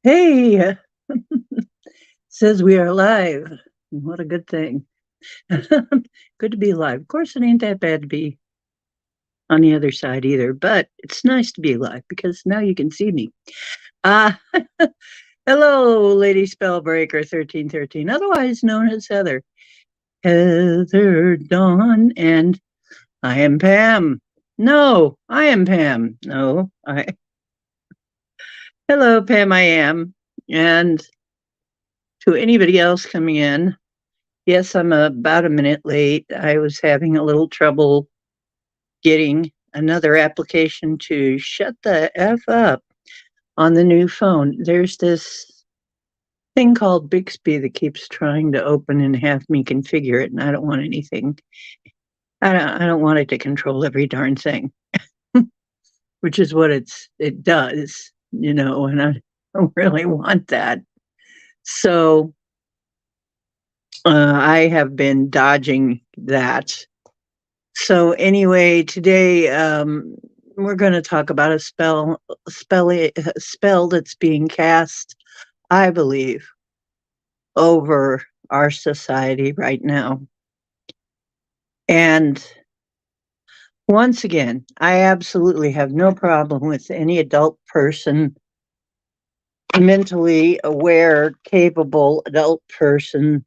Hey, says we are live. What a good thing. Good to be live. Of course, it ain't that bad to be on the other side either, but it's nice to be live because now you can see me. Uh, hello, Lady Spellbreaker 1313, otherwise known as Heather. Heather Dawn, and I am Pam. No, I am Pam. No, I. Hello, Pam, I am. And to anybody else coming in, yes, I'm about a minute late. I was having a little trouble getting another application to shut the F up on the new phone. There's this thing called Bixby that keeps trying to open and have me configure it, and I don't want anything. I don't want it to control every darn thing, which is what it does, and I don't really want that. So I have been dodging that. So anyway, today we're going to talk about a spell that's being cast, I believe, over our society right now. And once again, I absolutely have no problem with any adult person, mentally aware, capable adult person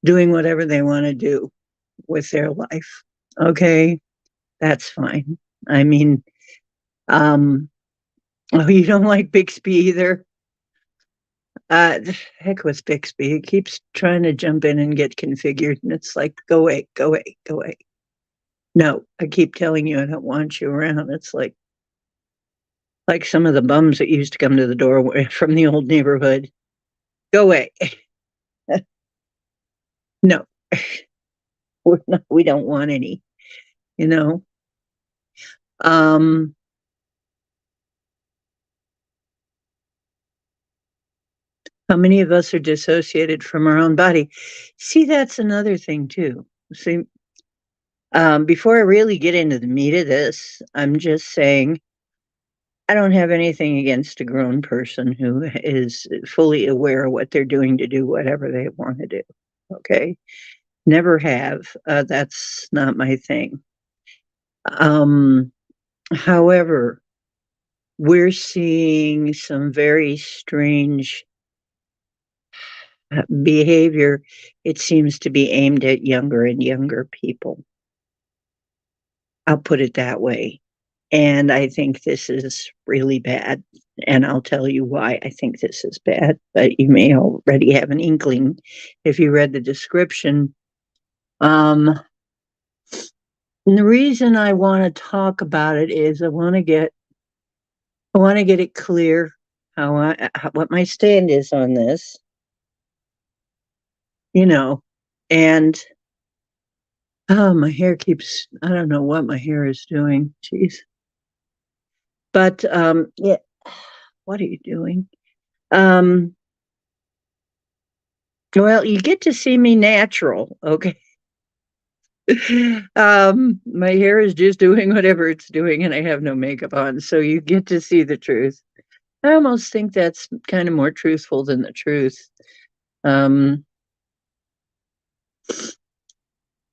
doing whatever they want to do with their life. Okay, that's fine. I mean, um, oh, you don't like Bixby either? Uh, heck with Bixby. He keeps trying to jump in and get configured, and it's like, go away, go away, go away. No, I keep telling you I don't want you around. It's like some of the bums that used to come to the door from the old neighborhood. Go away. No, we don't want any, you know. Um, how many of us are dissociated from our own body? See, that's another thing too. See, before I really get into the meat of this, I'm just saying I don't have anything against a grown person who is fully aware of what they're doing to do whatever they want to do. Okay. Never have. That's not my thing. Um, however, we're seeing some very strange behavior. It seems to be aimed at younger and younger people. I'll put it that way. And I think this is really bad. And I'll tell you why I think this is bad. But you may already have an inkling if you read the description. Um, and the reason I want to talk about it is I want to get it clear what my stand is on this, you know. And oh, my hair keeps I don't know what my hair is doing. Jeez. But yeah, what are you doing? Um well, you get to see me natural, okay? My hair is just doing whatever it's doing and I have no makeup on, so you get to see the truth. I almost think that's kind of more truthful than the truth. Um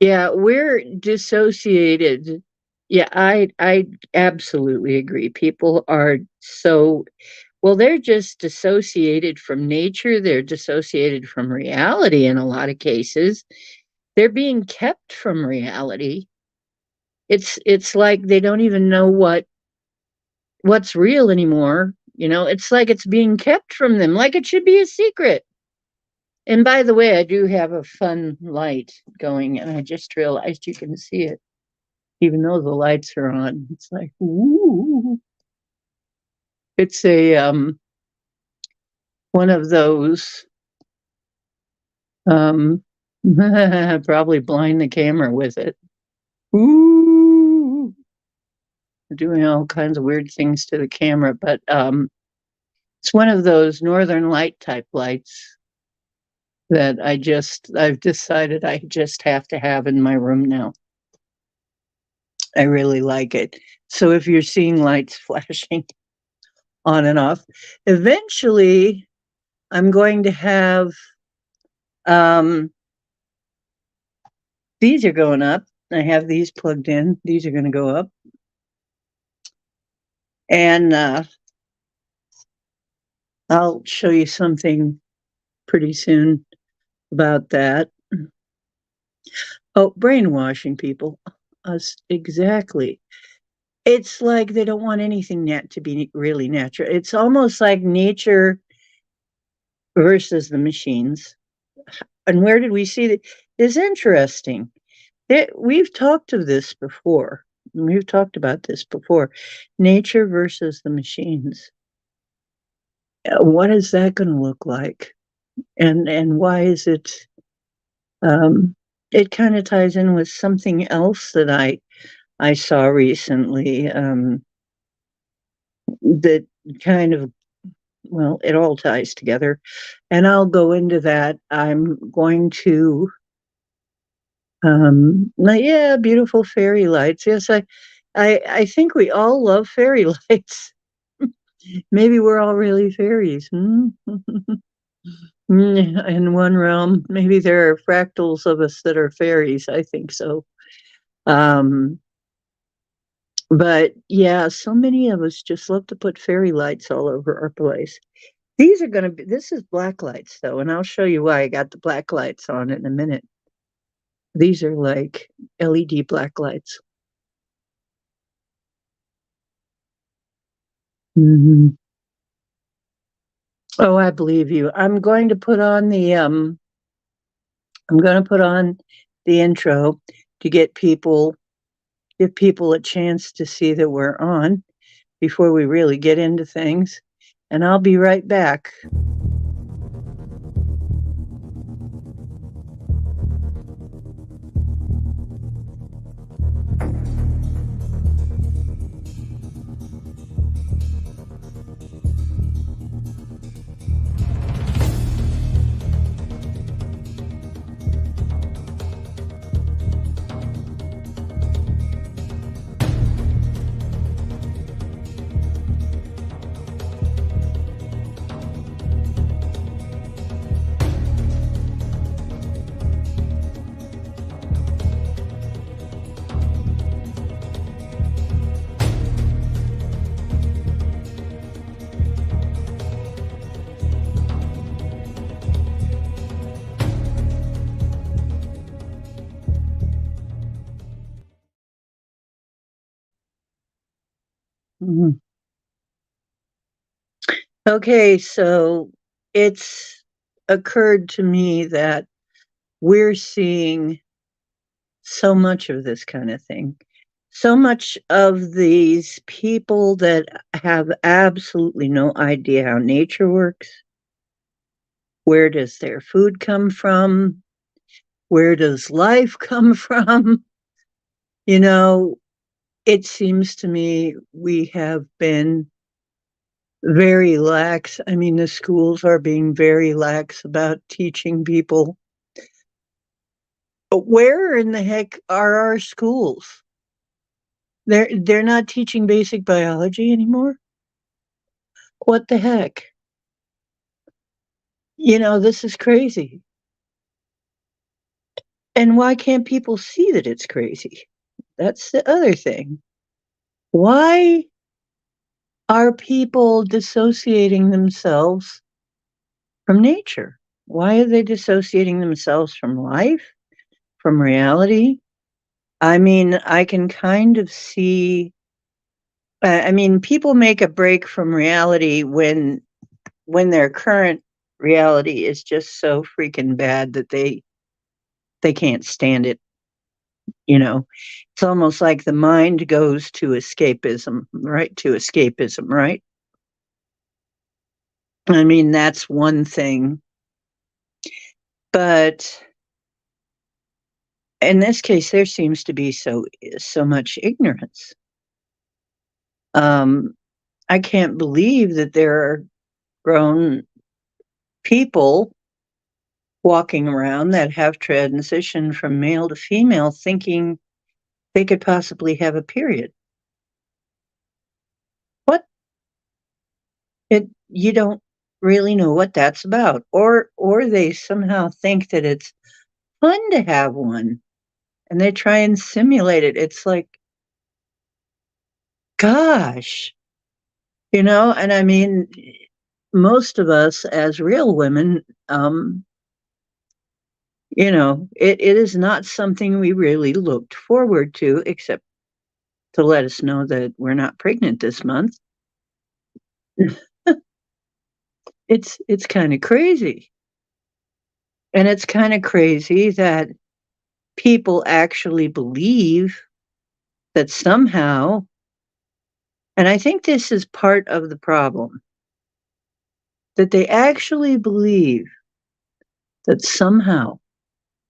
yeah, we're dissociated. Yeah, I absolutely agree. People are so well, they're just dissociated from nature, they're dissociated from reality in a lot of cases. They're being kept from reality. It's like they don't even know what's real anymore. It's like it's being kept from them, like it should be a secret. And by the way, I do have a fun light going, and I just realized you can see it, even though the lights are on. It's like, ooh. It's a one of those um probably blind the camera with it. Ooh, doing all kinds of weird things to the camera, but it's one of those northern light type lights that I've decided I just have to have in my room now. I really like it. So if you're seeing lights flashing on and off. Eventually, I'm going to have um, these are going up. I have these plugged in. These are going to go up. And I'll show you something pretty soon about that. Oh, brainwashing people. Us exactly. It's like they don't want anything to be really natural. It's almost like nature versus the machines. And where did we see that? Is interesting. We've talked of this before. We've talked about this before. Nature versus the machines. What is that going to look like? And why is it? It kind of ties in with something else that I saw recently. That kind of, well, it all ties together, and I'll go into that. I'm going to yeah, beautiful fairy lights. Yes, I think we all love fairy lights. Maybe we're all really fairies. In one realm, maybe there are fractals of us that are fairies. I think so. Um, but yeah, so many of us just love to put fairy lights all over our place. These are going to be, this is black lights though, and I'll show you why I got the black lights on in a minute. These are like LED black lights. Mm-hmm. Oh, I believe you. I'm going to put on the intro to give people a chance to see that we're on before we really get into things. And I'll be right back. Mhm. Okay, so it's occurred to me that we're seeing so much of this kind of thing. So much of these people that have absolutely no idea how nature works. Where does their food come from? Where does life come from? You know, it seems to me we have been very lax. I mean, the schools are being very lax about teaching people. But where in the heck are our schools? They're not teaching basic biology anymore. What the heck? This is crazy. And why can't people see that it's crazy? That's the other thing. Why are people dissociating themselves from nature? Why are they dissociating themselves from life, from reality? I mean, I can kind of see. I mean, people make a break from reality when their current reality is just so freaking bad that they can't stand it. It's almost like the mind goes to escapism, right? To escapism, right? I mean, that's one thing. But in this case, there seems to be so much ignorance. Um, I can't believe that there are grown people walking around that have transitioned from male to female thinking they could possibly have a period. What? You don't really know what that's about, or they somehow think that it's fun to have one, and they try and simulate it. It's like, gosh, and I mean, most of us as real women, it is not something we really looked forward to, except to let us know that we're not pregnant this month. It's kind of crazy. And it's kind of crazy that people actually believe that somehow, and I think this is part of the problem, that they actually believe that somehow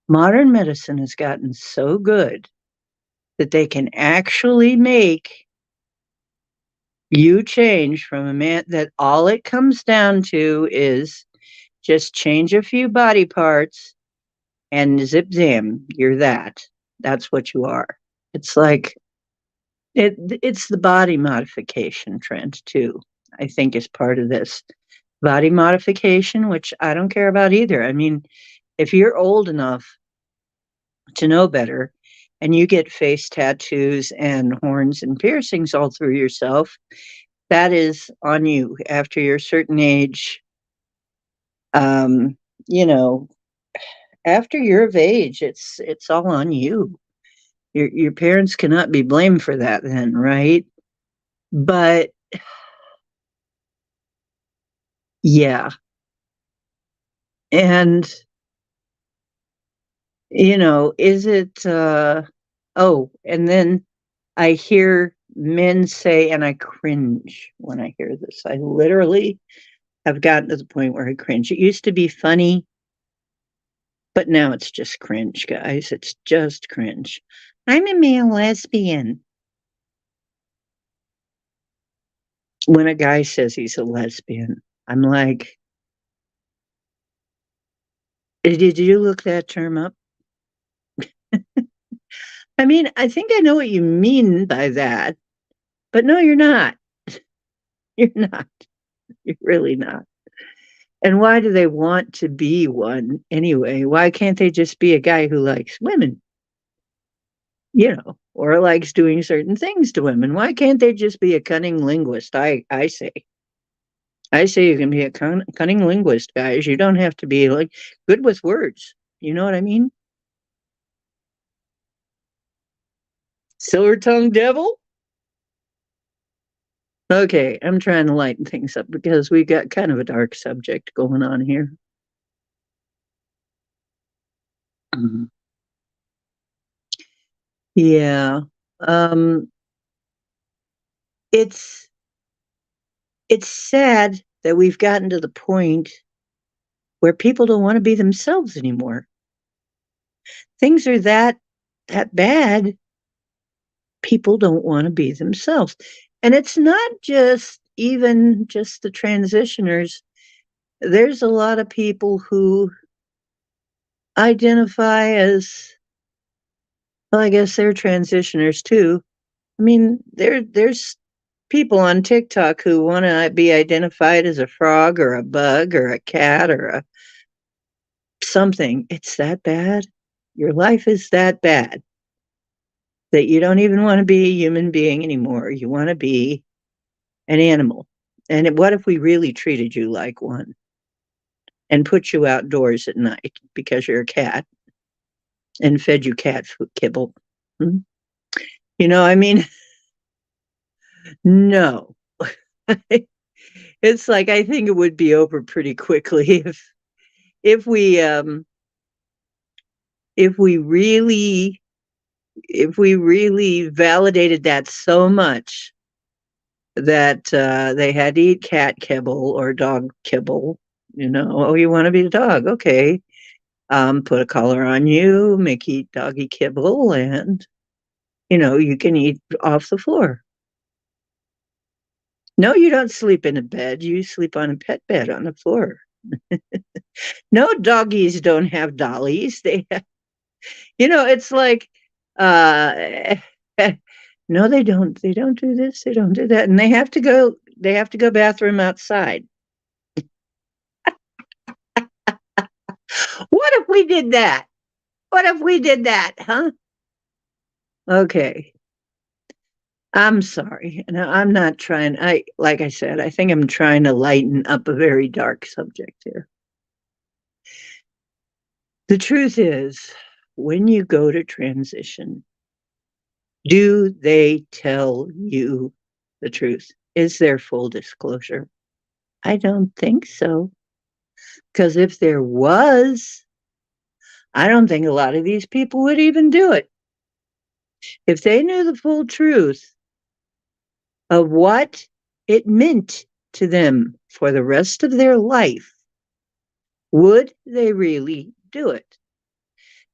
modern medicine has gotten so good that they can actually make you change from a man, that all it comes down to is just change a few body parts and zip zam, you're that. That's what you are. It's like it's the body modification trend too. I think is part of this body modification, which I don't care about either. I mean, if you're old enough to know better and you get face tattoos and horns and piercings all through yourself, that is on you. After you're a certain age, um, you know, after you're of age, it's all on you. Your parents cannot be blamed for that then, right? But yeah. And is it oh, and then I hear men say, and I cringe when I hear this. I literally have gotten to the point where I cringe. It used to be funny, but now it's just cringe, guys. It's just cringe. I'm a male lesbian. When a guy says he's a lesbian, I'm like, did you look that term up? I mean, I think I know what you mean by that, but no, you're not. You're not. You're really not. And why do they want to be one anyway? Why can't they just be a guy who likes women, or likes doing certain things to women? Why can't they just be a cunning linguist? I say. I say you can be a cunning linguist, guys. You don't have to be like good with words. You know what I mean? Silver tongued devil? Okay, I'm trying to lighten things up because we got kind of a dark subject going on here. Mhm. Yeah. Um, it's it's sad that we've gotten to the point where people don't want to be themselves anymore. Things are that bad. People don't want to be themselves. And it's not just even just the transitioners. There's a lot of people who identify as, well, I guess they're transitioners too. I mean, there's people on TikTok who want to be identified as a frog or a bug or a cat or a something. It's that bad. Your life is that bad that you don't even want to be a human being anymore. You want to be an animal. And what if we really treated you like one and put you outdoors at night because you're a cat and fed you cat food kibble? Hmm? I mean, no. It's like I think it would be over pretty quickly if we if we really if we really validated that so much that they had to eat cat kibble or dog kibble. Oh, you want to be a dog? Okay. Put a collar on you, make you eat doggy kibble, and you can eat off the floor. No, you don't sleep in a bed. You sleep on a pet bed on the floor. No, doggies don't have dollies. They have, it's like, uh, no, they don't. They don't do this. They don't do that, and they have to go. they have to go bathroom outside. What if we did that? What if we did that, huh? Okay. I'm sorry. No, I'm not trying. Like I said, I think I'm trying to lighten up a very dark subject here. The truth is, when you go to transition, do they tell you the truth? Is there full disclosure? I don't think so. Because if there was, I don't think a lot of these people would even do it. If they knew the full truth of what it meant to them for the rest of their life, would they really do it?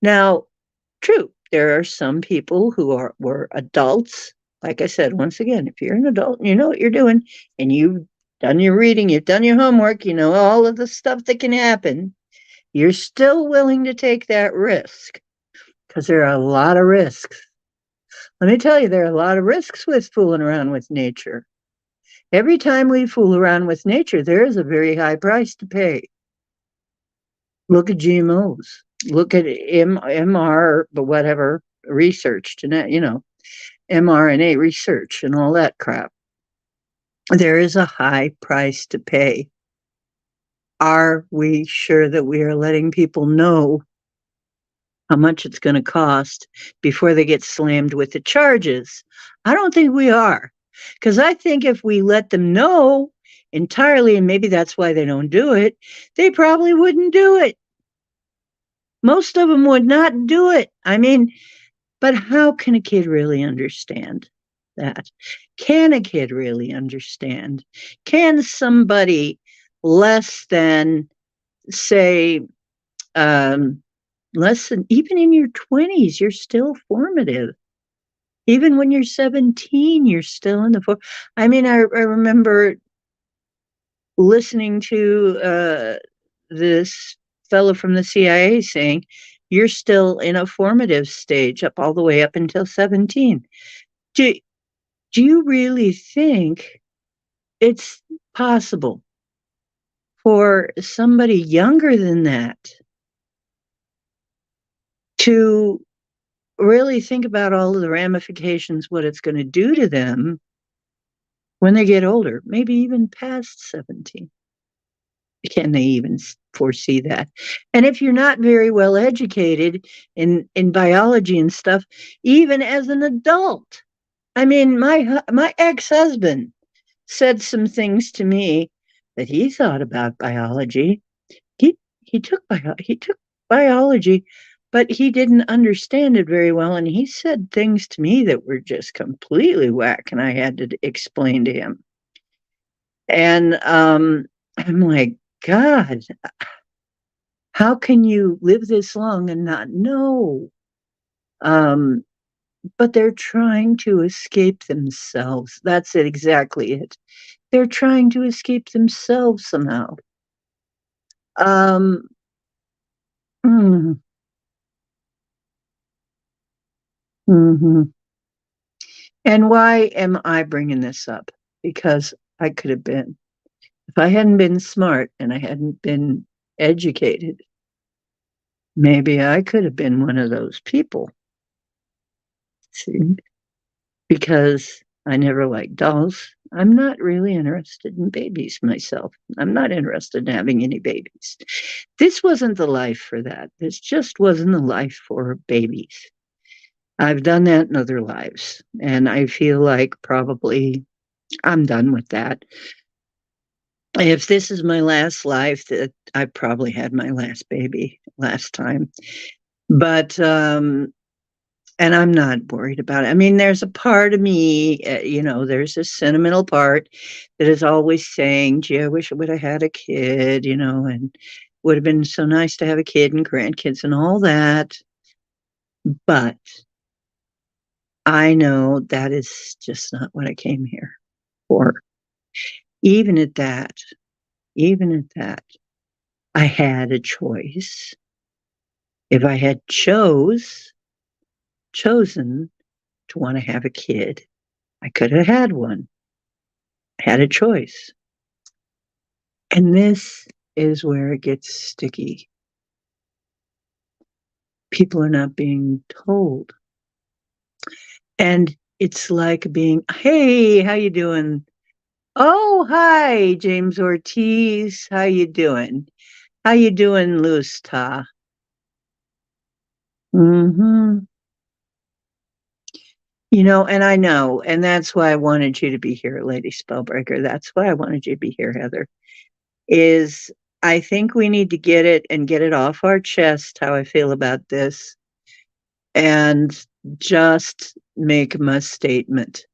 Now, true, there are some people who were adults. Like I said, once again, if you're an adult and you know what you're doing and you've done your reading, you've done your homework, you know all of the stuff that can happen, you're still willing to take that risk because there are a lot of risks. Let me tell you, there are a lot of risks with fooling around with nature. Every time we fool around with nature, there is a very high price to pay. Look at GMOs. Look at MR, but whatever research, mRNA research and all that crap. There is a high price to pay. Are we sure that we are letting people know how much it's going to cost before they get slammed with the charges? I don't think we are. Because I think if we let them know entirely, and maybe that's why they don't do it, they probably wouldn't do it. Most of them would not do it. I mean, but how can a kid really understand that? Can a kid really understand? Can somebody less than, say, less than, even in your 20s, you're still formative. Even when you're 17, you're still in the I mean, I remember listening to this fellow from the CIA saying, you're still in a formative stage up all the way up until 17. Do you really think it's possible for somebody younger than that to really think about all of the ramifications, what it's going to do to them when they get older, maybe even past 17? Can they even foresee that? And if you're not very well educated in biology and stuff, even as an adult, I mean, my ex-husband said some things to me that he thought about biology. He took biology, but he didn't understand it very well, and he said things to me that were just completely whack, and I had to explain to him. And I'm like, God, how can you live this long and not know? But they're trying to escape themselves. That's it, exactly it. They're trying to escape themselves somehow. Um, mm, mm-hmm. And why am I bringing this up? Because I could have been. If I hadn't been smart and I hadn't been educated, maybe I could have been one of those people. See? Because I never liked dolls. I'm not really interested in babies myself. I'm not interested in having any babies. This wasn't the life for that. This just wasn't the life for babies. I've done that in other lives, and I feel like probably I'm done with that. If this is my last life, that I probably had my last baby last time. But and I'm not worried about it. I mean, there's a part of me, there's a sentimental part that is always saying, gee, I wish I would have had a kid, and would have been so nice to have a kid and grandkids and all that. But I know that is just not what I came here for. Even at that, even at that, I had a choice. If I had chosen to want to have a kid, I could have had one. had a choice. And this is where it gets sticky. People are not being told. And it's like being, hey, how you doing? Oh, hi, James Ortiz. How you doing? How you doing, Louis Ta? Mm-hmm. And I know, and that's why I wanted you to be here, Lady Spellbreaker. That's why I wanted you to be here, Heather. Is I think we need to get it and get it off our chest how I feel about this and just make my statement.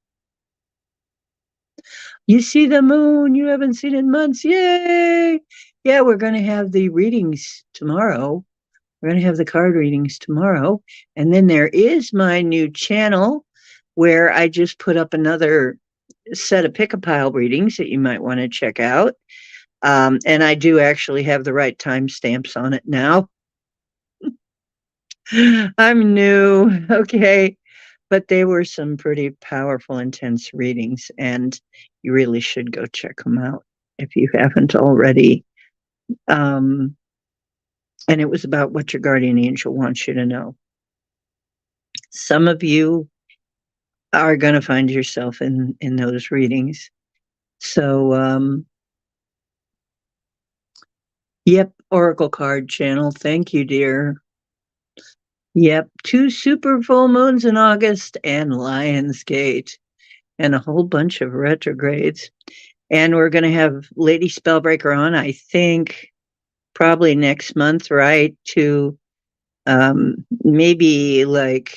You see the moon you haven't seen in months. Yay! Yeah, we're going to have the readings tomorrow. We're going to have the card readings tomorrow. And then there is my new channel where I just put up another set of pick-a-pile readings that you might want to check out. And I do actually have the right timestamps on it now. I'm new, okay. But they were some pretty powerful, intense readings, and you really should go check them out if you haven't already. And it was about what your guardian angel wants you to know. Some of you are going to find yourself in those readings. So, yep, Oracle card channel. Thank you, dear. Yep, 2 super full moons in August and Lionsgate and a whole bunch of retrogrades. And we're going to have Lady Spellbreaker on, I think, probably next month, right? To maybe like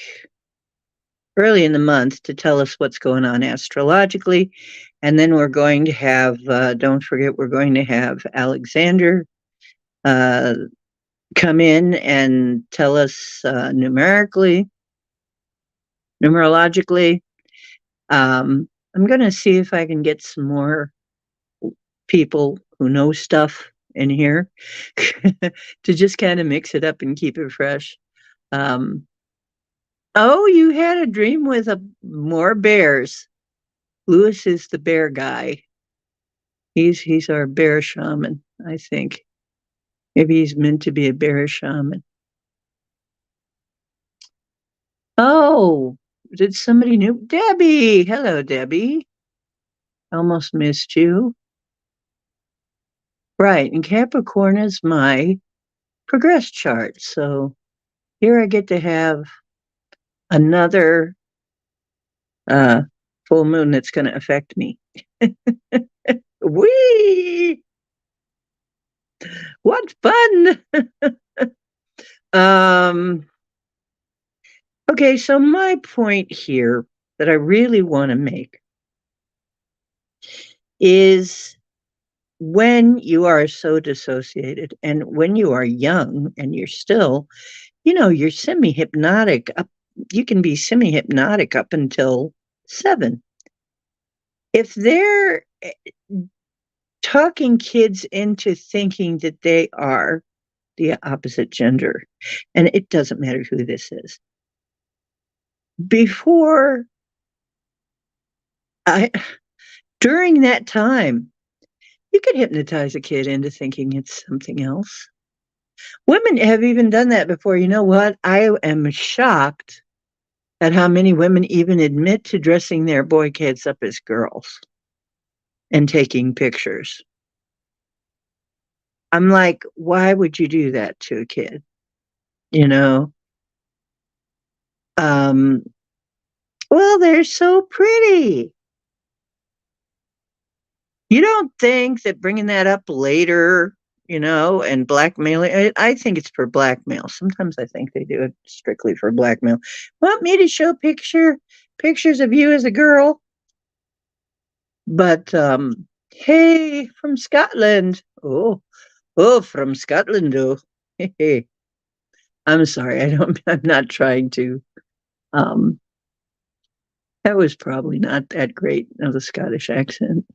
early in the month to tell us what's going on astrologically. And then we're going to have, don't forget, we're going to have Alexander come in and tell us numerologically. I'm going to see if I can get some more people who know stuff in here to just kind of mix it up and keep it fresh. Oh, you had a dream with more bears. Louis is the bear guy. He's our bear shaman, I think. Maybe he's meant to be a bear shaman. Oh, did somebody new? Debbie. Hello, Debbie. Almost missed you. Right, and Capricorn is my progress chart. So here I get to have another full moon that's going to affect me. Whee! What fun! um, okay, so my point here that I really want to make is when you are so dissociated and when you are young and you're still, you're semi-hypnotic up, you can be semi-hypnotic up until 7. If they're talking kids into thinking that they are the opposite gender, and it doesn't matter who this is, during that time, you could hypnotize a kid into thinking it's something else. Women have even done that before. You know what? I am shocked at how many women even admit to dressing their boy kids up as girls and taking pictures. I'm like, why would you do that to a kid? You know? Well, they're so pretty. You don't think that bringing that up later, and blackmailing, I think it's for blackmail. Sometimes I think they do it strictly for blackmail. Want me to show pictures of you as a girl? But hey, from Scotland. Oh, from Scotland, oh. Hey. I'm sorry, I'm not trying to. That was probably not that great of a Scottish accent.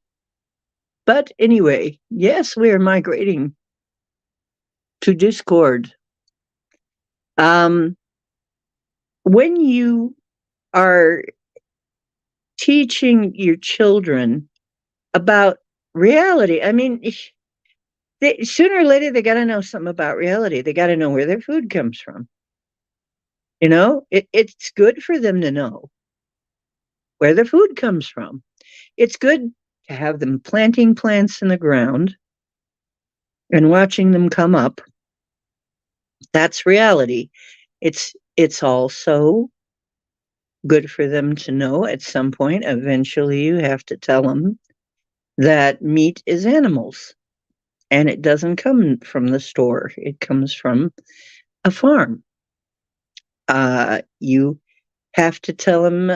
But anyway, yes, we are migrating to Discord. When you are teaching your children about reality. I mean, sooner or later, they got to know something about reality. They got to know where their food comes from. It's good for them to know where their food comes from. It's good to have them planting plants in the ground and watching them come up. That's reality. It's also good for them to know at some point, eventually you have to tell them that meat is animals and it doesn't come from the store. It comes from a farm. You have to tell them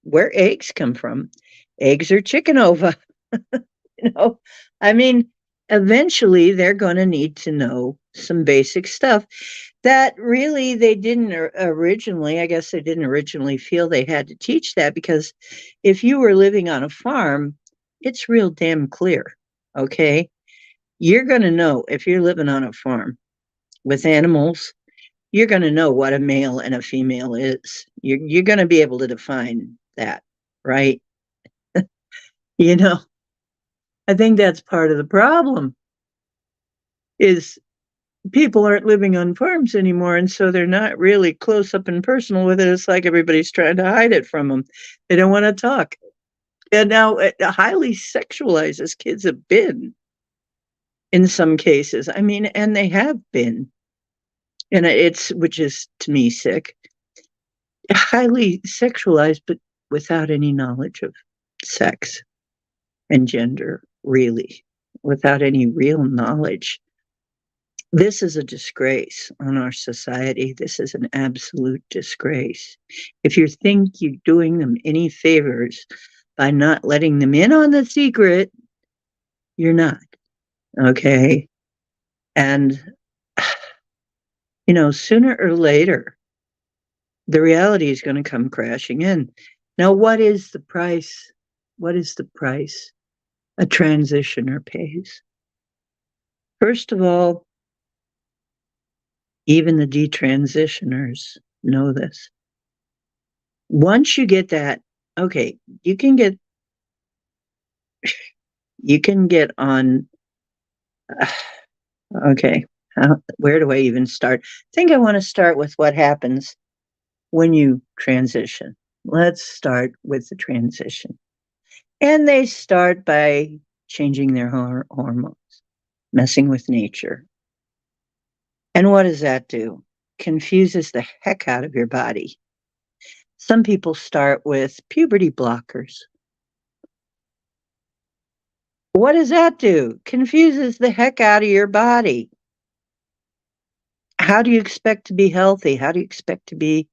where eggs come from. Eggs are chicken ova. you know, I mean, eventually they're going to need to know some basic stuff that really they didn't originally, I guess they didn't originally feel they had to teach that because if you were living on a farm, it's real damn clear. Okay. You're going to know if you're living on a farm with animals, you're going to know what a male and a female is. You're going to be able to define that, right? You know, I think that's part of the problem is people aren't living on farms anymore, and so they're not really close up and personal with it. It's like everybody's trying to hide it from them. They don't want to talk. And now it highly sexualizes kids have been in some cases. I mean, and they have been. And it's, which is to me sick, highly sexualized, but without any knowledge of sex and gender, really, without any real knowledge. This is a disgrace on our society. This is an absolute disgrace. If you think you're doing them any favors by not letting them in on the secret, you're not. Okay. And, sooner or later, the reality is going to come crashing in. Now, what is the price? What is the price a transitioner pays? First of all, even the detransitioners know this. Once you get that, okay, you can get on. Okay, where do I even start? I think I want to start with what happens when you transition. Let's start with the transition. And they start by changing their hormones, messing with nature. And what does that do? Confuses the heck out of your body. Some people start with puberty blockers. What does that do? Confuses the heck out of your body. How do you expect to be healthy? How do you expect to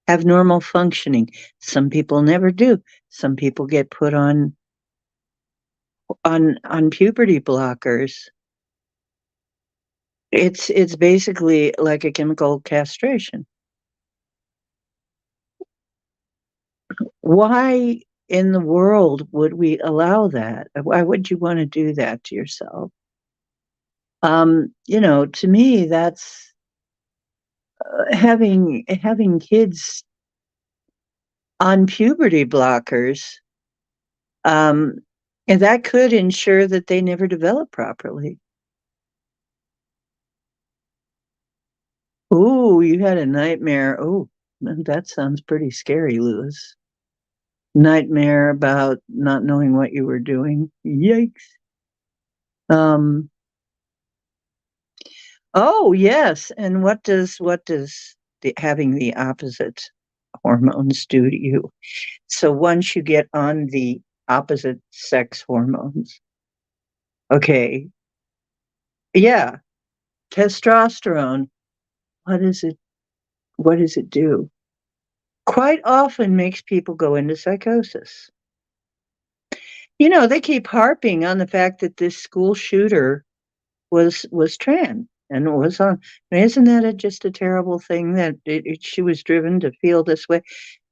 have normal functioning? Some people never do. Some people get put on puberty blockers. It's basically like a chemical castration. Why in the world would we allow that? Why would you want to do that to yourself? To me, that's having kids on puberty blockers. And that could ensure that they never develop properly. Oh, you had a nightmare. Oh, that sounds pretty scary, Lewis. Nightmare about not knowing what you were doing. Yikes. Oh, yes. And what does having the opposite hormones do to you? So once you get on the opposite sex hormones, okay. Yeah, testosterone. What is it? What does it do? Quite often makes people go into psychosis. They keep harping on the fact that this school shooter was trans and was on. Isn't that just a terrible thing that she was driven to feel this way?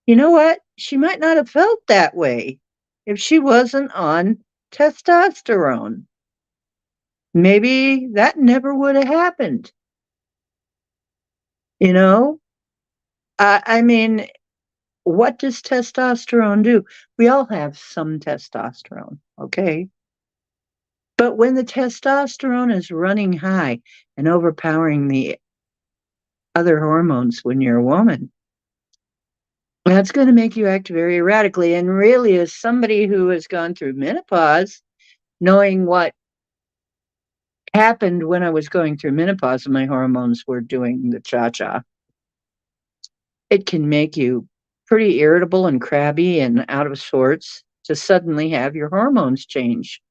You know what? She might not have felt that way if she wasn't on testosterone. Maybe that never would have happened. I mean, what does testosterone do? We all have some testosterone, okay? But when the testosterone is running high and overpowering the other hormones when you're a woman, that's going to make you act very erratically. And really, as somebody who has gone through menopause, knowing what happened when I was going through menopause and my hormones were doing the cha-cha, it can make you pretty irritable and crabby and out of sorts to suddenly have your hormones change.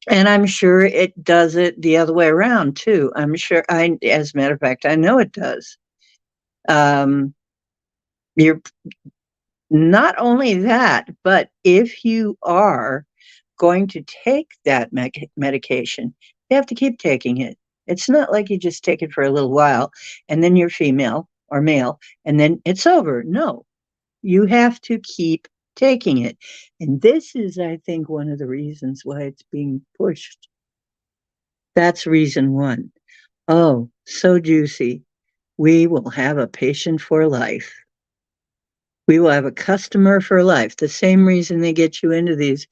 And I'm sure it does it the other way around too. I'm sure as a matter of fact, I know it does. You're not only that, but if you are going to take that medication, you have to keep taking it. It's not like you just take it for a little while and then you're female or male and then it's over. No, you have to keep taking it. And this is, I think, one of the reasons why it's being pushed. That's reason one. Oh, so juicy. We will have a patient for life. We will have a customer for life. The same reason they get you into these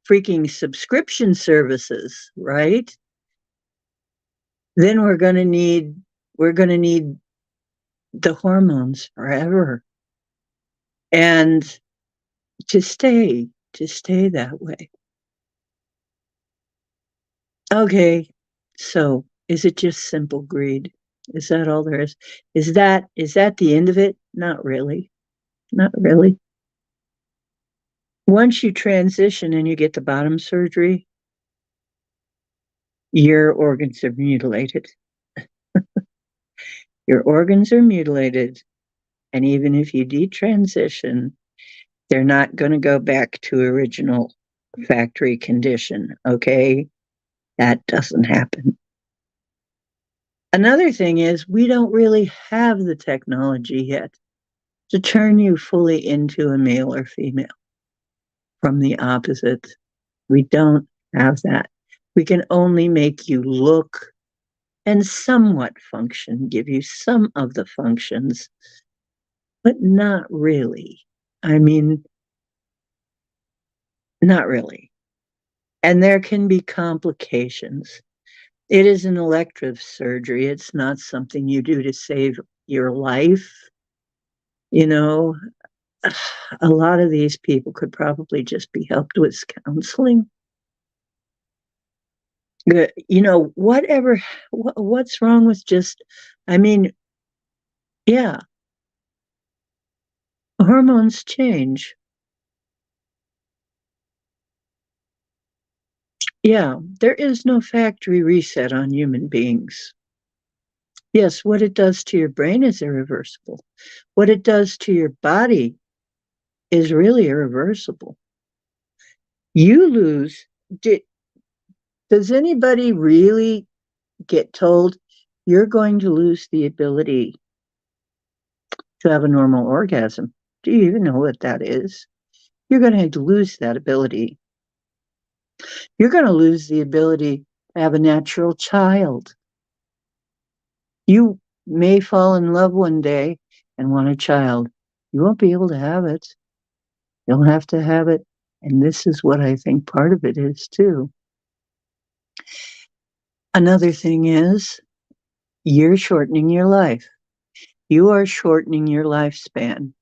freaking subscription services, right? Then we're going to need the hormones forever. And to stay that way. Okay. So, is it just simple greed? Is that all there is? Is that the end of it? Not really. Not really. Once you transition and you get the bottom surgery, your organs are mutilated. Your organs are mutilated. And even if you detransition, they're not going to go back to original factory condition. Okay. That doesn't happen. Another thing is, we don't really have the technology yet to turn you fully into a male or female from the opposite. We don't have that. We can only make you look and somewhat function, give you some of the functions, but not really. I mean, not really. And there can be complications. It is an elective surgery. It's not something you do to save your life. You know, a lot of these people could probably just be helped with counseling. You know, what's wrong with just, I mean, yeah, hormones change. Yeah, there is no factory reset on human beings. Yes, what it does to your brain is irreversible. What it does to your body is really irreversible. You lose. Does anybody really get told you're going to lose the ability to have a normal orgasm? Do you even know what that is? You're going to have to lose that ability. You're going to lose the ability to have a natural child. You may fall in love one day and want a child. You won't be able to have it. You'll have to have it. And this is what I think part of it is too. Another thing is you're shortening your life. You are shortening your lifespan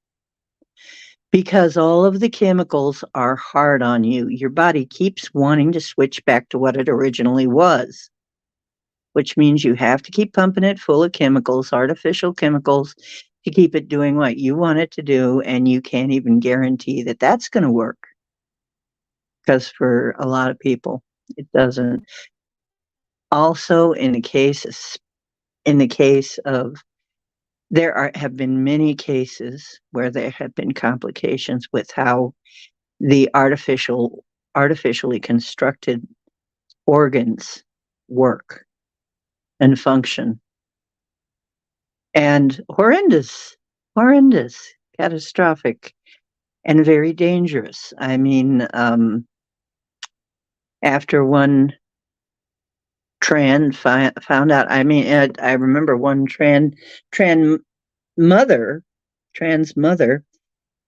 because all of the chemicals are hard on you. Your body keeps wanting to switch back to what it originally was, which means you have to keep pumping it full of chemicals, artificial chemicals, to keep it doing what you want it to do. And you can't even guarantee that that's going to work because for a lot of people, it doesn't. Also, in the case of have been many cases where there have been complications with how the artificially constructed organs work and function. And horrendous, catastrophic, and very dangerous. I mean, after one found out, I mean, I remember one trans trans mother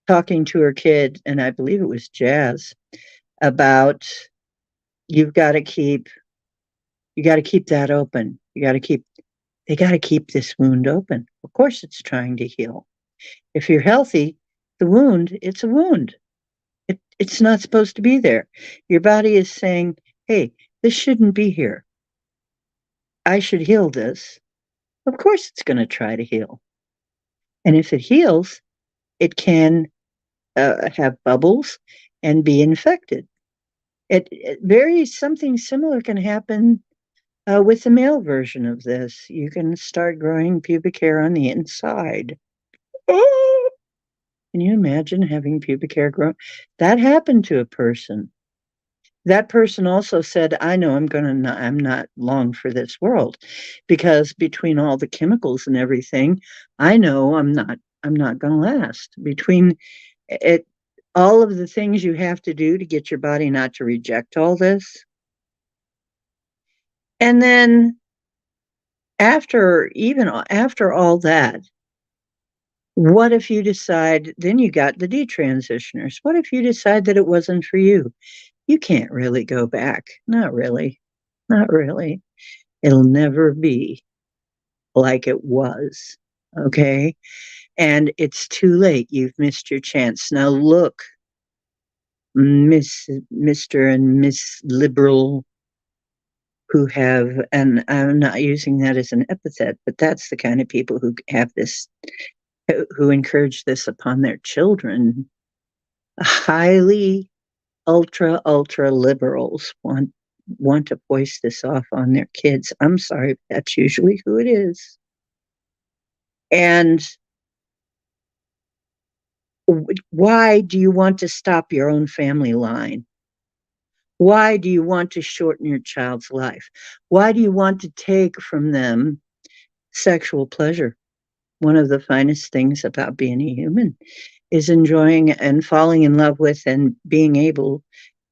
talking to her kid, and I believe it was Jazz, about you've got to keep you got to keep that open. They got to keep this wound open. Of course, it's trying to heal. If you're healthy, the wound, it's a wound. It's not supposed to be there. Your body is saying, hey, this shouldn't be here. I should heal this. Of course, it's going to try to heal. And if it heals, it can have bubbles and be infected. Something similar can happen with the male version of this. You can start growing pubic hair on the inside. Oh! Can you imagine having pubic hair grow? That happened to a person. That person also said, I know I'm not long for this world, because between all the chemicals and everything, I know I'm not going to last. Between it, all of the things you have to do to get your body not to reject all this. And then after all that, what if you decide, then you got the detransitioners. What if you decide that it wasn't for you? You can't really go back. Not really. Not really. It'll never be like it was. Okay. And it's too late. You've missed your chance. Now look, Mr. and Miss Liberal, who have, and I'm not using that as an epithet, but that's the kind of people who have this, who encourage this upon their children. Highly ultra liberals want to voice this off on their kids. I'm sorry, but that's usually who it is. And why do you want to stop your own family line? Why do you want to shorten your child's life? Why do you want to take from them sexual pleasure? One of the finest things about being a human is enjoying and falling in love with and being able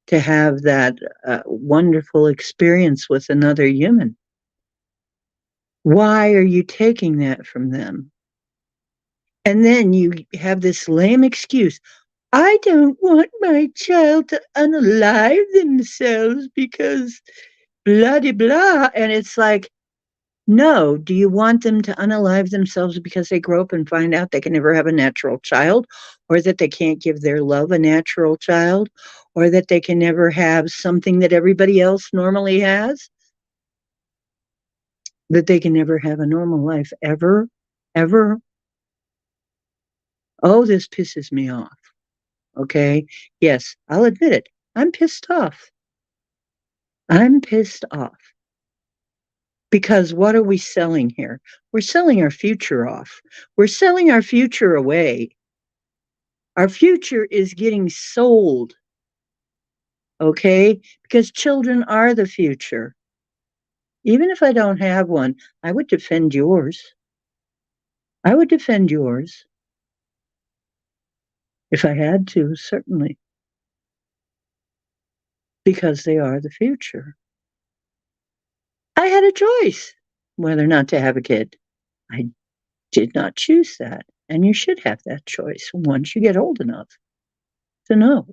to have that wonderful experience with another human. Why are you taking that from them? And then you have this lame excuse. I don't want my child to unalive themselves because blah, de blah. And it's like, no, do you want them to unalive themselves because they grow up and find out they can never have a natural child, or that they can't give their love a natural child, or that they can never have something that everybody else normally has? That they can never have a normal life ever, ever? Oh, this pisses me off. Okay. Yes, I'll admit it. I'm pissed off. I'm pissed off. Because what are we selling here? We're selling our future off. We're selling our future away. Our future is getting sold. Okay? Because children are the future. Even if I don't have one, I would defend yours. I would defend yours. If I had to, certainly. Because they are the future. I had a choice whether or not to have a kid. I did not choose that. And you should have that choice once you get old enough to know.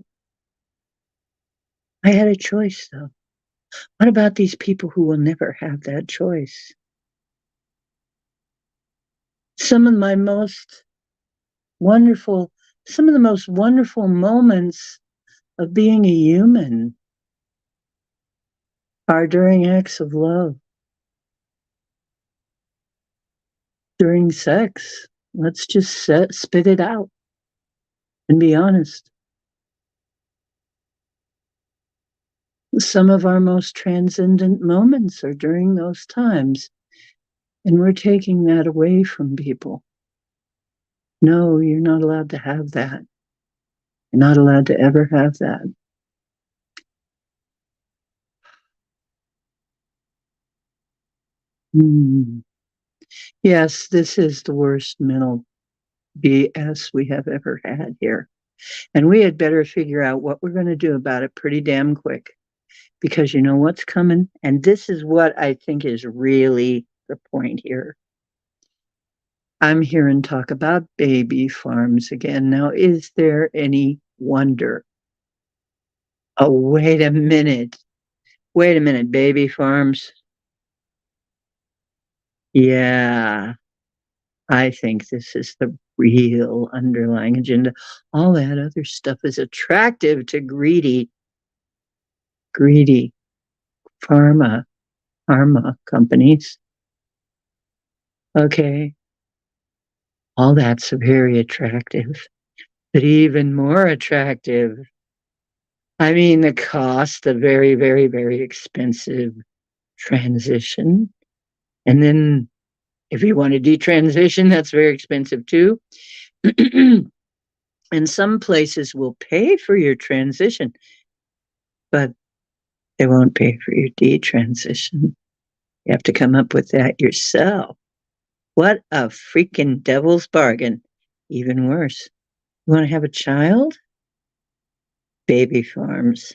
I had a choice, though. What about these people who will never have that choice? Some of my most wonderful, some of the most wonderful moments of being a human are during acts of love, during sex. Let's just spit it out and be honest. Some of our most transcendent moments are during those times, and we're taking that away from people. No, you're not allowed to have that. You're not allowed to ever have that. Mm. Yes, this is the worst mental BS we have ever had here. And we had better figure out what we're going to do about it pretty damn quick, because you know what's coming. And this is what I think is really the point here. I'm hearing talk about baby farms again. Now, is there any wonder? Oh, wait a minute. Wait a minute. Baby farms. Yeah, I think this is the real underlying agenda. All that other stuff is attractive to greedy pharma, pharma companies. Okay. All that's very attractive, but even more attractive. I mean, the cost, the very, very, very expensive transition. And then if you want to detransition, that's very expensive too. And some places will pay for your transition, but they won't pay for your detransition. You have to come up with that yourself. What a freaking devil's bargain. Even worse. You want to have a child? Baby farms.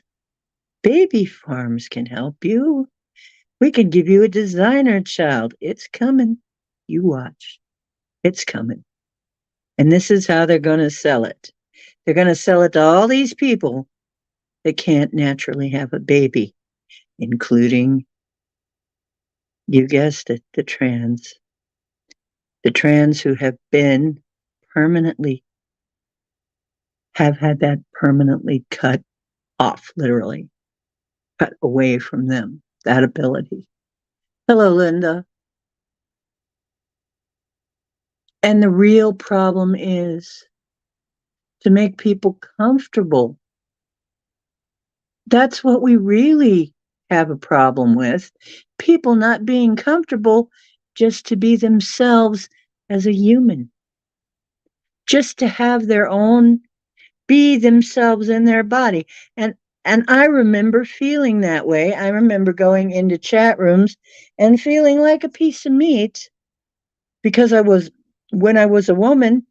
Baby farms can help you. We can give you a designer child. It's coming. You watch. It's coming. And this is how they're going to sell it. They're going to sell it to all these people that can't naturally have a baby, including, you guessed it, the trans. The trans who have been permanently, have had that permanently cut off, literally, cut away from them, that ability. Hello, Linda. And the real problem is to make people comfortable. That's what we really have a problem with. People not being comfortable just to be themselves as a human, just to have their own, be themselves in their body. And I remember feeling that way. I remember going into chat rooms and feeling like a piece of meat because when I was a woman,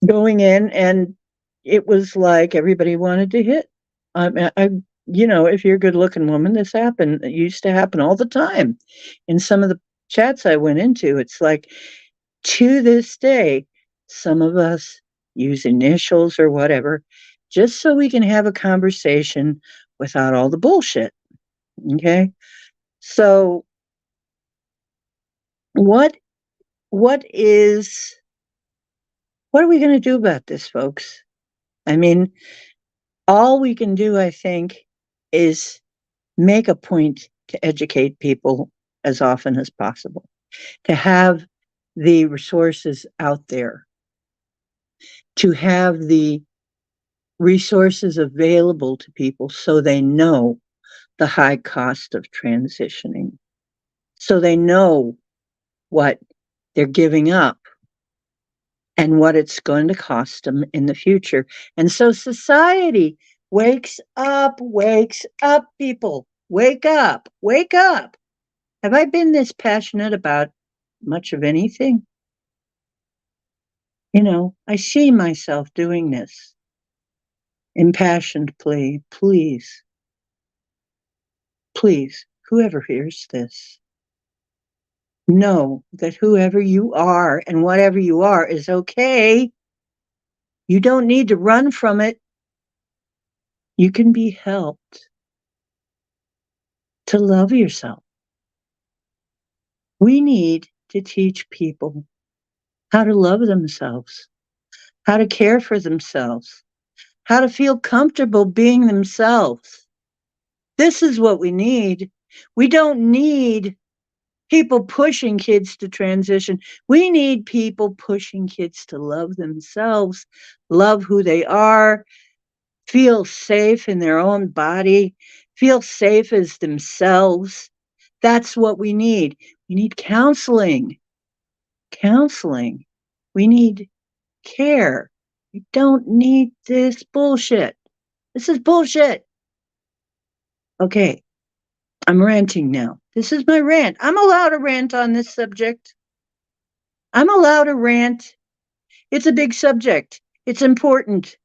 going in and it was like everybody wanted to hit. I if you're a good looking woman, this happened. It used to happen all the time. In some of the chats I went into, it's like to this day, some of us use initials or whatever, just so we can have a conversation without all the bullshit. Okay. So what what is what are we going to do about this, folks? I mean, all we can do, I think, is make a point to educate people as often as possible, to have the resources out there, to have the resources available to people so they know the high cost of transitioning, so they know what they're giving up and what it's going to cost them in the future. And so society wakes up, people. Wake up, wake up. Have I been this passionate about much of anything? I see myself doing this. Impassioned plea, please, please, whoever hears this, know that whoever you are and whatever you are is okay. You don't need to run from it. You can be helped to love yourself. We need to teach people how to love themselves, how to care for themselves, how to feel comfortable being themselves. This is what we need. We don't need people pushing kids to transition. We need people pushing kids to love themselves, love who they are, feel safe in their own body, feel safe as themselves. That's what we need. We need counseling. Counseling. We need care. We don't need this bullshit. This is bullshit. Okay, I'm ranting now. This is my rant. I'm allowed to rant on this subject. I'm allowed to rant. It's a big subject. It's important.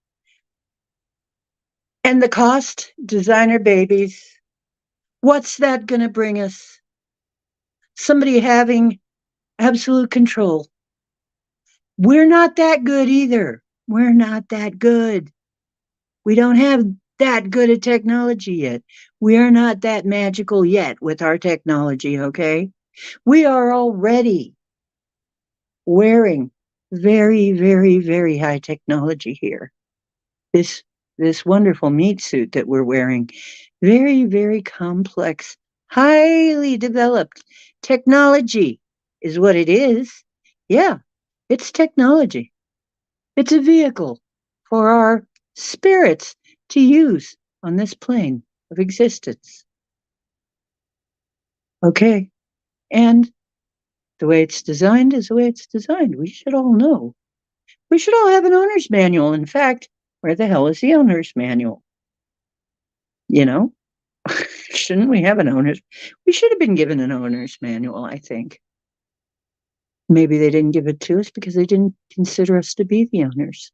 And the cost, designer babies, what's that going to bring us? Somebody having absolute control. We're not that good either. We're not that good. We don't have that good at technology yet. We are not that magical yet with our technology, okay? We are already wearing very, very, very high technology here. This this wonderful meat suit that we're wearing, very, very complex, highly developed technology is what it is. Yeah, it's technology. It's a vehicle for our spirits to use on this plane of existence. Okay. And the way it's designed is the way it's designed. We should all know. We should all have an owner's manual. In fact, where the hell is the owner's manual? You know, shouldn't we have an owner's? We should have been given an owner's manual, I think. Maybe they didn't give it to us because they didn't consider us to be the owners.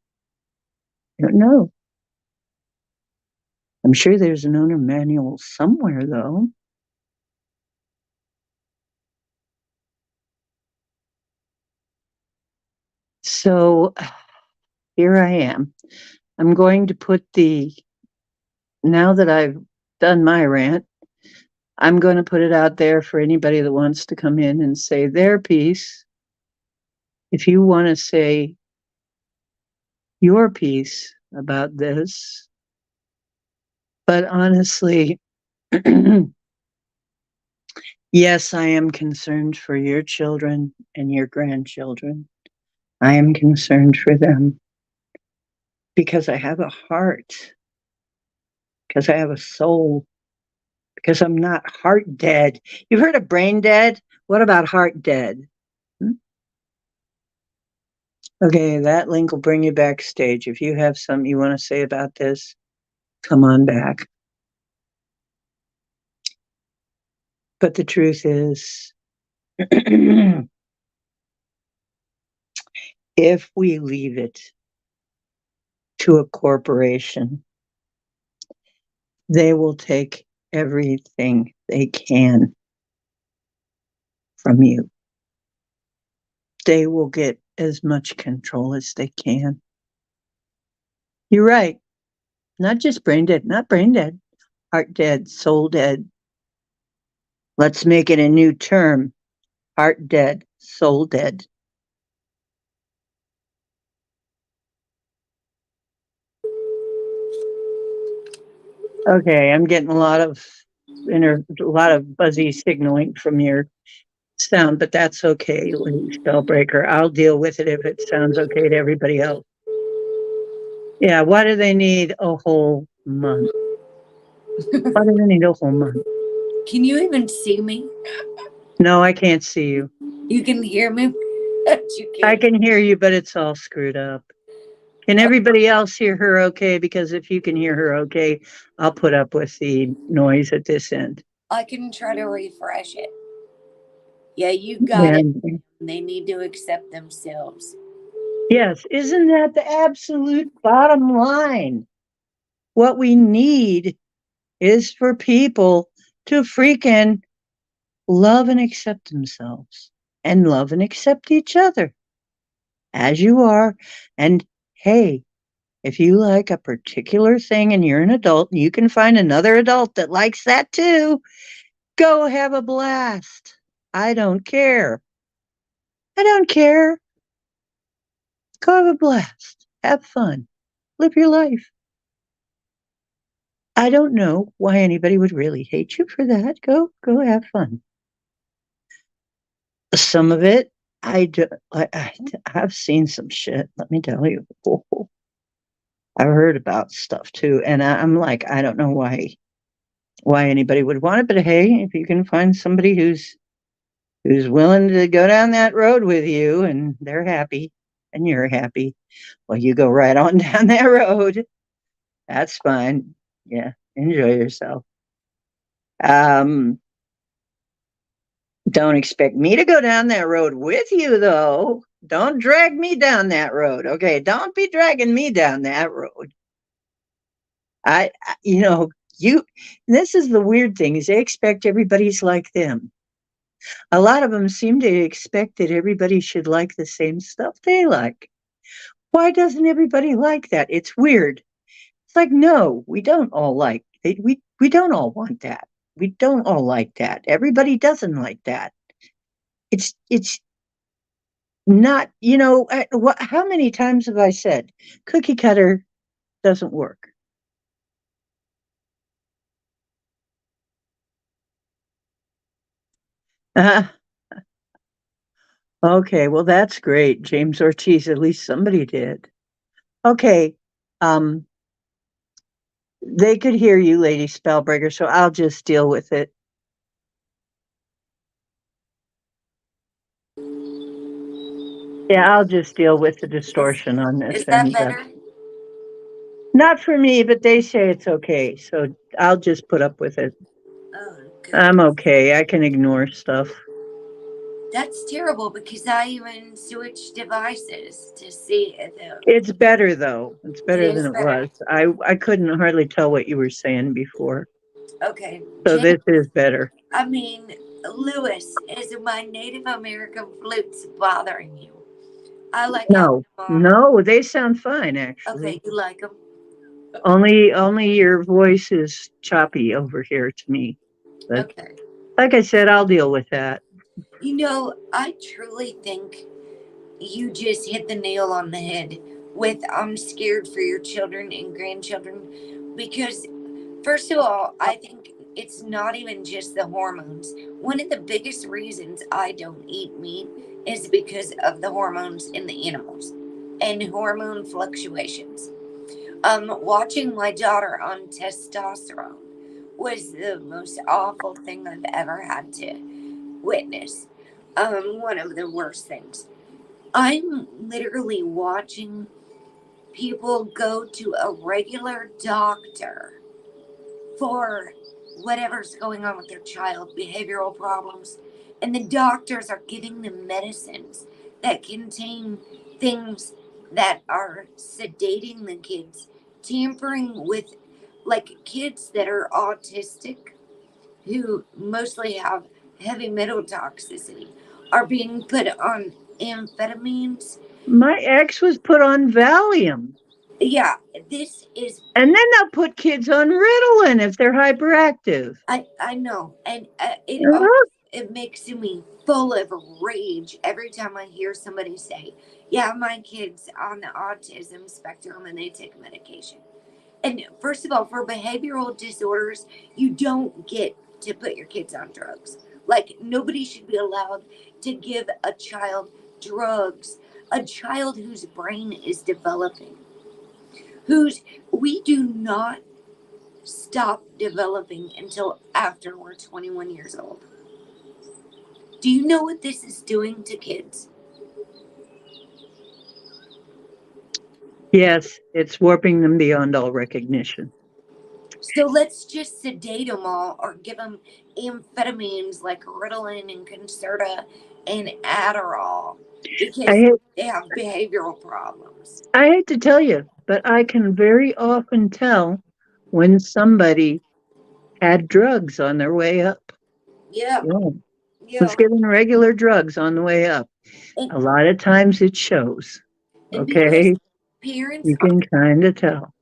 I don't know. I'm sure there's an owner manual somewhere, though. So here I am. I'm going to put now that I've done my rant, I'm going to put it out there for anybody that wants to come in and say their piece. If you want to say your piece about this, but honestly, yes, I am concerned for your children and your grandchildren. I am concerned for them because I have a heart, because I have a soul, because I'm not heart dead. You've heard of brain dead? What about heart dead? Okay, that link will bring you backstage. If you have something you want to say about this, come on back. But the truth is, if we leave it to a corporation, they will take everything they can from you. They will get as much control as they can. You're right. Not just brain dead, not brain dead, heart dead, soul dead. Let's make it a new term. Heart dead, soul dead. Okay, I'm getting a lot of buzzy signaling from your sound, but that's okay, Spellbreaker. I'll deal with it if it sounds okay to everybody else. Yeah, why do they need a whole month? Why do they need a whole month? Can you even see me? No, I can't see you. You can hear me, but you can't. I can hear you, but it's all screwed up. Can everybody else hear her okay? Because if you can hear her okay, I'll put up with the noise at this end. I can try to refresh it. Yeah, you got it. They need to accept themselves. Yes, isn't that the absolute bottom line? What we need is for people to freaking love and accept themselves and love and accept each other as you are. And hey, if you like a particular thing and you're an adult and you can find another adult that likes that too, go have a blast. I don't care. I don't care. Go have a blast. Have fun. Live your life. I don't know why anybody would really hate you for that. Go have fun. Some of it, I've seen some shit. Let me tell you. I've heard about stuff too, and I'm like, I don't know why anybody would want it, but hey, if you can find somebody who's willing to go down that road with you, and they're happy, and you're happy, well, you go right on down that road. That's fine. Yeah, enjoy yourself. Don't expect me to go down that road with you, though. Don't drag me down that road. Okay, don't be dragging me down that road. You know, this is the weird thing is they expect everybody's like them. A lot of them seem to expect that everybody should like the same stuff they like. Why doesn't everybody like that? It's weird. It's like, no, we don't all like it. We don't all want that. We don't all like that. Everybody doesn't like that. It's not, how many times have I said cookie cutter doesn't work? Uh, okay, well that's great. James Ortiz, at least somebody did. Okay. Um they could hear you, Lady Spellbreaker, so I'll just deal with it. Yeah, I'll just deal with the Is, distortion on this is that end. better? Not for me, but they say it's okay, so I'll just put up with it. Oh, good. I'm okay. I can ignore stuff. That's terrible because I even switched devices to see if It's better though. It's it better than is it better. was. I couldn't hardly tell what you were saying before. Okay, So James. this is better. I mean, Lewis, is my Native American flutes bothering you? I like having No. them on. No, they sound fine Okay, actually. you like them? Only your voice is choppy over here to me. But Okay. like I said, I'll deal with that. You know, I truly think you just hit the nail on the head with I'm scared for your children and grandchildren because, first of all, I think it's not even just the hormones. One of the biggest reasons I don't eat meat is because of the hormones in the animals and hormone fluctuations. Watching my daughter on testosterone was the most awful thing I've ever had to witness. One of the worst things. I'm literally watching people go to a regular doctor for whatever's going on with their child, behavioral problems, and the doctors are giving them medicines that contain things that are sedating the kids, tampering with like kids that are autistic who mostly have heavy metal toxicity are being put on amphetamines. My ex was put on Valium. Yeah, this is And then they'll put kids on Ritalin if they're hyperactive. I know, and Uh-huh. it makes me full of rage every time I hear somebody say, "Yeah, my kid's on the autism spectrum and they take medication." And first of all, for behavioral disorders, you don't get to put your kids on drugs. Like nobody should be allowed to give a child drugs, a child whose brain is developing, whose we do not stop developing until after we're 21 years old. Do you know what this is doing to kids? Yes, it's warping them beyond all recognition. So let's just sedate them all or give them amphetamines like Ritalin and Concerta and Adderall I because hate, they have behavioral problems. I hate to tell you, but I can very often tell when somebody had drugs on their way up. Yeah, Yeah. Was yeah. given regular drugs on the way up. And, A lot of times it shows. and because Okay. parents You are can kind of tell.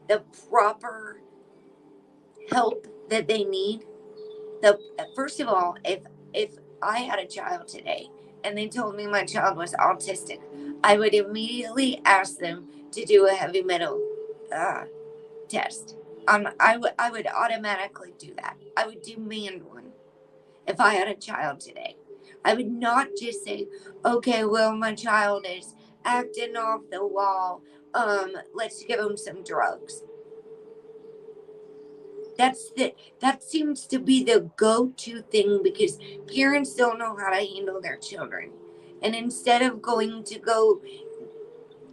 the proper help that they need, the first of all, if I had a child today and they told me my child was autistic, I would immediately ask them to do a heavy metal uh, test. I would automatically do that. I would demand one if I had a child today. I would not just say, okay, well, my child is acting off the wall. Let's give him some drugs. That seems to be the go-to thing because parents don't know how to handle their children. And instead of going to go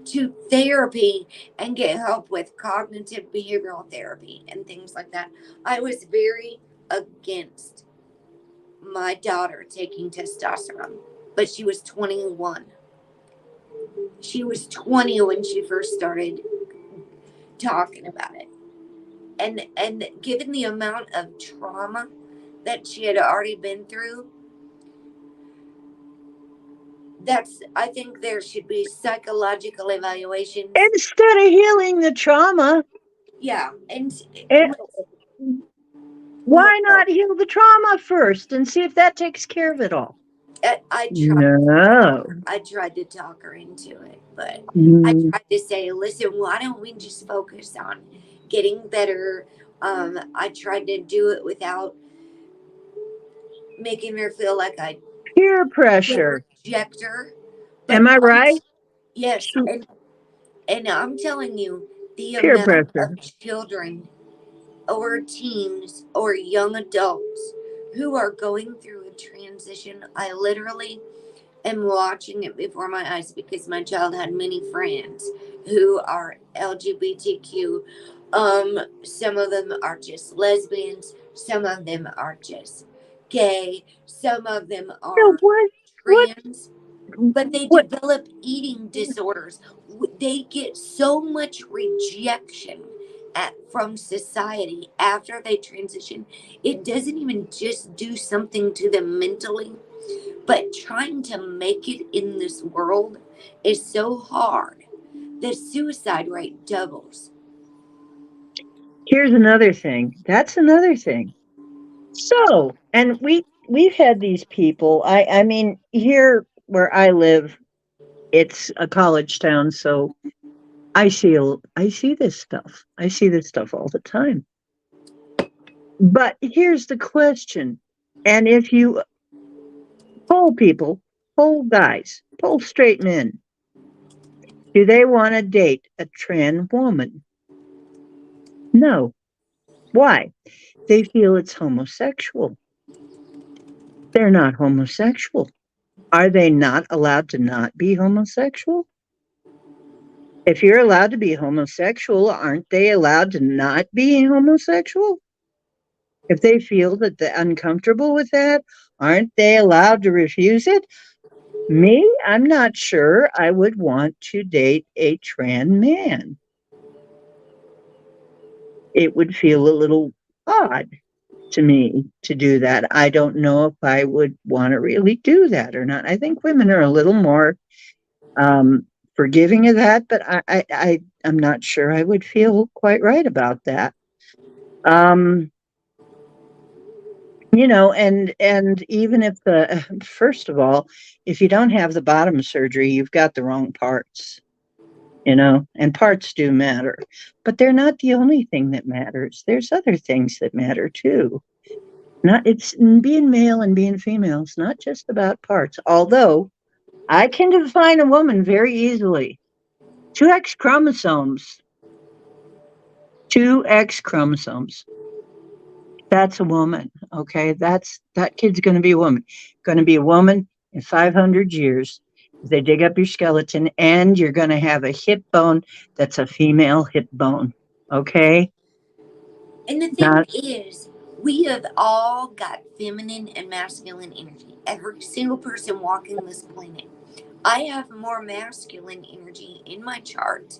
to therapy and get help with cognitive behavioral therapy and things like that, I was very against my daughter taking testosterone. But she was 21. She was 20 when she first started talking about it. And given the amount of trauma that she had already been through, I think there should be psychological evaluations. Instead of healing the trauma, Yeah, and it, why well, not heal the trauma first and see if that takes care of it all? I tried to talk No. her. I tried to talk her into it, but I Mm, tried to say, listen, why don't we just focus on getting better? I tried to do it without making her feel like I peer would pressure. reject her. Am But I right? yes, and I'm telling you, the Peer amount pressure. of children or teens or young adults who are going through a transition, I literally am watching it before my eyes because my child had many friends who are LGBTQ. Some of them are just lesbians, some of them are just gay, some of them No, are what, trans, but they what? develop eating disorders. They get so much rejection from society after they transition. It doesn't even just do something to them mentally, but trying to make it in this world is so hard. The suicide rate doubles. Here's another thing. That's another thing. So, and we've had these people. I mean, here where I live, it's a college town, so I see this stuff. I see this stuff all the time. But here's the question. And if you poll people, poll guys, poll straight men, do they want to date a trans woman? No. Why? They feel it's homosexual. They're not homosexual. Are they not allowed to not be homosexual? If you're allowed to be homosexual, aren't they allowed to not be homosexual? If they feel that they're uncomfortable with that, aren't they allowed to refuse it? Me, I'm not sure I would want to date a trans man. It would feel a little odd to me to do that. I don't know if I would want to really do that or not. I think women are a little more um, forgiving of that, but I'm not sure I would feel quite right about that. Um, and even if the first of all, if you don't have the bottom surgery, you've got the wrong parts. And parts do matter, but they're not the only thing that matters. There's other things that matter too. Not it's being male and being female. It's not just about parts. Although I can define a woman very easily. Two X chromosomes. Two X chromosomes. That's a woman. Okay. That kid's gonna be a woman. Gonna be a woman in 500 years. They dig up your skeleton and you're gonna have a hip bone that's a female hip bone. Okay. And the thing Not is, we have all got feminine and masculine energy. Every single person walking this planet. I have more masculine energy in my chart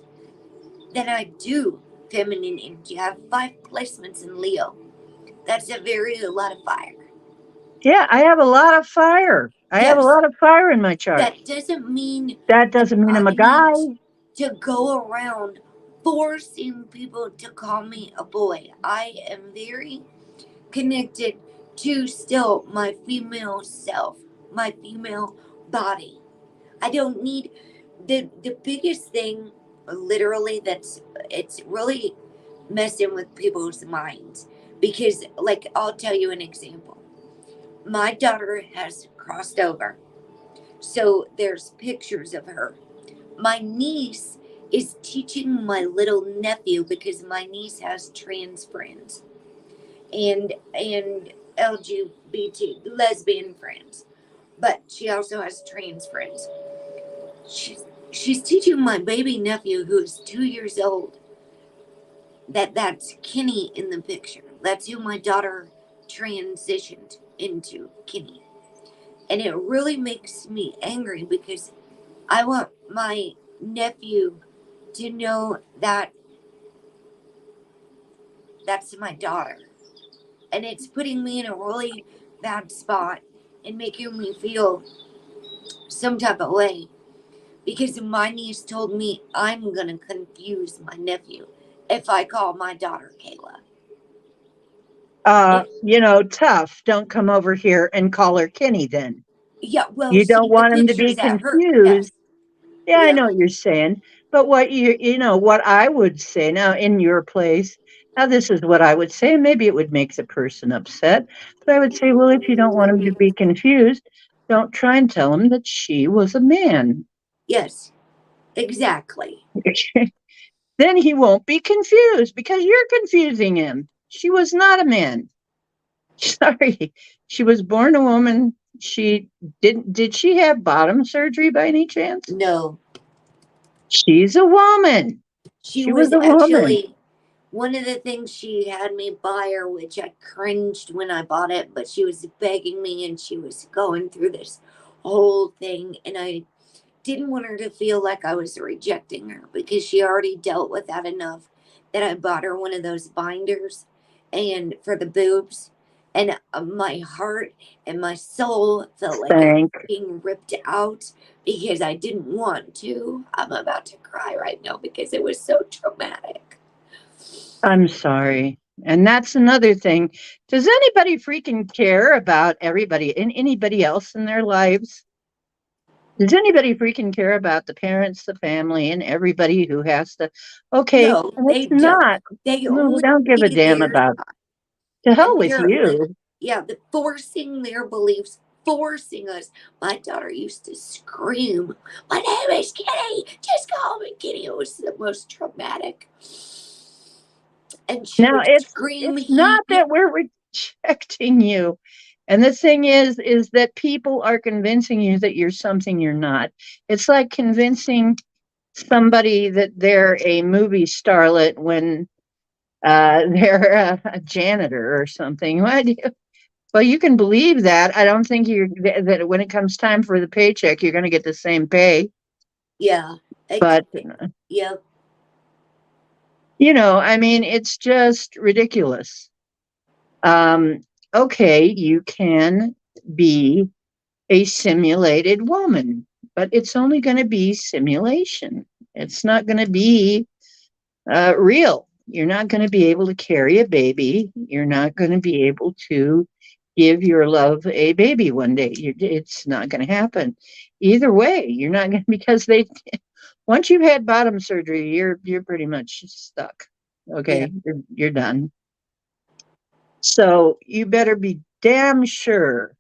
than I do feminine energy. I have 5 placements in Leo. That's a lot of fire. yeah, I have a lot of fire. I have a Yes, lot of fire in my chart. that doesn't mean That that doesn't mean I'm I a guy. need to go around forcing people to call me a boy. I am very connected to still my female self, my female body. I don't need the biggest thing literally that's it's really messing with people's minds because like I'll tell you an example. My daughter has crossed over. So there's pictures of her. My niece is teaching my little nephew because my niece has trans friends and LGBT lesbian friends, but she also has trans friends. She's teaching my baby nephew who is 2 years old that's Kenny in the picture. That's who my daughter transitioned into, Kenny. And it really makes me angry because I want my nephew to know that that's my daughter. And it's putting me in a really bad spot and making me feel some type of way because my niece told me I'm going to confuse my nephew if I call my daughter Kayla. It, Tough. Don't come over here and call her Kenny then. yeah, well, You don't see the want him to be pictures at her. confused. Yes. Yeah, I Yeah. know what you're saying. But what I would say now in your place, now this is what I would say, and maybe it would make the person upset. But I would say, well, if you don't want him to be confused, don't try and tell him that she was a man. Yes. Exactly. Then he won't be confused because you're confusing him. She was not a man. Sorry. She was born a woman. She did she have bottom surgery by any chance? No. She's a woman. She She was was a woman. actually one of the things she had me buy her, which I cringed when I bought it, but she was begging me and she was going through this whole thing. And I didn't want her to feel like I was rejecting her because she already dealt with that enough that I bought her one of those binders and for the boobs. And my heart and my soul felt like it was Thank. being ripped out because I didn't want to. I'm about to cry right now because it was so traumatic. I'm sorry. And that's another thing. Does anybody freaking care about everybody and anybody else in their lives? Does anybody freaking care about the parents, the family, and everybody who has to? Okay, No, and it's they don't. not. They No, we only don't give a see damn their about. To hell and with they're you. yeah, the forcing their beliefs, forcing us. My daughter used to scream, "My name is Kitty. Just call me Kitty." It was the most traumatic. And she Now would scream, it's not that we're rejecting you. And the thing is that people are convincing you that you're something you're not. It's like convincing somebody that they're a movie starlet when they're a janitor or something. Well, you can believe that. I don't think that when it comes time for the paycheck, you're going to get the same pay. yeah, But yep, I mean, it's just ridiculous. Um, okay, you can be a simulated woman, but it's only going to be simulation. It's not going to be real. You're not going to be able to carry a baby. You're not going to be able to give your love a baby one day. It's not going to happen. Either way, you're not going to because they once you've had bottom surgery, you're pretty much stuck. yeah, Okay, you're done. So you better be damn sure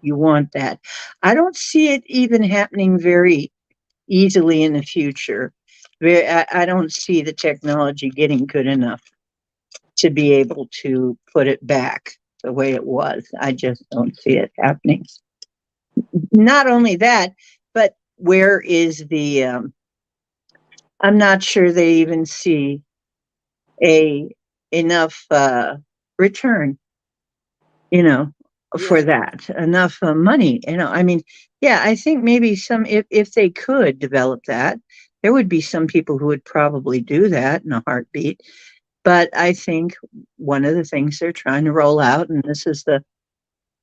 you want that. I don't see it even happening very easily in the future. I don't see the technology getting good enough to be able to put it back the way it was. I just don't see it happening. Not only that, but where is the? I'm not sure they even see a enough return, you know, yeah, for that enough money. I mean, yeah, I think maybe some if they could develop that, there would be some people who would probably do that in a heartbeat. But I think one of the things they're trying to roll out, and this is the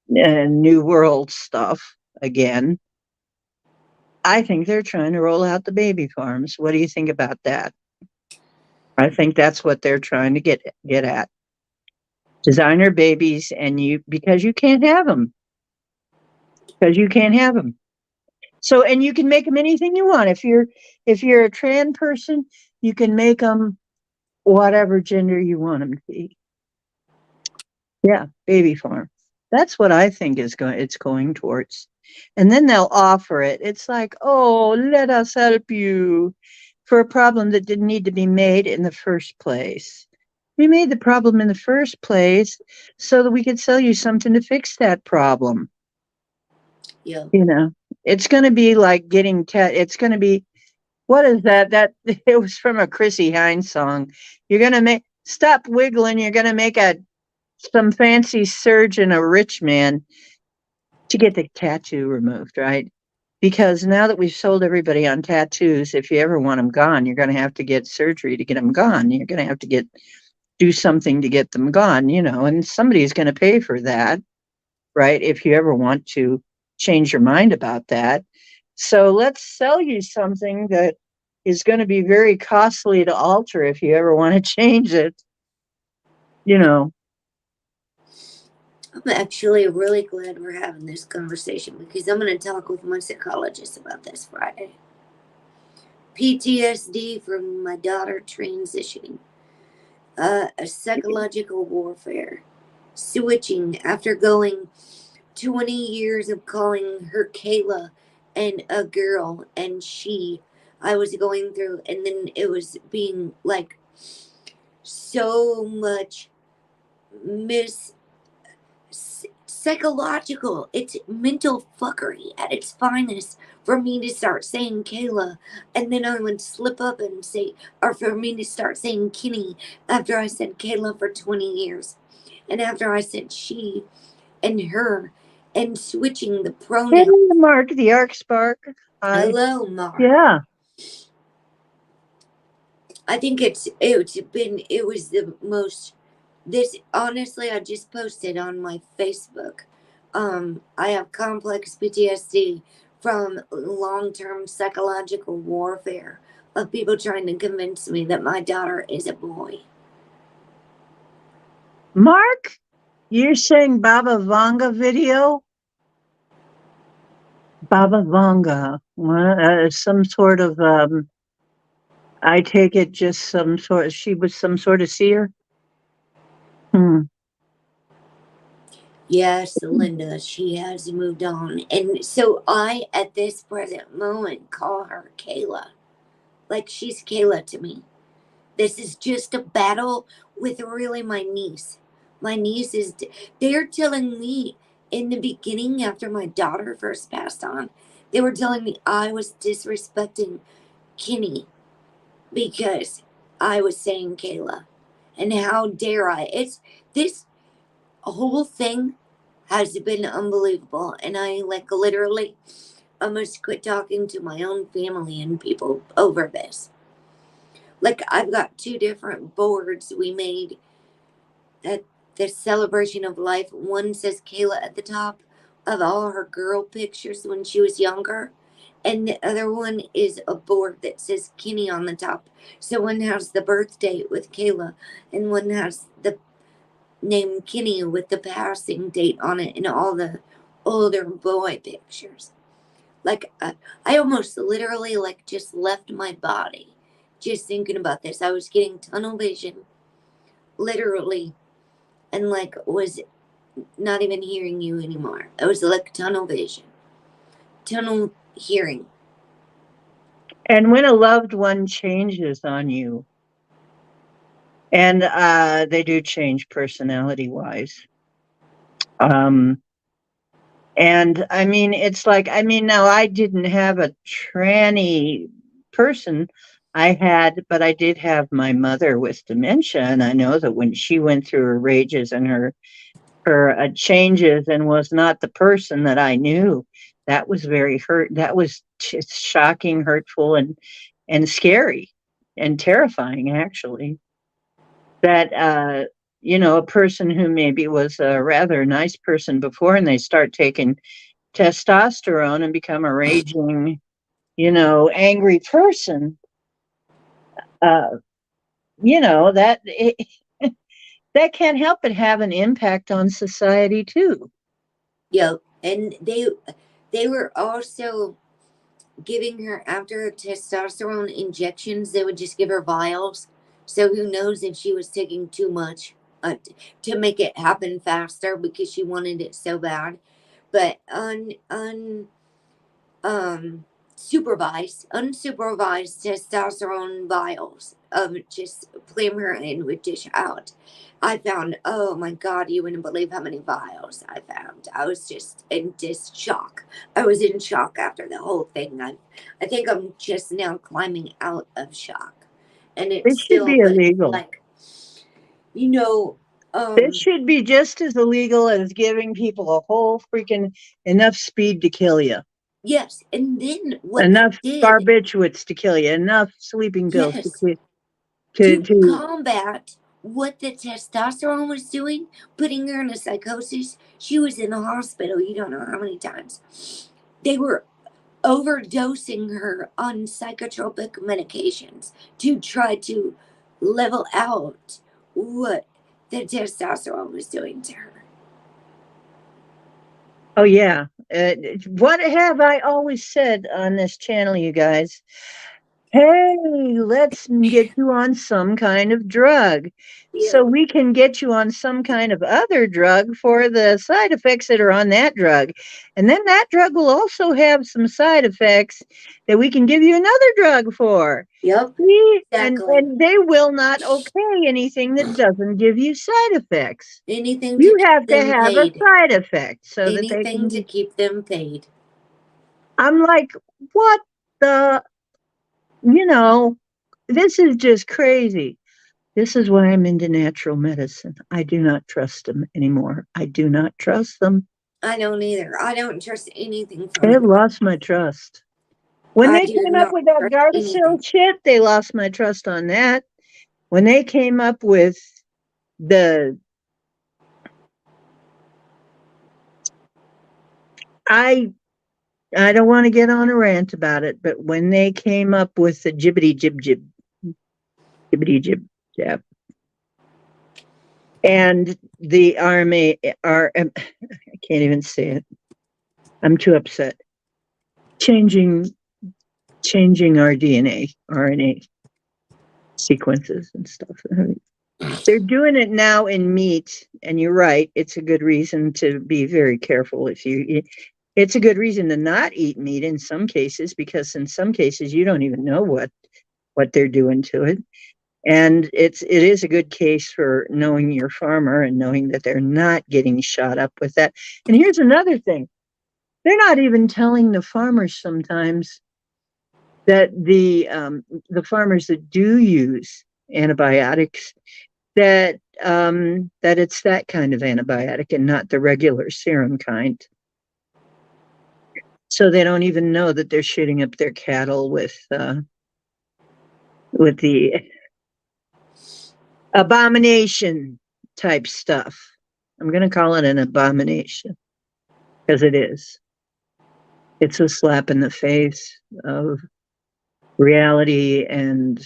new world stuff again. I think they're trying to roll out the baby farms. What do you think about that? I think that's what they're trying to get at. Designer babies, and you because you can't have them because you can't have them. So, and you can make them anything you want. If you're a trans person, you can make them whatever gender you want them to be. Yeah, baby farm. That's what I think is going. It's going towards, and then they'll offer it. It's like, oh, let us help you for a problem that didn't need to be made in the first place. We made the problem in the first place so that we could sell you something to fix that problem. yeah, You know, it's going to be like getting. It's going to be what is that? That it was from a Chrissy Hines song. You're going to make stop wiggling. You're going to make a some fancy surgeon a rich man to get the tattoo removed, right? Because now that we've sold everybody on tattoos, if you ever want them gone, you're going to have to get surgery to get them gone. You're going to have to do something to get them gone, and somebody's going to pay for that, right? If you ever want to. change your mind about that. So let's sell you something that is going to be very costly to alter if you ever want to change it. You know, I'm actually really glad we're having this conversation because I'm going to talk with my psychologist about this Friday. PTSD from my daughter transitioning, a psychological warfare, switching after going 20 years of calling her Kayla and a girl and she. I was going through, and then it was being like so much mis psychological. It's mental fuckery at its finest for me to start saying Kayla, and then I would slip up and say, or for me to start saying Kenny after I said Kayla for 20 years, and after I said she and her, and switching the hey, pronoun. Mark, the Arc Spark. Hi. Hello, Mark. Yeah. I think it was the most. This honestly, I just posted on my Facebook. I have complex PTSD from long-term psychological warfare of people trying to convince me that my daughter is a boy. Mark, you're saying Baba Vanga video? Baba Vanga. Some sort of, I take it just some sort, she was some sort of seer? Hmm. Yes, Linda, she has moved on, and so I, at this present moment, call her Kayla, like she's Kayla to me. This is just a battle with really my niece. My niece is, they're telling me in the beginning, after my daughter first passed on, they were telling me I was disrespecting Kenny because I was saying Kayla. And how dare I? It's this whole thing has been unbelievable. And I like literally almost quit talking to my own family and people over this. Like I've got two different boards we made at the celebration of life. One says Kayla at the top of all her girl pictures when she was younger. And the other one is a board that says Kenny on the top. So one has the birth date with Kayla, and one has the name Kenny with the passing date on it, and all the older boy pictures. Like I almost literally like just left my body just thinking about this. I was getting tunnel vision, literally, and like was not even hearing you anymore. I was like tunnel vision, tunnel hearing. And when a loved one changes on you, and they do change personality wise. Um, and I mean, it's like, I mean, now I didn't have a tranny person. But I did have my mother with dementia. And I know that when she went through her rages and her changes and was not the person that I knew, that was very hurt. That was just shocking, hurtful, and scary and terrifying, actually. That a person who maybe was a rather nice person before and they start taking testosterone and become a raging, angry person, uh, that that can't help but have an impact on society too. Yep. And they were also giving her after testosterone injections. They would just give her vials. So who knows if she was taking too much to make it happen faster because she wanted it so bad. But um unsupervised testosterone vials of just playing her in would dish out. I found, oh my god, you wouldn't believe how many vials I found. I was just in just shock. I was in shock after the whole thing. I think I'm just now climbing out of shock. And it's This should still, be but illegal. like, you know, This um should be just as illegal as giving people a whole freaking enough speed to kill you, yes, and then what they enough did, barbiturates to kill you, enough sleeping pills to yes, ki- to to combat what the testosterone was doing, putting her in a psychosis. She was in the hospital, you don't know how many times. They were overdosing her on psychotropic medications to try to level out what the testosterone was doing to her. Oh, yeah. What have I always said on this channel, you guys? Hey, let's get you on some kind of drug. So Yeah. we can get you on some kind of other drug for the side effects that are on that drug. And then that drug will also have some side effects that we can give you another drug for. Yep. See? Exactly. And they will not okay anything that doesn't give you side effects. Anything to You keep have to them have a paid. side effect so that they Anything to can. keep them paid. I'm like, what the, you know, this is just crazy. This is why I'm into natural medicine. I do not trust them anymore. I do not trust them. I don't either. I don't trust anything They from have them. lost my trust. When I they do came up not with that trust Gardasil anything. shit, they lost my trust on that. When they came up with the, I I don't want to get on a rant about it, but when they came up with the jibbity jib jib, jibbity jib jab, and the RMA, I can't even say it. I'm too upset. Changing our DNA, RNA sequences and stuff. They're doing it now in meat, and you're right. It's a good reason to be very careful. It's a good reason to not eat meat in some cases, because in some cases you don't even know what they're doing to it. And it is a good case for knowing your farmer and knowing that they're not getting shot up with that. And here's another thing. They're not even telling the farmers sometimes that the farmers that do use antibiotics, that it's that kind of antibiotic and not the regular serum kind. So they don't even know that they're shooting up their cattle with the abomination type stuff. I'm going to call it an abomination because it is. It's a slap in the face of reality and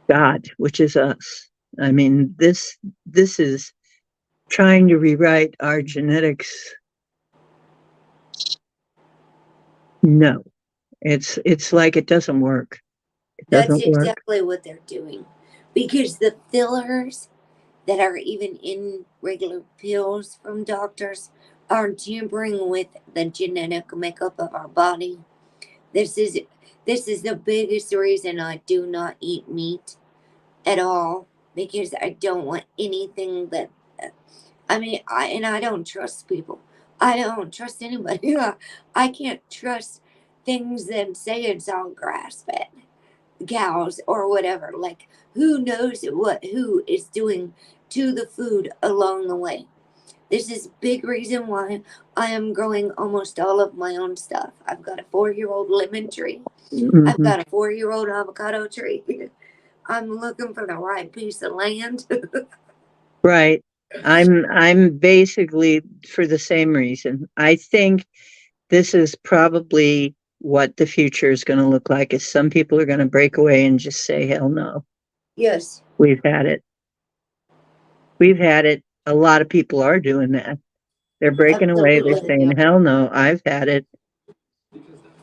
God, which is us. I mean, this is trying to rewrite our genetics. No, it's like it doesn't work. It That's doesn't work. exactly what they're doing. Because the fillers that are even in regular pills from doctors are tampering with the genetic makeup of our body. This is this is the biggest reason I do not eat meat at all, because I don't want anything that I don't trust people. I don't trust anybody. I can't trust things that say it's all grass fed cows or whatever. Like, who knows what who is doing to the food along the way. This is big reason why I am growing almost all of my own stuff. I've got a 4-year-old lemon tree. I've Mm-hmm. got a 4-year-old avocado tree. I'm looking for the right piece of land. Right. I'm basically for the same reason. I think this is probably what the future is going to look like. Is some people are going to break away and just say, "Hell no, Yes, we've had it. We've had it." A lot of people are doing that. They're breaking away. They're absolutely. saying, "Hell no, I've had it."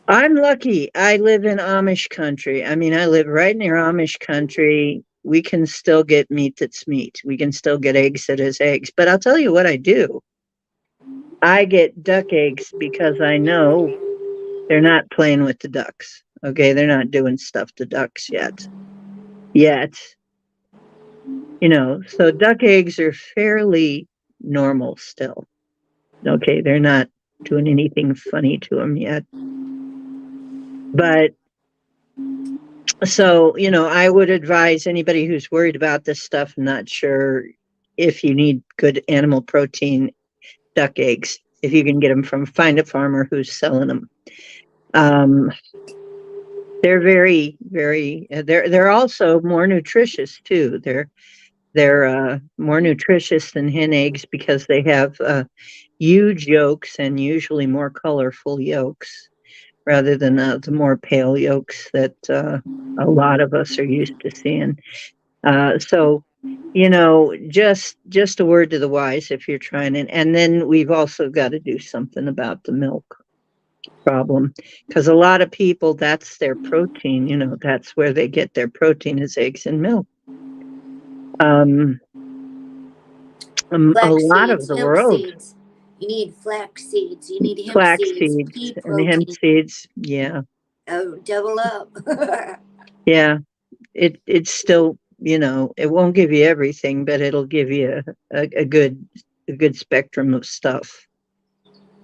I'm lucky. I live in Amish country. I mean, I live right near Amish country. We can still get meat that's meat. We can still get eggs that is eggs. But I'll tell you what I do. I get duck eggs because I know they're not playing with the ducks. Okay, they're not doing stuff to ducks yet. Yet, so duck eggs are fairly normal still. Okay, they're not doing anything funny to them yet. But so, I would advise anybody who's worried about this stuff, not sure if you need good animal protein, duck eggs, if you can get them find a farmer who's selling them. Um, They're very, very. They're also more nutritious too. They're more nutritious than hen eggs because they have huge yolks and usually more colorful yolks rather than the more pale yolks that a lot of us are used to seeing. So, just a word to the wise if you're trying it. And then we've also got to do something about the milk problem because a lot of people, that's their protein. That's where they get their protein is eggs and milk. Um, a Flax lot of seeds, the hemp world, seeds. You need flax seeds. You need hemp flax seeds. seeds Pea and hemp protein. seeds. Yeah, Oh, double up. yeah. It's still, it won't give you everything, but it'll give you a good spectrum of stuff.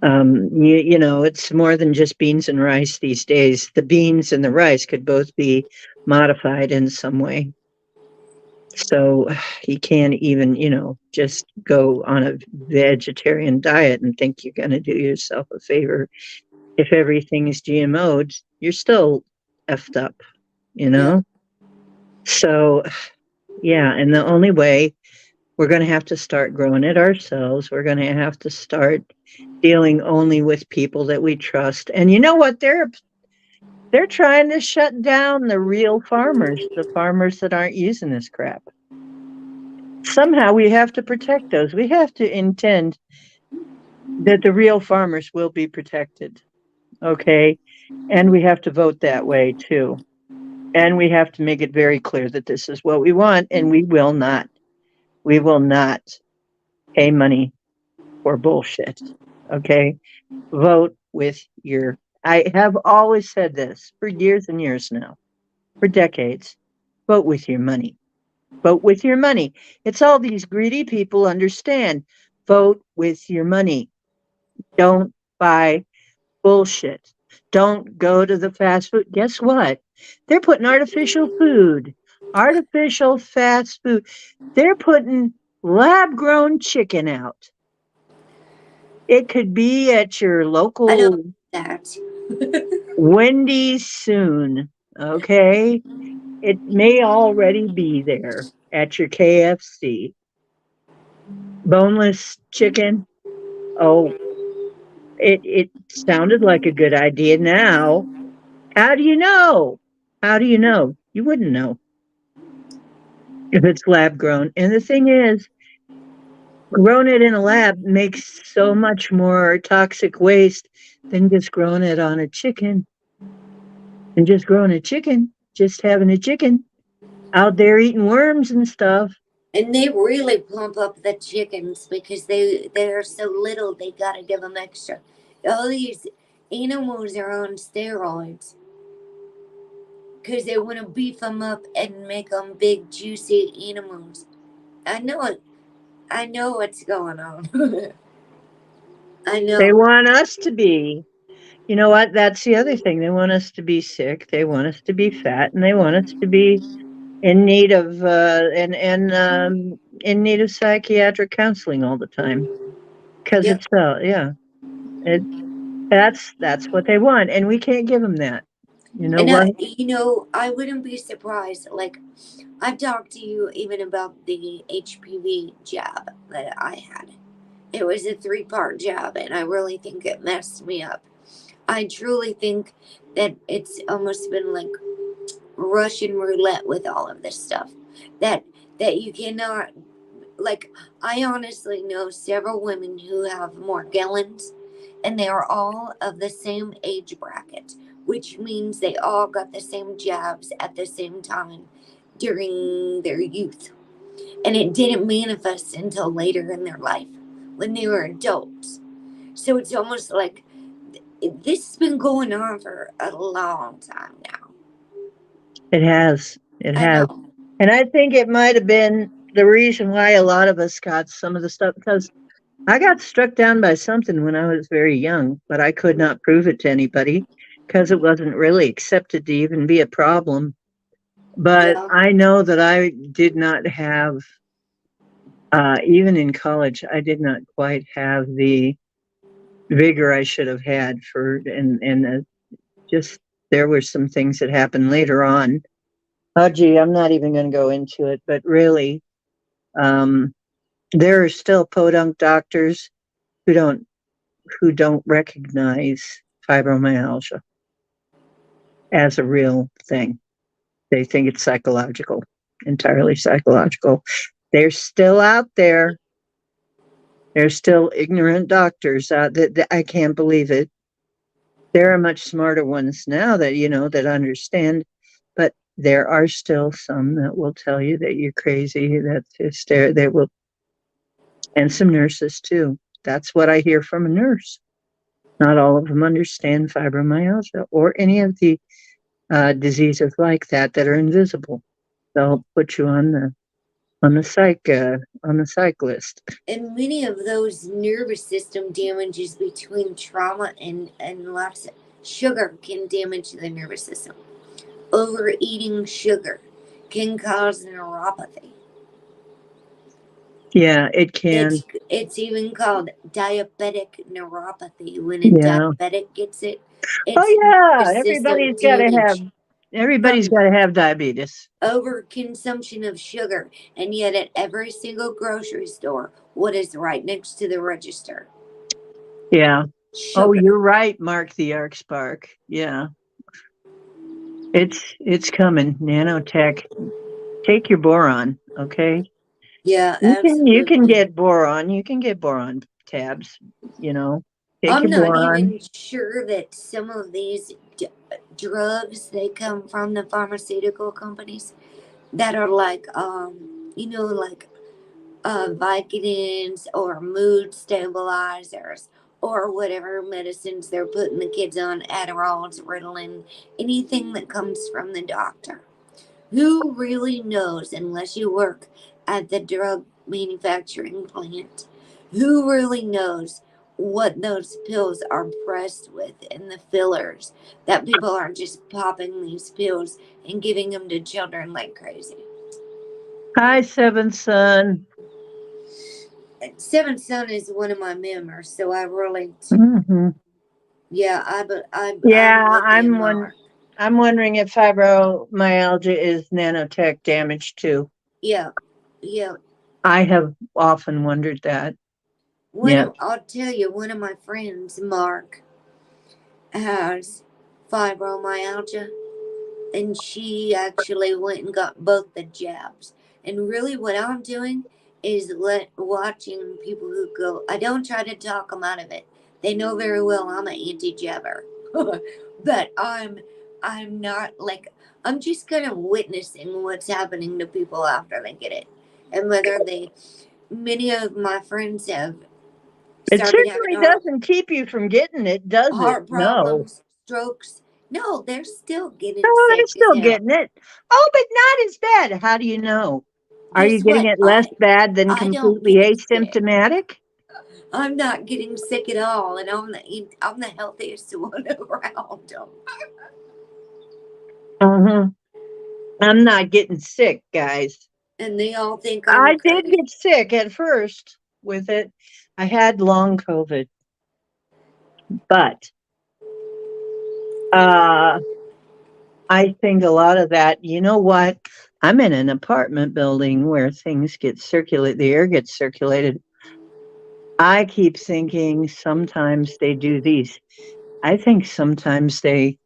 It's more than just beans and rice these days. The beans and the rice could both be modified in some way. So you can't even, just go on a vegetarian diet and think you're going to do yourself a favor. If everything is GMO'd, you're still effed up, you Yep. know? So, yeah. And the only way we're going to have to start growing it ourselves, we're going to have to start dealing only with people that we trust. And you know what? They're trying to shut down the real farmers, the farmers that aren't using this crap. Somehow we have to protect those. We have to intend that the real farmers will be protected. Okay. And we have to vote that way too. And we have to make it very clear that this is what we want, and we will not pay money for bullshit. Okay. Vote with your, I have always said this for years and years now, for decades. Vote with your money. Vote with your money. It's all these greedy people understand. Vote with your money. Don't buy bullshit. Don't go to the fast food. Guess what? They're putting artificial fast food. They're putting lab grown chicken out. It could be at your I don't local that. Wendy's soon. Okay. It may already be there at your KFC. Boneless chicken. Oh, it sounded like a good idea now. How do you know? How do you know? You wouldn't know if it's lab grown. And the thing is, growing it in a lab makes so much more toxic waste than just growing it on a chicken. And just growing a chicken, just having a chicken out there eating worms and stuff. And they really plump up the chickens because they're so little. They gotta give them extra. All these animals are on steroids because they want to beef them up and make them big, juicy animals. I know it. I know what's going on. I They know. want us to be, you know what? That's the other thing. They want us to be sick. They want us to be fat, and they want us to be in need of in need of psychiatric counseling all the time because Yep. it's yeah, it that's what they want, and we can't give them that. You know And what? I wouldn't be surprised. Like, I've talked to you even about the HPV jab that I had. It was a three-part jab, and I really think it messed me up. I truly think that it's almost been like Russian roulette with all of this stuff. That that you cannot, like, I honestly know several women who have Morgellons, and they are all of the same age bracket, which means they all got the same jabs at the same time during their youth. And it didn't manifest until later in their life when they were adults. So it's almost like this has been going on for a long time now. It has, it I has, know. and I think it might have been the reason why a lot of us got some of the stuff because I got struck down by something when I was very young, but I could not prove it to anybody because it wasn't really accepted to even be a problem. But Yeah. I know that I did not have, even in college, I did not quite have the vigor I should have had for, and just There were some things that happened later on. Oh, gee, I'm not even going to go into it, but really, um, there are still podunk doctors who don't recognize fibromyalgia as a real thing. They think it's psychological, entirely psychological. They're still out there. There's still ignorant doctors out that I can't believe it. There are much smarter ones now that that understand, but there are still some that will tell you that you're crazy. That's hysterical. They will, and some nurses too. That's what I hear from a nurse. Not all of them understand fibromyalgia or any of the diseases like that are invisible. They'll put you on the psych list. And many of those nervous system damages between trauma and lots of sugar can damage the nervous system. Overeating sugar can cause neuropathy. Yeah, it It's can. it's even called diabetic neuropathy. When a Yeah. diabetic gets it, Oh it's yeah. nervous system damage Everybody's from got to have diabetes. overconsumption of sugar. And yet at every single grocery store, what is right next to the register? Yeah. Oh, Sugar. you're right, Mark the Arc Spark. Yeah. It's coming. Nanotech. Take your boron, okay? Yeah, You can absolutely. get boron. You can get boron tabs, you know. Take I'm your not boron. even sure that some of these drugs they come from the pharmaceutical companies that are like like Vicodins or mood stabilizers or whatever medicines they're putting the kids on, Adderall, Ritalin, anything that comes from the doctor. Who really knows, unless you work at the drug manufacturing plant, who really knows what those pills are pressed with and the fillers that people are just popping these pills and giving them to children like crazy? Hi, seventh son. Seventh Son is one of my members, so I really, Hmm. yeah, Yeah, I'm with you, Mark. I'm wondering if fibromyalgia is nanotech damage too. Yeah, yeah. I have often wondered that. Yeah. I'll tell you, one of my friends, Mark, has fibromyalgia, and she actually went and got both the jabs. And really, what I'm doing is watching people who go. I don't try to talk them out of it. They know very well I'm an anti-jabber, but I'm not like I'm just kind of witnessing what's happening to people after they get it, and whether they. Many of my friends have It started having certainly doesn't keep you from getting it, does it? heart No. problems, strokes. No, they're still getting Oh, they're sick as still hell. getting it. Oh, but not as bad. How do you know? Are you Guess getting what? it less bad than I don't completely get sick. asymptomatic? I'm not getting sick at all, and I'm the healthiest one around them. Uh-huh. I'm not getting sick, guys. And they all think I'm I did crazy. get sick at first with it. I had long COVID, but uh I think a lot of that, you know what? I'm in an apartment building where things get circulated, the air gets circulated. I keep thinking sometimes they do these. I think sometimes they,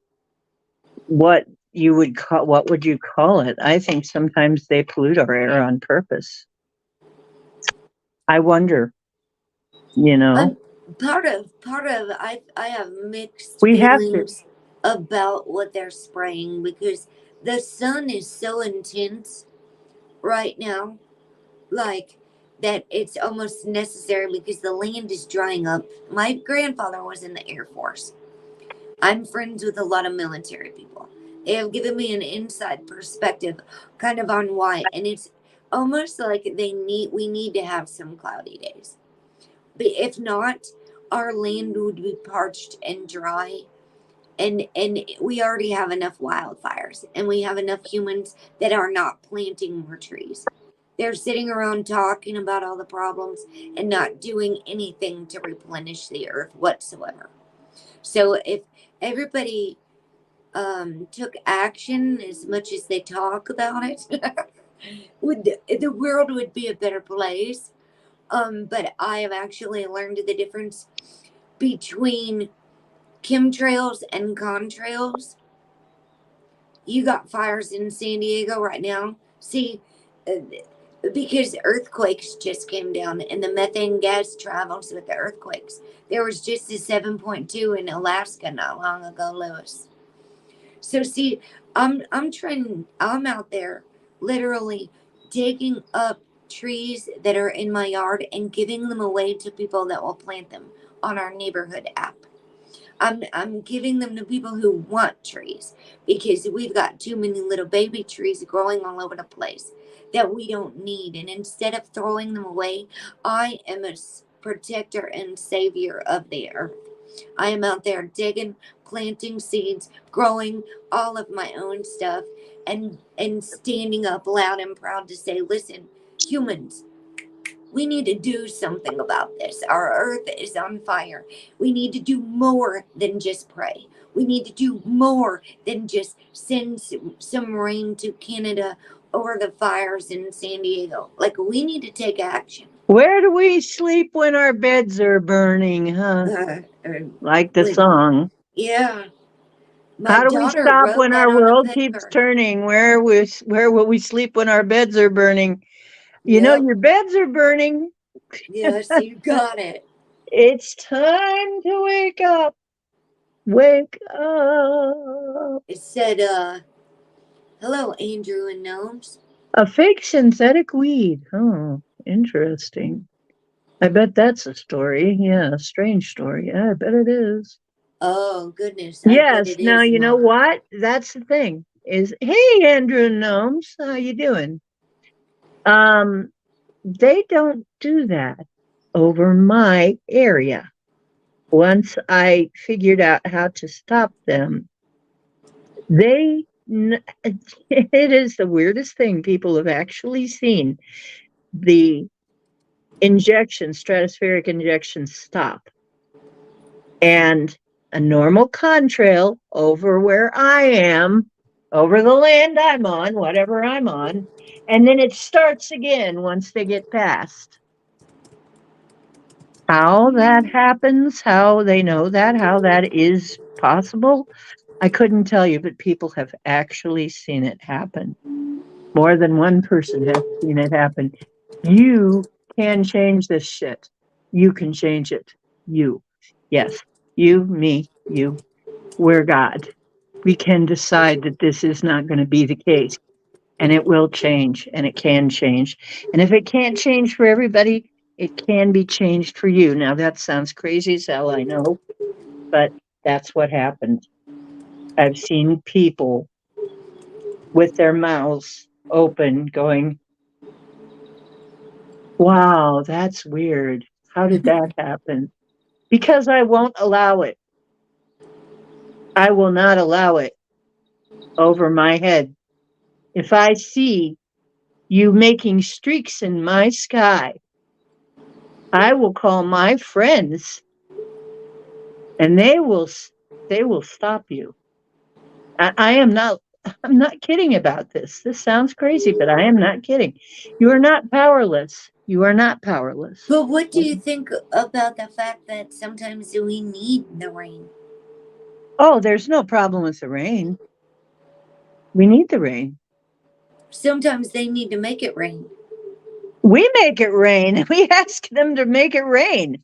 what would you call it? I think sometimes they pollute our air on purpose. I wonder, you know, I'm part of I have mixed we have to. feelings about what they're spraying because the sun is so intense right now, like that it's almost necessary because the land is drying up. My grandfather was in the Air Force. I'm friends with a lot of military people. They have given me an inside perspective kind of on why, and it's almost like we need to have some cloudy days. But if not, our land would be parched and dry, and we already have enough wildfires, and we have enough humans that are not planting more trees. They're sitting around talking about all the problems and not doing anything to replenish the earth whatsoever. So if everybody took action as much as they talk about it, the world would be a better place. But I have actually learned the difference between chemtrails and contrails. You got fires in San Diego right now. See, uh, because earthquakes just came down and the methane gas travels with the earthquakes. There was just a 7.2 in Alaska not long ago, Lewis. So see, I'm out there literally digging up trees that are in my yard and giving them away to people that will plant them on our neighborhood app. I'm giving them to people who want trees because we've got too many little baby trees growing all over the place that we don't need. And instead of throwing them away, I am a protector and savior of the earth. I am out there digging, planting seeds, growing all of my own stuff, and standing up loud and proud to say, listen, humans, we need to do something about this. Our earth is on fire. We need to do more than just pray. We need to do more than just send some rain to Canada or the fires in San Diego. Like, we need to take action. Where do we sleep when our beds are burning, huh? Uh, Like the when, song. yeah, my How do we daughter stop wrote when that our on a world keeps paper. turning? Where will we sleep when our beds are burning? You know, Yep. your beds are burning. Yes, you got it. It's time to wake up. Wake up. It said, hello, Andrew and Gnomes. A fake synthetic weed. Oh, interesting. I bet that's a story. Yeah, a strange story. Yeah, I bet it is. Oh, goodness, I bet Yes. it Now is, you know Mom. what? That's the thing. Is hey Andrew Gnomes, how you doing? Um, they don't do that over my area. Once I figured out how to stop them, they it is the weirdest thing people have actually seen the stratospheric injections stop. And a normal contrail over where I am, over the land I'm on, whatever I'm on, and then it starts again once they get past. How that happens, how they know that, how that is possible, I couldn't tell you, but people have actually seen it happen. More than one person has seen it happen. You can change this shit. You can change it. You. Yes. You, me, you. We're God. We can decide that this is not going to be the case. And it will change and it can change. And if it can't change for everybody, it can be changed for you. Now, that sounds crazy as hell, I know, but that's what happened. I've seen people with their mouths open going, wow, that's weird. How did that happen? Because I won't allow it. I will not allow it over my head. If I see you making streaks in my sky, I will call my friends and they will stop you. I am not I'm not kidding about this. This sounds crazy, but I am not kidding. You are not powerless. You are not powerless. But what do you think about the fact that sometimes we need the rain? Oh, there's no problem with the rain. We need the rain. Sometimes they need to make it rain. We make it rain. We ask them to make it rain.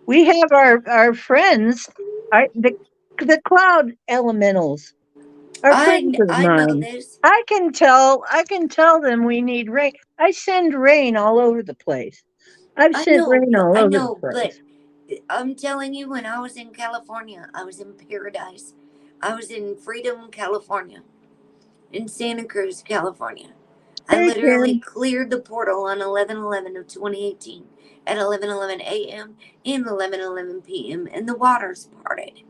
We have our friends, the cloud elementals are friends of I know mine. this. I can tell them we need rain. I send rain all over the place. I've sent rain all I over the know, but place. I'm telling you, when I was in California, I was in paradise. I was in Freedom, California, in Santa Cruz, California. I Hey literally Kim. cleared the portal on 11/11 of 2018 at 11:11 a.m. and 11:11 p.m. and the waters parted.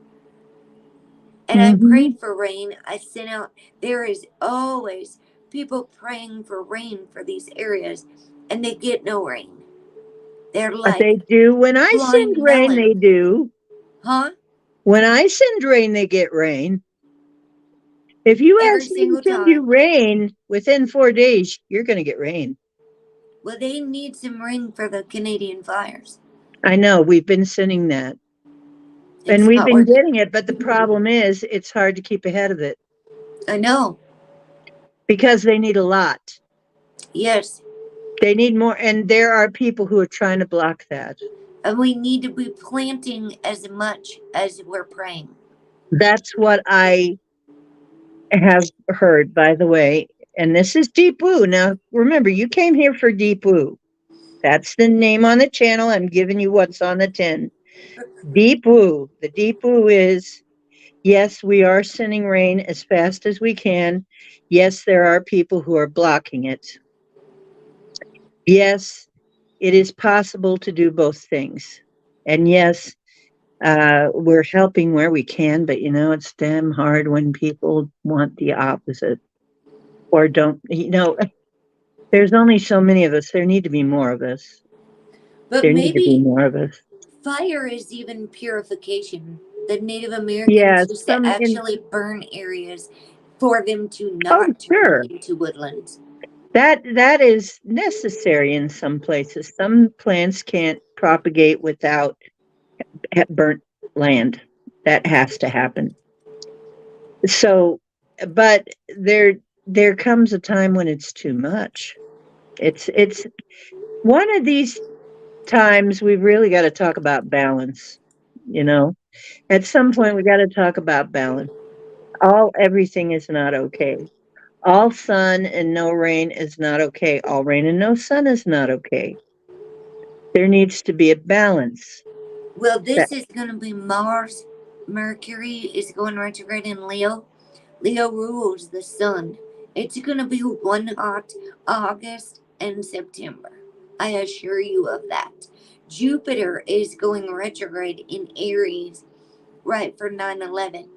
And I Hmm. prayed for rain. I sent out, there is always people praying for rain for these areas, and they get no rain. They're They like do. When I send blind rain, they melon. do. Huh? When I send rain, they get rain. If you every ask me to single send you time. rain within 4 days, you're going to get rain. Well, they need some rain for the Canadian fires. I know we've been sending that and It's we've not been working. getting it, but the problem is it's hard to keep ahead of it I know. because they need a lot. Yes. They need more. And there are people who are trying to block that. And we need to be planting as much as we're praying. That's what I have heard, by the way. And this is Deep Woo. Now, remember, you came here for Deep Woo. That's the name on the channel. I'm giving you what's on the tin. Deep Woo. The Deep Woo is yes, we are sending rain as fast as we can. Yes, there are people who are blocking it. Yes, it is possible to do both things. And yes, we're helping where we can, but it's damn hard when people want the opposite or don't. There's only so many of us. There need to be more of us. But There need to be maybe more of us. fire is even purification. The Native Yeah, Americans used to some in actually burn areas for them to oh not turn sure. into woodlands. That is necessary in some places. Some plants can't propagate without burnt land. That has to happen. So, but there comes a time when it's too much. It's one of these times we've really got to talk about balance. You know, at some point we got to talk about balance. All everything is not okay. All sun and no rain is not okay. All rain and no sun is not okay. There needs to be a balance. Well, That this is going to be Mars. Mercury is going retrograde in Leo. Leo rules the sun. It's going to be one hot August and September. I assure you of that. Jupiter is going retrograde in Aries right for 9/11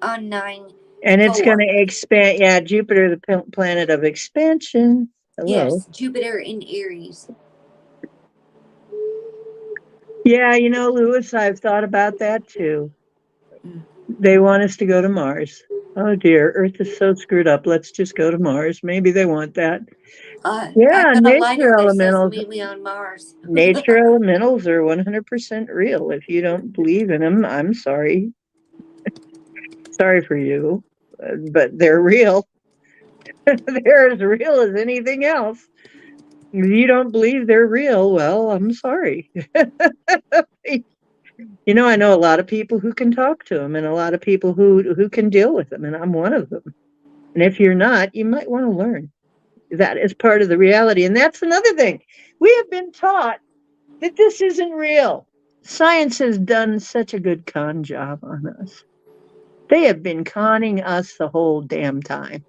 on 9 and it's going 4. to expand. Yeah, Jupiter, the planet of expansion. Hello. Yes, Jupiter in Aries. Yeah, Lewis, I've thought about that too. Mm. They want us to go to Mars. Oh dear, Earth is so screwed up. Let's just go to Mars. Maybe they want that. I Yeah, got a lighter that says meet me on Mars. nature elementals are 100% real. If you don't believe in them, I'm sorry. Sorry for you. But they're real. They're as real as anything else. If you don't believe they're real, well, I'm sorry. I know a lot of people who can talk to them and a lot of people who can deal with them, and I'm one of them. And if you're not, you might want to learn. That is part of the reality. And that's another thing. We have been taught that this isn't real. Science has done such a good con job on us. They have been conning us the whole damn time,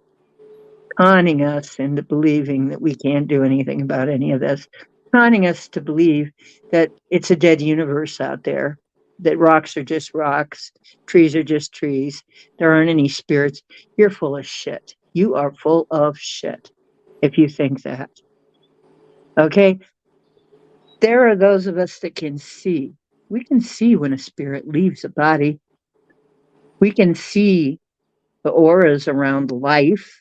conning us into believing that we can't do anything about any of this, conning us to believe that it's a dead universe out there, that rocks are just rocks, trees are just trees, there aren't any spirits. You're full of shit. You are full of shit if you think that. Okay? There are those of us that can see. We can see when a spirit leaves a body. We can see the auras around life.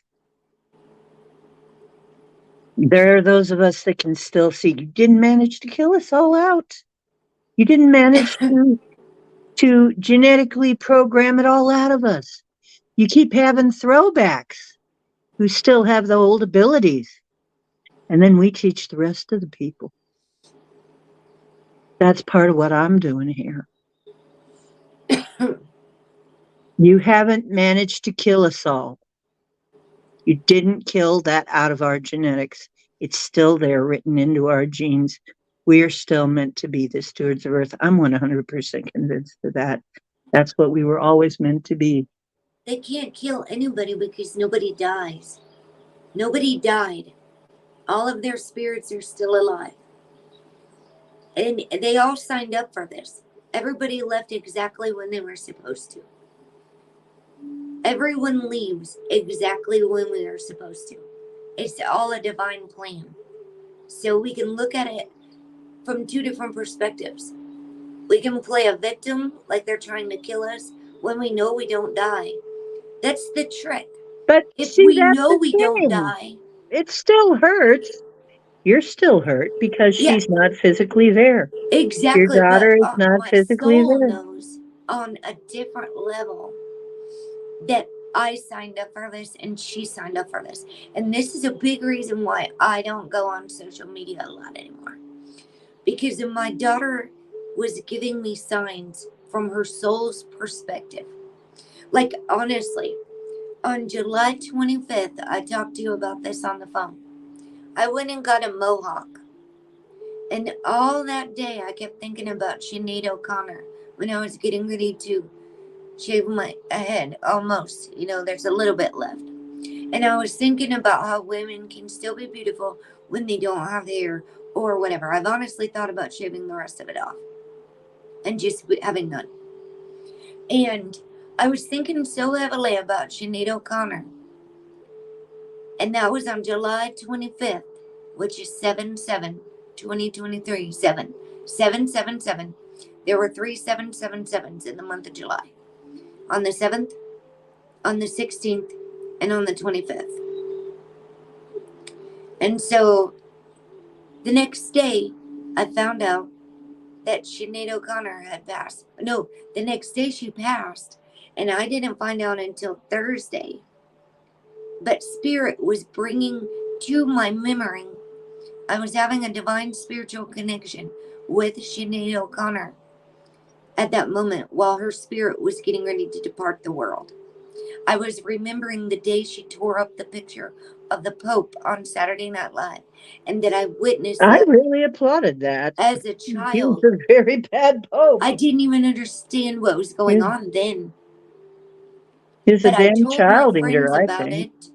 There are those of us that can still see. You didn't manage to kill us all out. You didn't manage to genetically program it all out of us. You keep having throwbacks who still have the old abilities. And then we teach the rest of the people. That's part of what I'm doing here. You haven't managed to kill us all. You didn't kill that out of our genetics. It's still there, written into our genes. We are still meant to be the stewards of Earth. I'm 100% convinced of that. That's what we were always meant to be. They can't kill anybody because nobody dies. Nobody died. All of their spirits are still alive. And they all signed up for this. Everybody left exactly when they were supposed to. Everyone leaves exactly when we are supposed to. It's all a divine plan. So we can look at it from two different perspectives. We can play a victim like they're trying to kill us when we know we don't die. That's the trick. But If see, we that's know the we don't thing. die, It still hurts. You're still hurt because yeah, she's not physically there. Your exactly. But daughter is not my physically soul there. knows on a different level that I signed up for this and she signed up for this. And this is a big reason why I don't go on social media a lot anymore. Because my daughter was giving me signs from her soul's perspective. Like, honestly, on July 25th, I talked to you about this on the phone. I went and got a mohawk. And all that day, I kept thinking about Sinead O'Connor when I was getting ready to shave my head almost. There's a little bit left. And I was thinking about how women can still be beautiful when they don't have hair or whatever. I've honestly thought about shaving the rest of it off and just having none. And I was thinking so heavily about Sinead O'Connor. And that was on July 25th, which is 7/7/2023. 7/7/7. There were 3/7/7/7s in the month of July. On the 7th, on the 16th, and on the 25th. And so the next day, I found out that Sinead O'Connor had passed. No, the next day she passed. And I didn't find out until Thursday. But Spirit was bringing to my memory, I was having a divine spiritual connection with Sinead O'Connor at that moment while her spirit was getting ready to depart the world. I was remembering the day she tore up the picture of the Pope on Saturday Night Live, and that I witnessed I that really applauded that. as a He was child. a very bad pope. I didn't even understand what was He going was, on then, he was a but I damn told my child eater, friends I about think. it,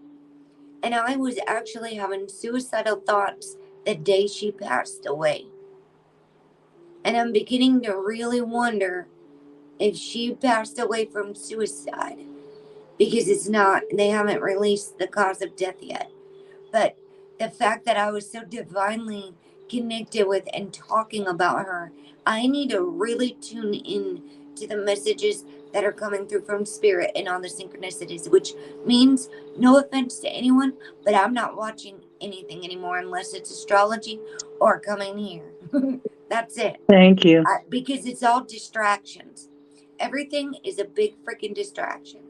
and I was actually having suicidal thoughts the day she passed away. And I'm beginning to really wonder if she passed away from suicide, because they haven't released the cause of death yet. But the fact that I was so divinely connected with and talking about her, I need to really tune in to the messages that are coming through from spirit and all the synchronicities, which means no offense to anyone, but I'm not watching anything anymore unless it's astrology or coming here. That's it. Thank you. Because it's all distractions. Everything is a big freaking distraction.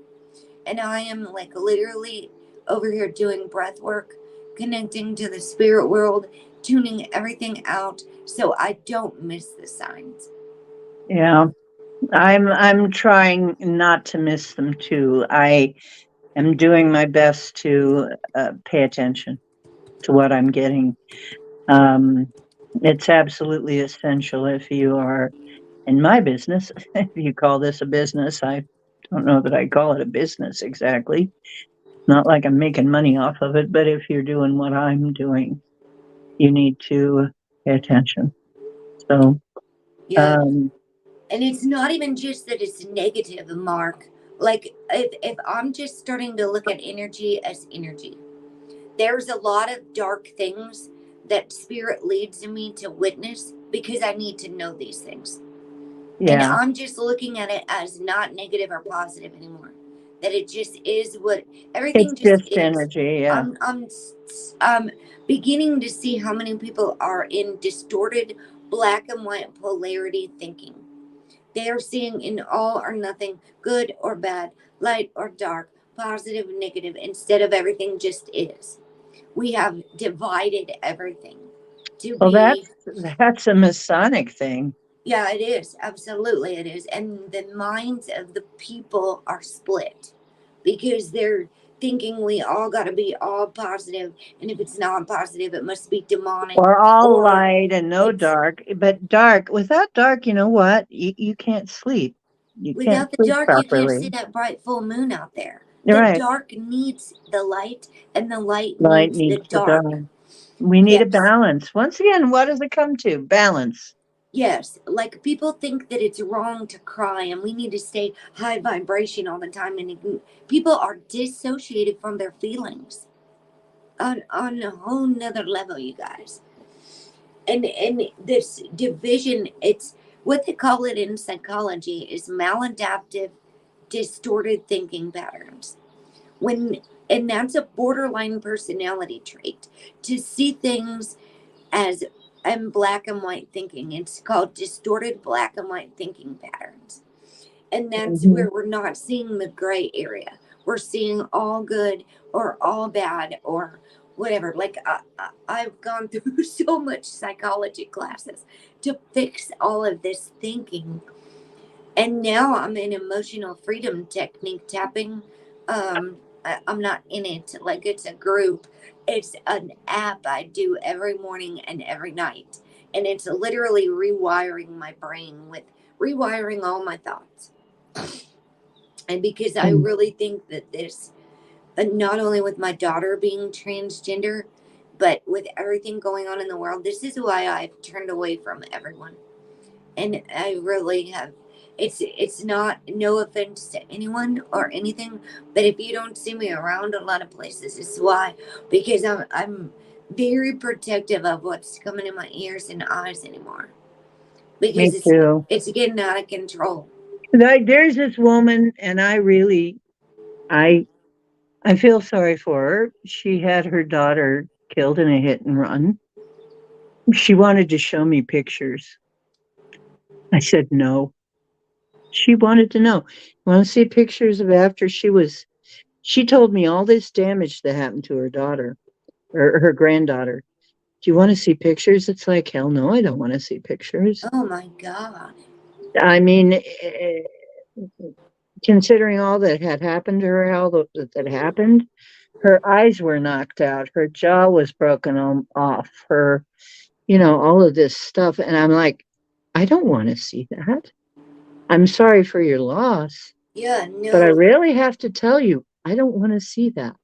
And I am like literally over here doing breath work, connecting to the spirit world, tuning everything out so I don't miss the signs. Yeah. I'm trying not to miss them too. I am doing my best to pay attention to what I'm getting. Um, it's absolutely essential if you are in my business. If you call this a business, I don't know that I call it a business exactly. Not like I'm making money off of it, but if you're doing what I'm doing, you need to pay attention. So, Yeah. um, And it's not even just that it's negative, Mark. Like if I'm just starting to look at energy as energy, there's a lot of dark things that spirit leads me to witness because I need to know these things. And yeah, I'm just looking at it as not negative or positive anymore. That it just is what it's everything just just is. energy. Yeah. I'm beginning to see how many people are in distorted black and white polarity thinking. They are seeing in all or nothing, good or bad, light or dark, positive, negative, instead of everything just is. We have divided everything to Well, be. that's a Masonic thing. Yeah, it is. Absolutely, it is. And the minds of the people are split because they're thinking we all got to be all positive, and if it's not positive, it must be demonic, Or all or light and no it's dark. But dark, without dark, you know what? You can't sleep. You can't without the sleep dark, you can't properly. see that bright full moon out there. You're The right. dark needs the light, and the light Light needs the needs the dark. dark. We need a Yes. balance. Once again, what does it come to? Balance. Yes, like people think that it's wrong to cry and we need to stay high vibration all the time. And people are dissociated from their feelings on a whole nother level, you guys. And this division, it's what they call it in psychology is maladaptive, distorted thinking patterns. When And that's a borderline personality trait, to see things as in black and white thinking. It's called distorted black and white thinking patterns. And that's Mhm. where we're not seeing the gray area. We're seeing all good or all bad or whatever. Like I've gone through so much psychology classes to fix all of this thinking, and now I'm in emotional freedom technique tapping. I'm not in it like it's a group. It's an app I do every morning and every night, and it's literally rewiring my brain with rewiring all my thoughts. And because I Mm. really think that this, not only with my daughter being transgender, but with everything going on in the world, this is why I've turned away from everyone. And I really have. It's not, no offense to anyone or anything, but if you don't see me around a lot of places, it's why, because I'm very protective of what's coming in my ears and eyes anymore, Me because too. it's getting out of control. Like, there's this woman, and I, I feel sorry for her. She had her daughter killed in a hit and run. She wanted to show me pictures. I said no. She wanted to know. Want to see pictures of after she was. She told me all this damage that happened to her daughter or her granddaughter. Do you want to see pictures? It's like, hell no, I don't want to see pictures. Oh my God. I mean, considering all that had happened to her, that happened, her eyes were knocked out, her jaw was broken off, all of this stuff. And I'm like, I don't want to see that. I'm sorry for your loss, Yeah, but I no. really have to tell you, I don't want to see that.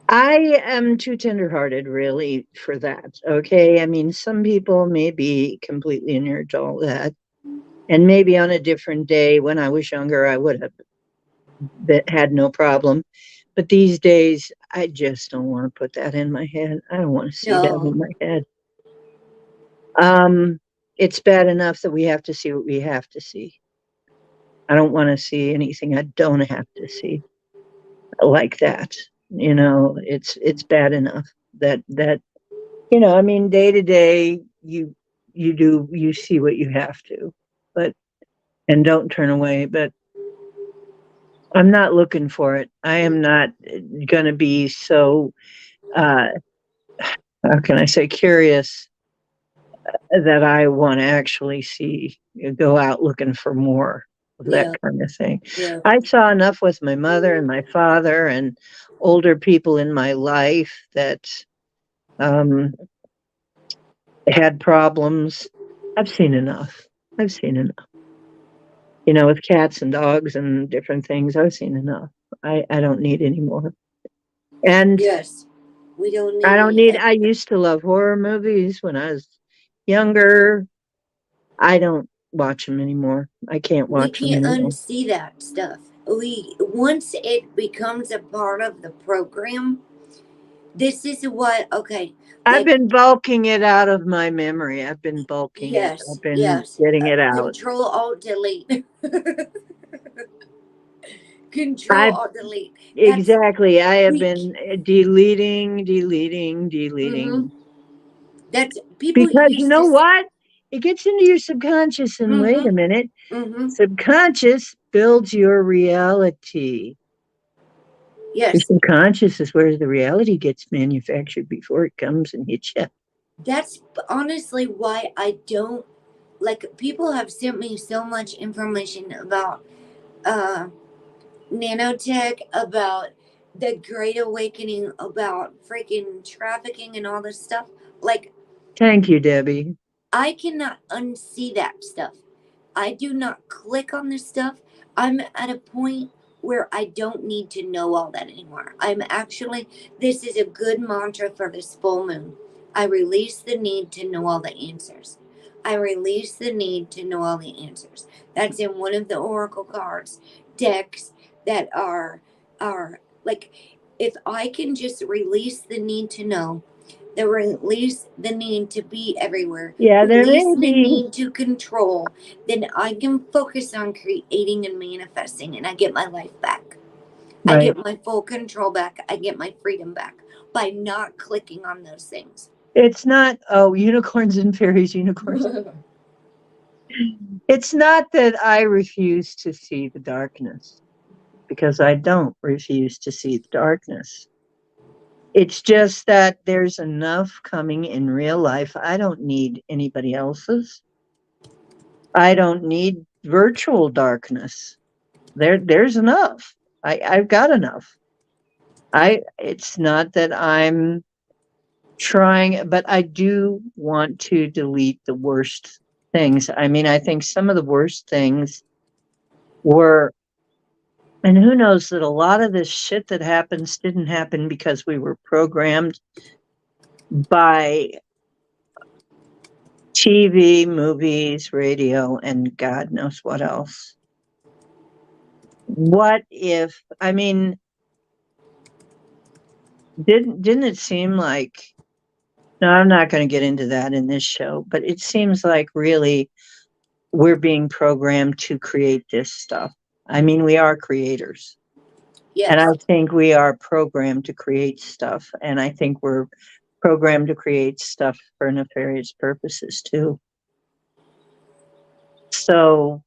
I am too tenderhearted, really, for that. Okay. I mean, some people may be completely inert to all that. And maybe on a different day when I was younger, I would have had no problem. But these days, I just don't want to put that in my head. I don't want to see that in No. my head. Um, it's bad enough that we have to see what we have to see. I don't want to see anything I don't have to see like that. It's bad enough that I mean, day to day, you see what you have to, but and don't turn away. But I'm not looking for it. I am not going to be so, uh, how can I say, curious that I want to actually go out looking for more of that Yeah. kind of thing. Yeah. I saw enough with my mother and my father and older people in my life that um, had problems. I've seen enough. I've seen enough. With cats and dogs and different things, I've seen enough. I don't need any more. And Yes. We don't I need don't any need, I extra. used to love horror movies when I was younger. I don't watch them anymore. I can't We watch them can't anymore. unsee that stuff. We once it becomes a part of the program, this is what, okay, I've like, been bulking it out of my memory. I've been bulking it. yes, I've been yes. getting it out. Control Alt Delete. Control I Alt Delete. That's exactly. I have we. been deleting, Mm-hmm. deleting. That's people Because you used know to. what? It gets into your subconscious, and wait a Mm-hmm. minute, Mm-hmm. subconscious builds your reality. Your Yes, subconscious is where the reality gets manufactured before it comes and hits you. that's honestly why I don't like. People have sent me so much information about uh nanotech, about the Great Awakening, about freaking trafficking and all this stuff. Like, Thank you, Debbie. I cannot unsee that stuff. I do not click on this stuff. I'm at a point where I don't need to know all that anymore. I'm actually, this is a good mantra for this full moon. I release the need to know all the answers. I release the need to know all the answers. That's in one of the oracle cards decks that are like, if I can just release the need to know, There release the need to be everywhere, Yeah, there release may the be, need to control, then I can focus on creating and manifesting, and I get my life back. I right. get my full control back. I get my freedom back by not clicking on those things. It's not, oh, unicorns and fairies, unicorns. It's not that I refuse to see the darkness, because I don't refuse to see the darkness. It's just that there's enough coming in real life. I don't need anybody else's. I don't need virtual darkness. There's enough. I've got enough. It's not that I'm trying, but I do want to delete the worst things. I mean, I think some of the worst things were, and who knows that a lot of this shit that happens didn't happen because we were programmed by TV, movies, radio, and God knows what else. What if, I mean, didn't it seem like, no, I'm not going to get into that in this show, but it seems like really we're being programmed to create this stuff. I mean, we are creators. And I Yes. think we are programmed to create stuff. And I think we're programmed to create stuff for nefarious purposes too. So,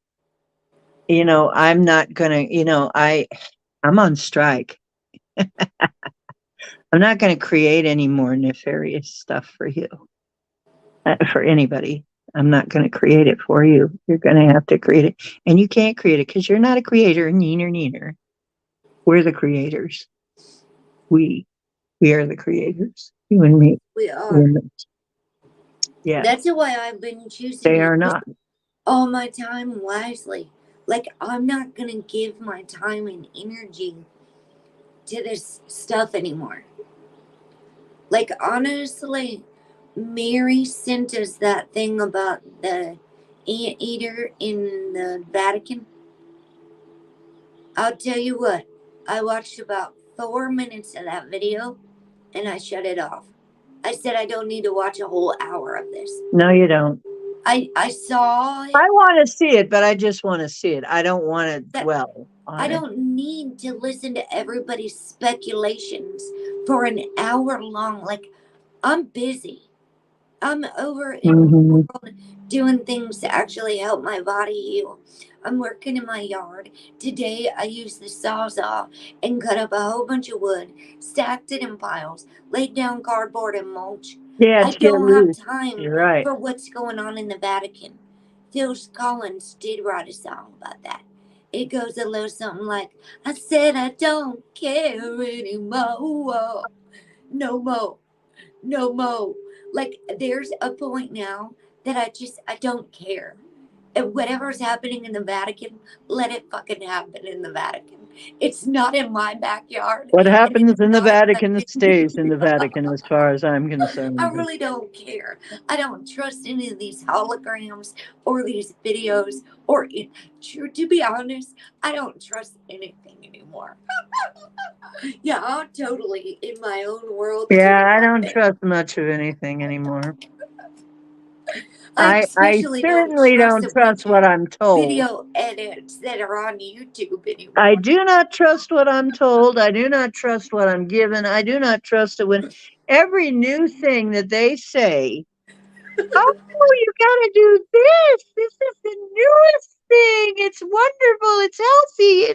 I'm not gonna, I'm on strike. I'm not gonna create any more nefarious stuff for you, for anybody. I'm not gonna create it for you. You're gonna have to create it. And you can't create it because you're not a creator, neener, neener. We're the creators. We we are the creators. You and me. We You are. and me. Yeah, That's why I've been choosing they to are use not. all my time wisely. Like, I'm not going to give my time and energy to this stuff anymore. Like, honestly, Mary sent us that thing about the anteater in the Vatican. I'll tell you what, I watched about 4 minutes of that video and I shut it off. I said I don't need to watch a whole hour of this. No, you don't. I saw it. I want to see it, but I just want to see it. I don't want to That dwell I on it. don't need to listen to everybody's speculations for an hour long. Like, I'm busy. I'm over in my Hmm. world doing things to actually help my body heal. I'm working in my yard. Today I used the sawzall and cut up a whole bunch of wood, stacked it in piles, laid down cardboard and mulch. Yeah, I to get don't have loose. time You're right. for what's going on in the Vatican. Phil Collins did write a song about that. It goes a little something like, I said I don't care anymore. No more. No more. Like, there's a point now that I don't care. And whatever's happening in the Vatican, let it fucking happen in the Vatican. It's not in my backyard, What and it's happens in the not Vatican affecting stays in me. the Vatican, as far as I'm I concerned. really don't care. I don't trust any of these holograms or these videos or to be honest, I don't trust anything anymore. Yeah, I'm totally in my own world Yeah, doing I my don't thing. trust much of anything anymore. I I especially don't certainly trust don't a trust bunch what of I'm told. video edits that are on YouTube I anymore. do not trust what I'm told. I do not trust what I'm given. I do not trust it when every new thing that they say, oh, you gotta do this. This is the newest thing. It's wonderful. It's healthy.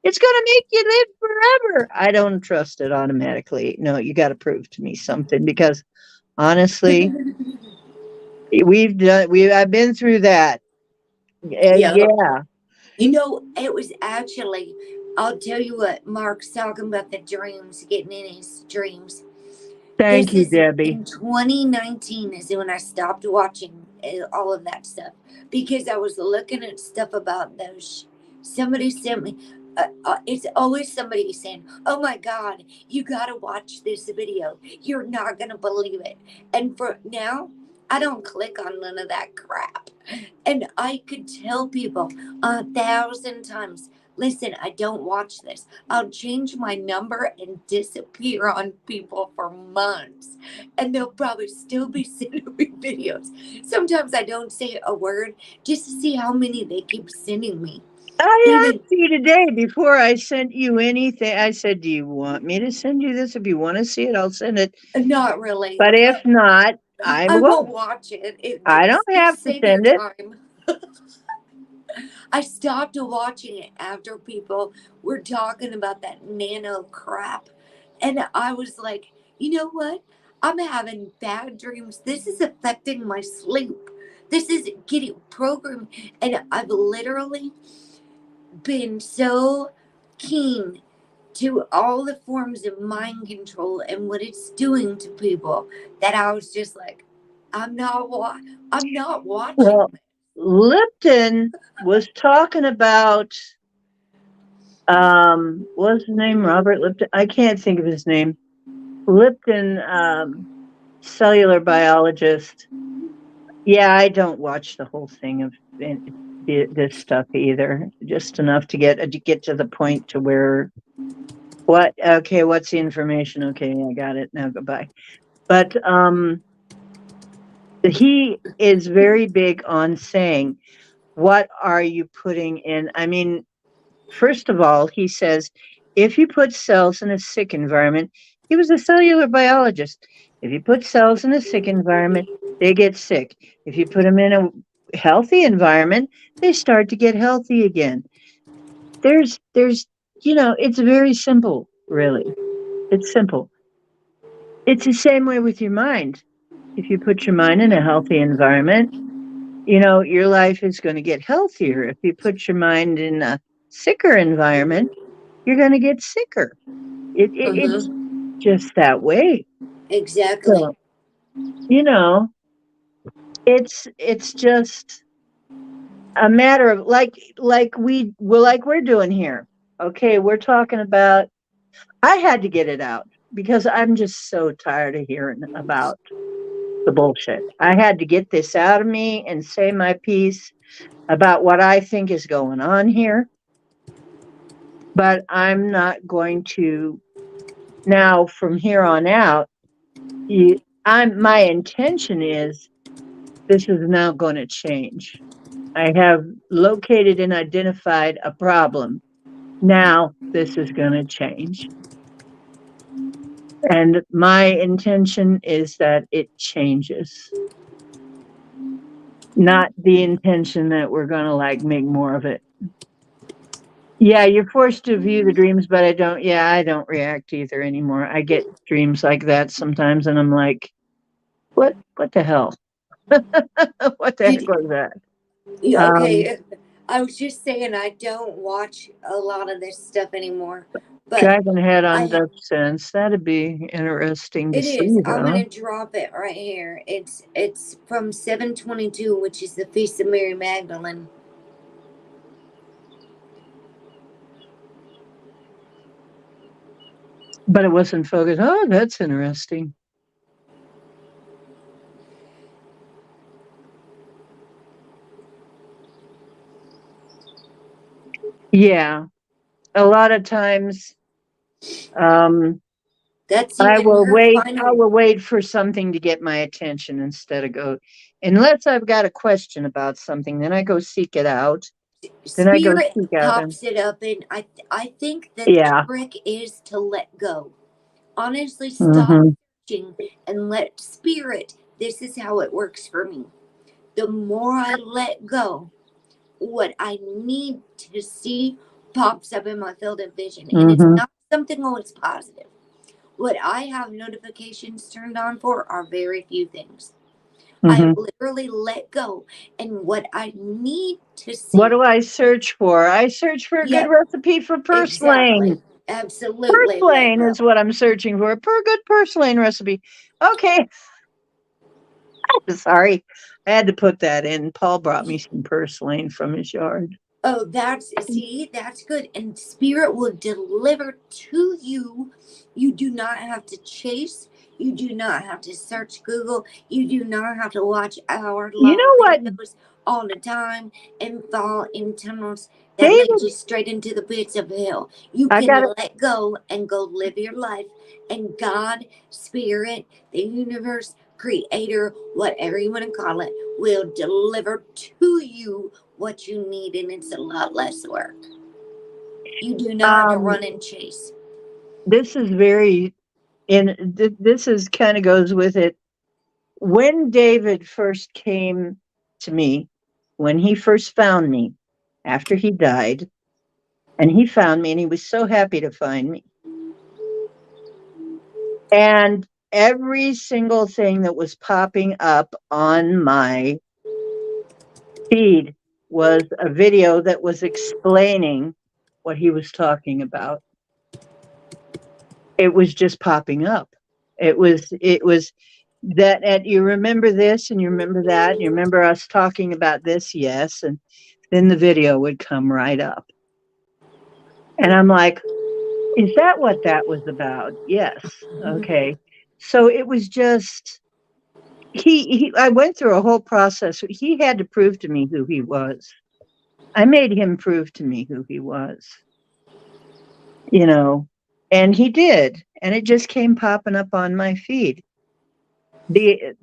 It's gonna make you live forever. I don't trust it automatically. No, you got to prove to me something because honestly, I've been through that. Yeah. Yeah. It was actually, I'll tell you what, Mark's talking about the dreams, getting in his dreams. Thank This you, is Debbie. in 2019 is when I stopped watching all of that stuff because I was looking at stuff about those. Somebody sent me. It's always somebody saying, "Oh my God, you gotta watch this video. You're not gonna believe it." And for now, I don't click on none of that crap. And I could tell people 1,000 times, Listen, I don't watch this. I'll change my number and disappear on people for months. And they'll probably still be sending me videos. Sometimes I don't say a word just to see how many they keep sending me. I Even asked you today before I sent you anything. I said, "Do you want me to send you this? If you want to see it, I'll send it. not really. But if not, I I won't won't. watch it. I don't have Just to save your send it." time. I stopped watching it after people were talking about that nano crap. And I was like, you know what? I'm having bad dreams. This is affecting my sleep. This is getting programmed. And I've literally been so keen to all the forms of mind control and what it's doing to people that I was just like, I'm not watching Well, this. Lipton was talking about what's his name? Robert Lipton. I can't think of his name. Lipton, cellular biologist. Yeah, I don't watch the whole thing of this stuff either. Just enough to get to the point to where what? Okay, what's the information? Okay, I got it. Now goodbye. But he is very big on saying, "What are you putting in?" I mean, first of all, he says, if you put cells in a sick environment, he was a cellular biologist. If you put cells in a sick environment, they get sick. If you put them in a healthy environment, they start to get healthy again. There's, it's very simple, really. It's simple. It's the same way with your mind. If you put your mind in a healthy environment, your life is going to get healthier. If you put your mind in a sicker environment, you're going to get sicker. It's Uh-huh. just that way. Exactly. So, you know, it's just a matter of like we're doing here. Okay, we're talking about I had to get it out because I'm just so tired of hearing about the bullshit. I had to get this out of me and say my piece about what I think is going on here, but I'm not going to now from here on out. You, my intention is this is now going to change. I have located and identified a problem. Now this is going to change. And my intention is that it changes, not the intention that we're going to like make more of it. Yeah, you're forced to view the dreams, but I don't react either anymore. I get dreams like that sometimes and I'm like, what the hell? What the heck Did was that? Um, okay? I was just saying I don't watch a lot of this stuff anymore, but Dragon Head on I Dutch Sense. That'd be interesting to it is. see, I'm though. gonna drop it right here. It's from 722, which is the Feast of Mary Magdalene. But it wasn't focused. Oh, that's interesting. Yeah, a lot of times, um, That's I even will her wait. I final will wait for something to get my attention instead of go. Unless I've got a question about something, then I go seek it out. Then I go spirit seek out and pops it up, and I think that the yeah. trick is to let go. Honestly, stop Hmm. searching and let spirit. This is how it works for me. The more I let go, what I need to see pops up in my field of vision. And it's Hmm. not something always positive. What I have notifications turned on for are very few things. I have Hmm. literally let go. And what I need to What see, do I search for? I search for a good yep, recipe for purslane. exactly. Absolutely let Purslane go. is what I'm searching for. A good purslane recipe. Okay, sorry. I had to put that in. Paul brought me some purslane from his yard. Oh, that's good. And spirit will deliver to you. You do not have to chase. You do not have to search Google. You do not have to watch You hour-long know what, videos all the time and fall in tunnels that lead David? you straight into the pits of hell. You I can got it. let go and go live your life, and God, Spirit, the universe, Creator, whatever you want to call it, will deliver to you what you need, and it's a lot less work. You do not have to Um, run and chase. this is very, and this is kind of goes with it. When David first came to me, when he first found me after he died, and he found me, and he was so happy to find me. And every single thing that was popping up on my feed was a video that was explaining what he was talking about. It was just popping up. It was that, and you remember this and you remember that, and you remember us talking about this, yes, and then the video would come right up. And I'm like, is that what that was about? Yes. Okay. So it was just he I went through a whole process. He had to prove to me who he was. I made him prove to me who he was, you know, and he did. And it just came popping up on my feed. The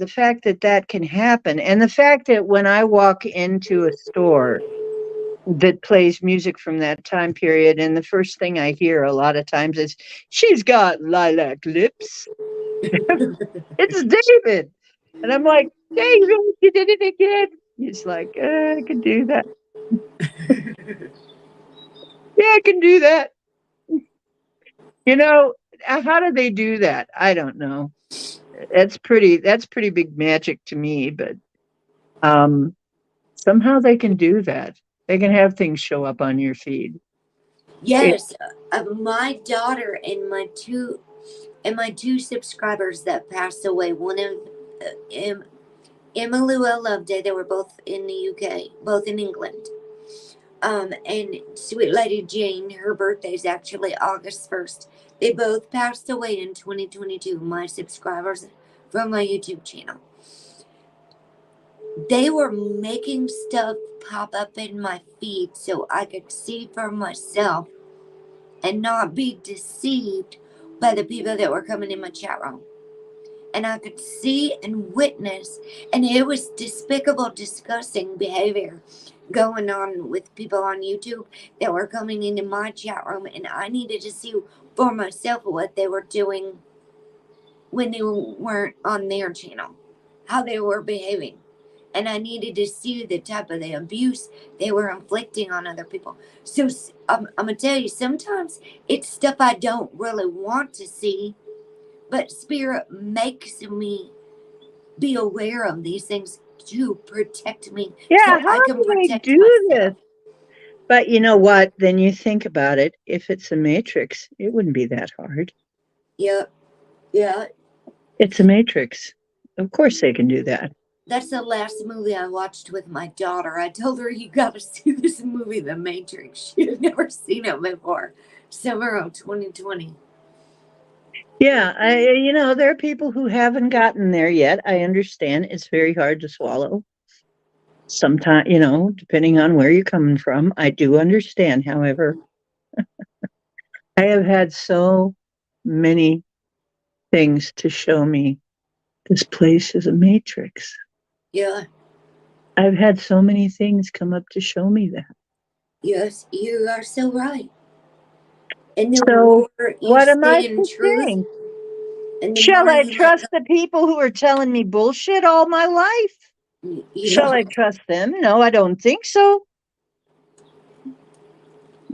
fact that that can happen, and the fact that when I walk into a store that plays music from that time period, and the first thing I hear a lot of times is, "She's got lilac lips." It's David. And I'm like, "David, you did it again." He's like, I can do that. Yeah, I can do that. You know, how do they do that? I don't know. That's pretty big magic to me, but um somehow they can do that. They can have things show up on your feed. It, Yes, my daughter and my two subscribers that passed away. One of Emma Lou Loveday. They were both in the UK, both in England. And Sweet Lady Jane, her birthday is actually August 1st. They both passed away in 2022. My subscribers from my YouTube channel. They were making stuff pop up in my feed so I could see for myself and not be deceived by the people that were coming in my chat room. And I could see and witness, and it was despicable, disgusting behavior going on with people on YouTube that were coming into my chat room, and I needed to see for myself what they were doing when they weren't on their channel, how they were behaving. And I needed to see the type of the abuse they were inflicting on other people. So I'm going to tell you, sometimes it's stuff I don't really want to see, but Spirit makes me be aware of these things to protect me yeah, so how I can do they protect do this? myself. But you know what? Then you think about it. If it's a matrix, it wouldn't be that hard. Yeah, yeah. It's a matrix. Of course they can do that. That's the last movie I watched with my daughter. I told her, you got to see this movie, The Matrix. She had never seen it before. Summer of 2020. Yeah, there are people who haven't gotten there yet. I understand it's very hard to swallow. Sometimes, depending on where you're coming from, I do understand. However, I have had so many things to show me this place is a matrix. Yeah, I've had so many things come up to show me that. yes, you are so right. And the So, more you what am I stay in to truth, think? and the Shall more I you let trust the people who are telling me bullshit all my life? go, Shall yeah, I trust them? No, I don't think so.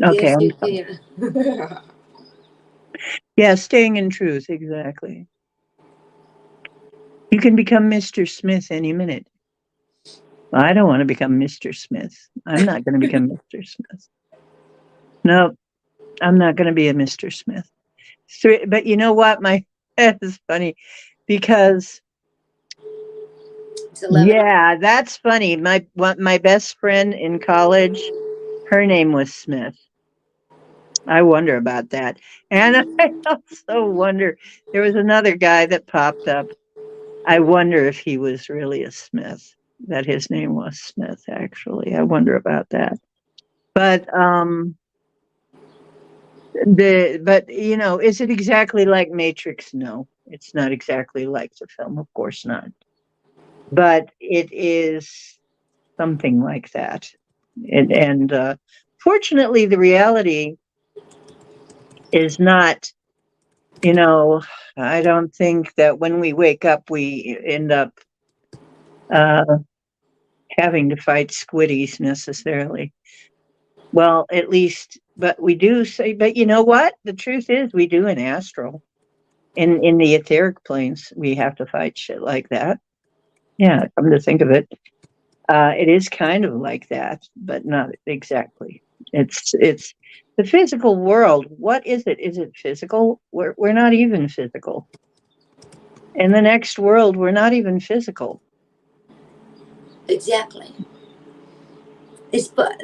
Okay, yes, I'm you sorry. can. Yeah, staying in truth, exactly. You can become Mr. Smith any minute. Well, I don't want to become Mr. Smith. I'm not going to become Mr. Smith. No, I'm not going to be a Mr. Smith. But you know what? My head is funny because, It's 11. yeah, that's funny. My best friend in college, her name was Smith. I wonder about that. And I also wonder, there was another guy that popped up. I wonder if he was really a Smith, that his name was Smith, actually. I wonder about that. But is it exactly like Matrix? No, it's not exactly like the film, of course not. But it is something like that. And fortunately, the reality is not, you know, I don't think that when we wake up, we end up uh, having to fight squiddies necessarily. Well, at least, but we do say, but you know what? The truth is, we do in astral. In the etheric planes, we have to fight shit like that. Yeah, come to think of it, it is kind of like that, but not exactly. It's the physical world. What is it? Is it physical? We're not even physical. In the next world, we're not even physical. Exactly.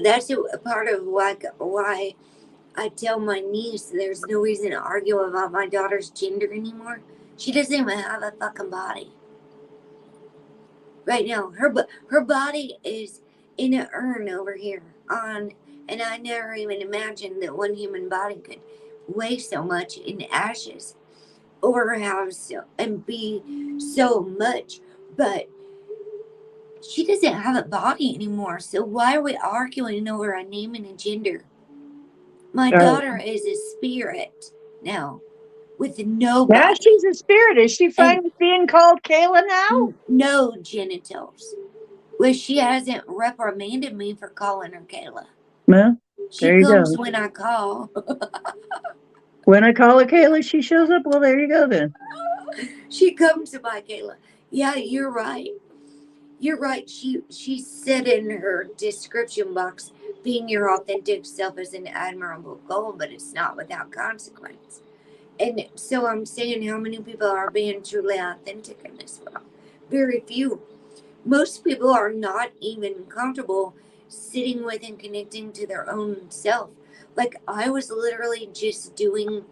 That's a part of why I tell my niece there's no reason to argue about my daughter's gender anymore. She doesn't even have a fucking body right now. Her body is in an urn over here on, and I never even imagined that one human body could weigh so much in ashes or have so and be so much. But she doesn't have a body anymore. So why are we arguing over a name and a gender? My Uh, daughter is a spirit now with no yeah, body she's a spirit. Is she and fine with being called Kayla now? no genitals. Well, she hasn't reprimanded me for calling her Kayla. Well, She there you comes go. when I call. When I call her Kayla, she shows up. Well, there you go then. She comes to my Kayla. Yeah, you're right. You're right. She said in her description box, being your authentic self is an admirable goal, but it's not without consequence. And so I'm saying, how many people are being truly authentic in this world? Very few. Most people are not even comfortable sitting with and connecting to their own self. Like I was literally just doing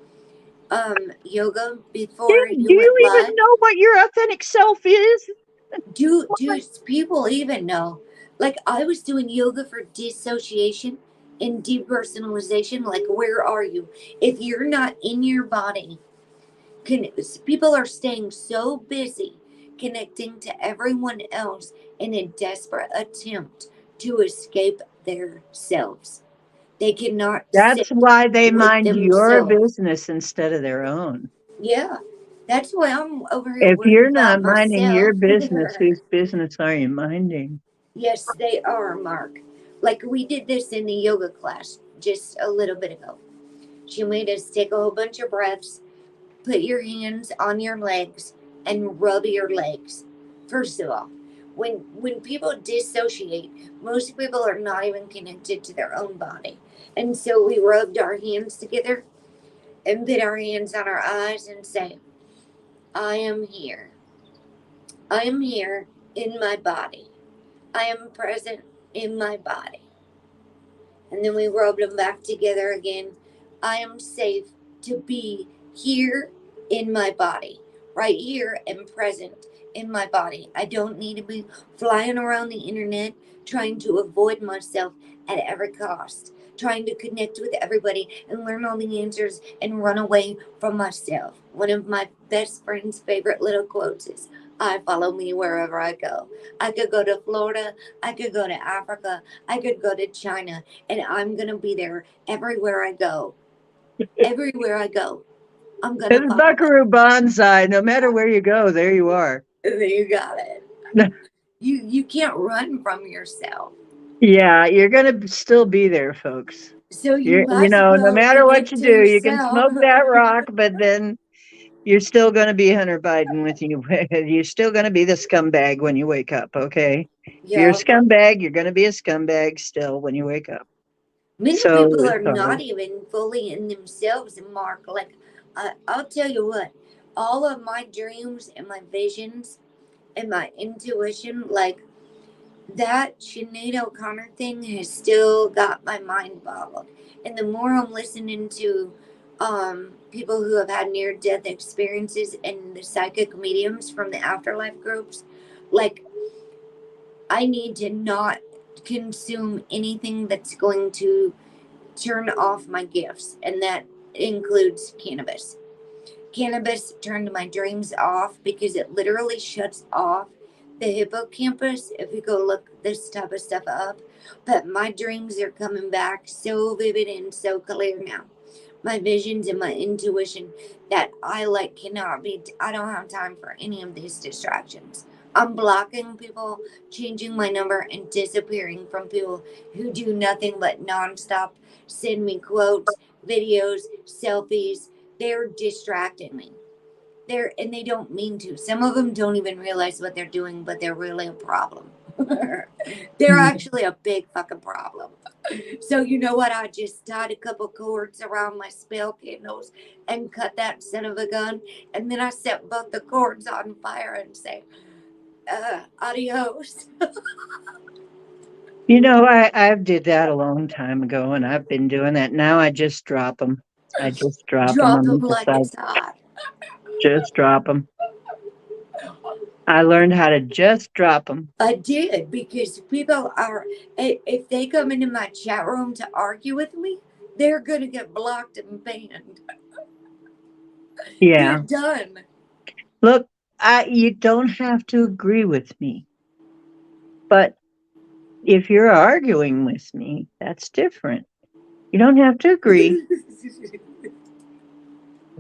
yoga before Do you you went even live. know what your authentic self is? Do people even know? Like I was doing yoga for dissociation and depersonalization. Like where are you? If you're not in your body, can people are staying so busy connecting to everyone else in a desperate attempt to escape their selves. They cannot That's sit why they with mind your themselves. business instead of their own. Yeah. That's why I'm over here If worrying you're about not minding your myself. business, whose business are you minding? Yes, they are, Mark. Like we did this in the yoga class just a little bit ago. She made us take a whole bunch of breaths, put your hands on your legs, and rub your legs. First of all, when people dissociate, most people are not even connected to their own body. And so we rubbed our hands together and put our hands on our eyes and say, I am here. I am here in my body. I am present in my body. And then we rubbed them back together again. I am safe to be here in my body, right here and present in my body. I don't need to be flying around the internet trying to avoid myself at every cost, trying to connect with everybody and learn all the answers and run away from myself. One of my best friend's favorite little quotes is, I follow me wherever I go. I could go to Florida, I could go to Africa, I could go to China, and I'm going to be there everywhere I go. Everywhere I go, I'm going to It's follow it. Buckaroo Banzai. No matter where you go, there you are. There you got it. You can't run from yourself. Yeah, you're gonna still be there, folks. So you You might as know, no well matter what connect you to do, you can yourself. smoke that rock, but then you're still gonna be Hunter Biden with you. You're still gonna be the scumbag when you wake up, okay? If you're a Yeah. scumbag, you're gonna be a scumbag still when you wake up. Many So people it's are not hard. even fully in themselves, Mark. Like, I'll tell you what, all of my dreams and my visions and my intuition, like, that Sinead O'Connor thing has still got my mind boggled. And the more I'm listening to people who have had near death experiences and the psychic mediums from the afterlife groups, like, I need to not consume anything that's going to turn off my gifts, and that includes cannabis. Cannabis turned my dreams off because it literally shuts off the hippocampus if you go look this type of stuff up. But my dreams are coming back so vivid and so clear now. My visions and my intuition that I like cannot be, I don't have time for any of these distractions. I'm blocking people, changing my number, and disappearing from people who do nothing but nonstop send me quotes, videos, selfies. They're distracting me. And they don't mean to. Some of them don't even realize what they're doing, but they're really a problem. They're actually a big fucking problem. So you know what? I just tied a couple cords around my spell candles and cut that son of a gun, and then I set both the cords on fire and say, adios. You know, I did that a long time ago, and I've been doing that. Now I just drop them. I just drop them. Drop them I'm just like like, it's hot. just drop them. I learned how to just drop them. I did, because people are, if they come into my chat room to argue with me, they're going to get blocked and banned. They're Yeah. done. Look, you don't have to agree with me, but if you're arguing with me, that's different. You don't have to agree.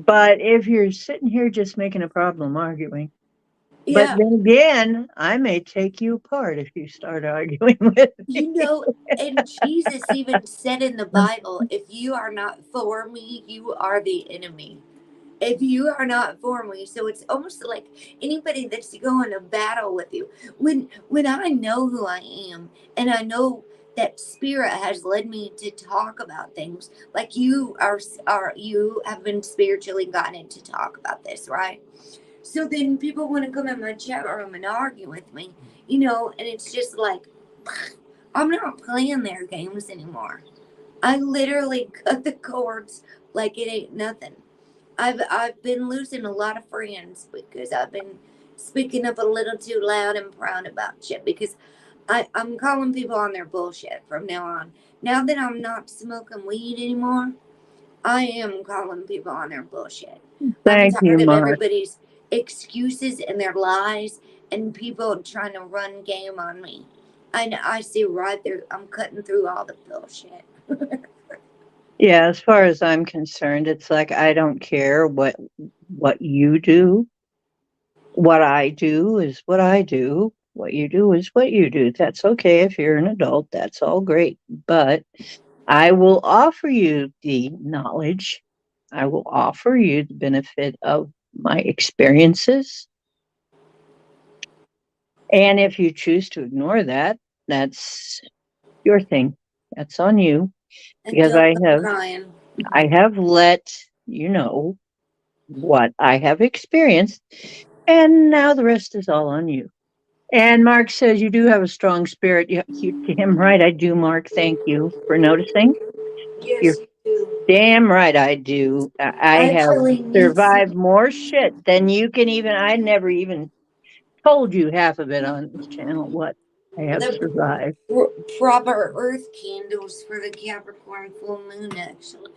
But if you're sitting here just making a problem arguing, but Yeah. then again, I may take you apart if you start arguing with me. You know, and Jesus even said in the Bible, if you are not for me, you are the enemy. If you are not for me, so it's almost like anybody that's going to battle with you. When I know who I am, and I know that spirit has led me to talk about things, like you have been spiritually guided to talk about this, right? So then people want to come in my chat room and argue with me, and it's just like, I'm not playing their games anymore. I literally cut the cords like it ain't nothing. I've been losing a lot of friends because I've been speaking up a little too loud and proud about shit, because I'm calling people on their bullshit from now on. Now that I'm not smoking weed anymore, I am calling people on their bullshit. I'm Thank you, tired of Mark. everybody's excuses and their lies and people trying to run game on me. I see right there. I'm cutting through all the bullshit. Yeah, as far as I'm concerned, it's like I don't care what you do. What I do is what I do. What you do is what you do. That's okay if you're an adult. That's all great. But I will offer you the knowledge. I will offer you the benefit of my experiences. And if you choose to ignore that, that's your thing. That's on you because Until I'm crying. I have let you know what I have experienced, and now the rest is all on you. And Mark says you do have a strong spirit. You damn right I do, Mark. Thank you for noticing. You're Yes, you do. damn right I do. I have Actually, need survived some. more shit than you can even. I never even told you half of it on this channel. What I have The survived. proper earth candles for the Capricorn full moon, actually.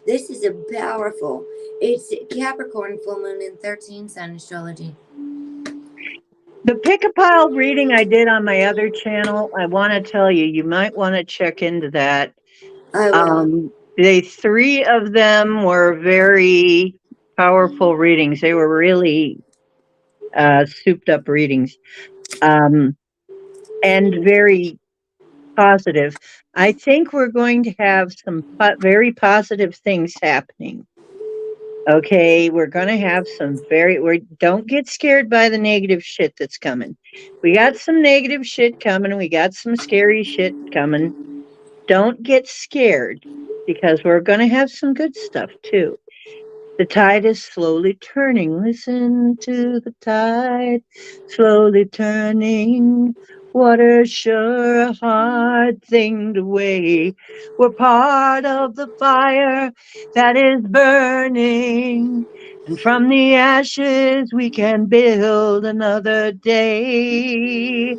This is a powerful. It's Capricorn full moon in 13 sign astrology. The pick a pile reading I did on my other channel, I want to tell you, you might want to check into that. I will. They three of them were very powerful readings. They were really souped up readings, um, and very positive. I think we're going to have some very positive things happening. Okay, we're going to have some we don't get scared by the negative shit that's coming. We got some negative shit coming. We got some scary shit coming. Don't get scared because we're going to have some good stuff too. The tide is slowly turning. Listen to the tide slowly turning. Water's sure a hard thing to weigh. We're part of the fire that is burning. And from the ashes we can build another day.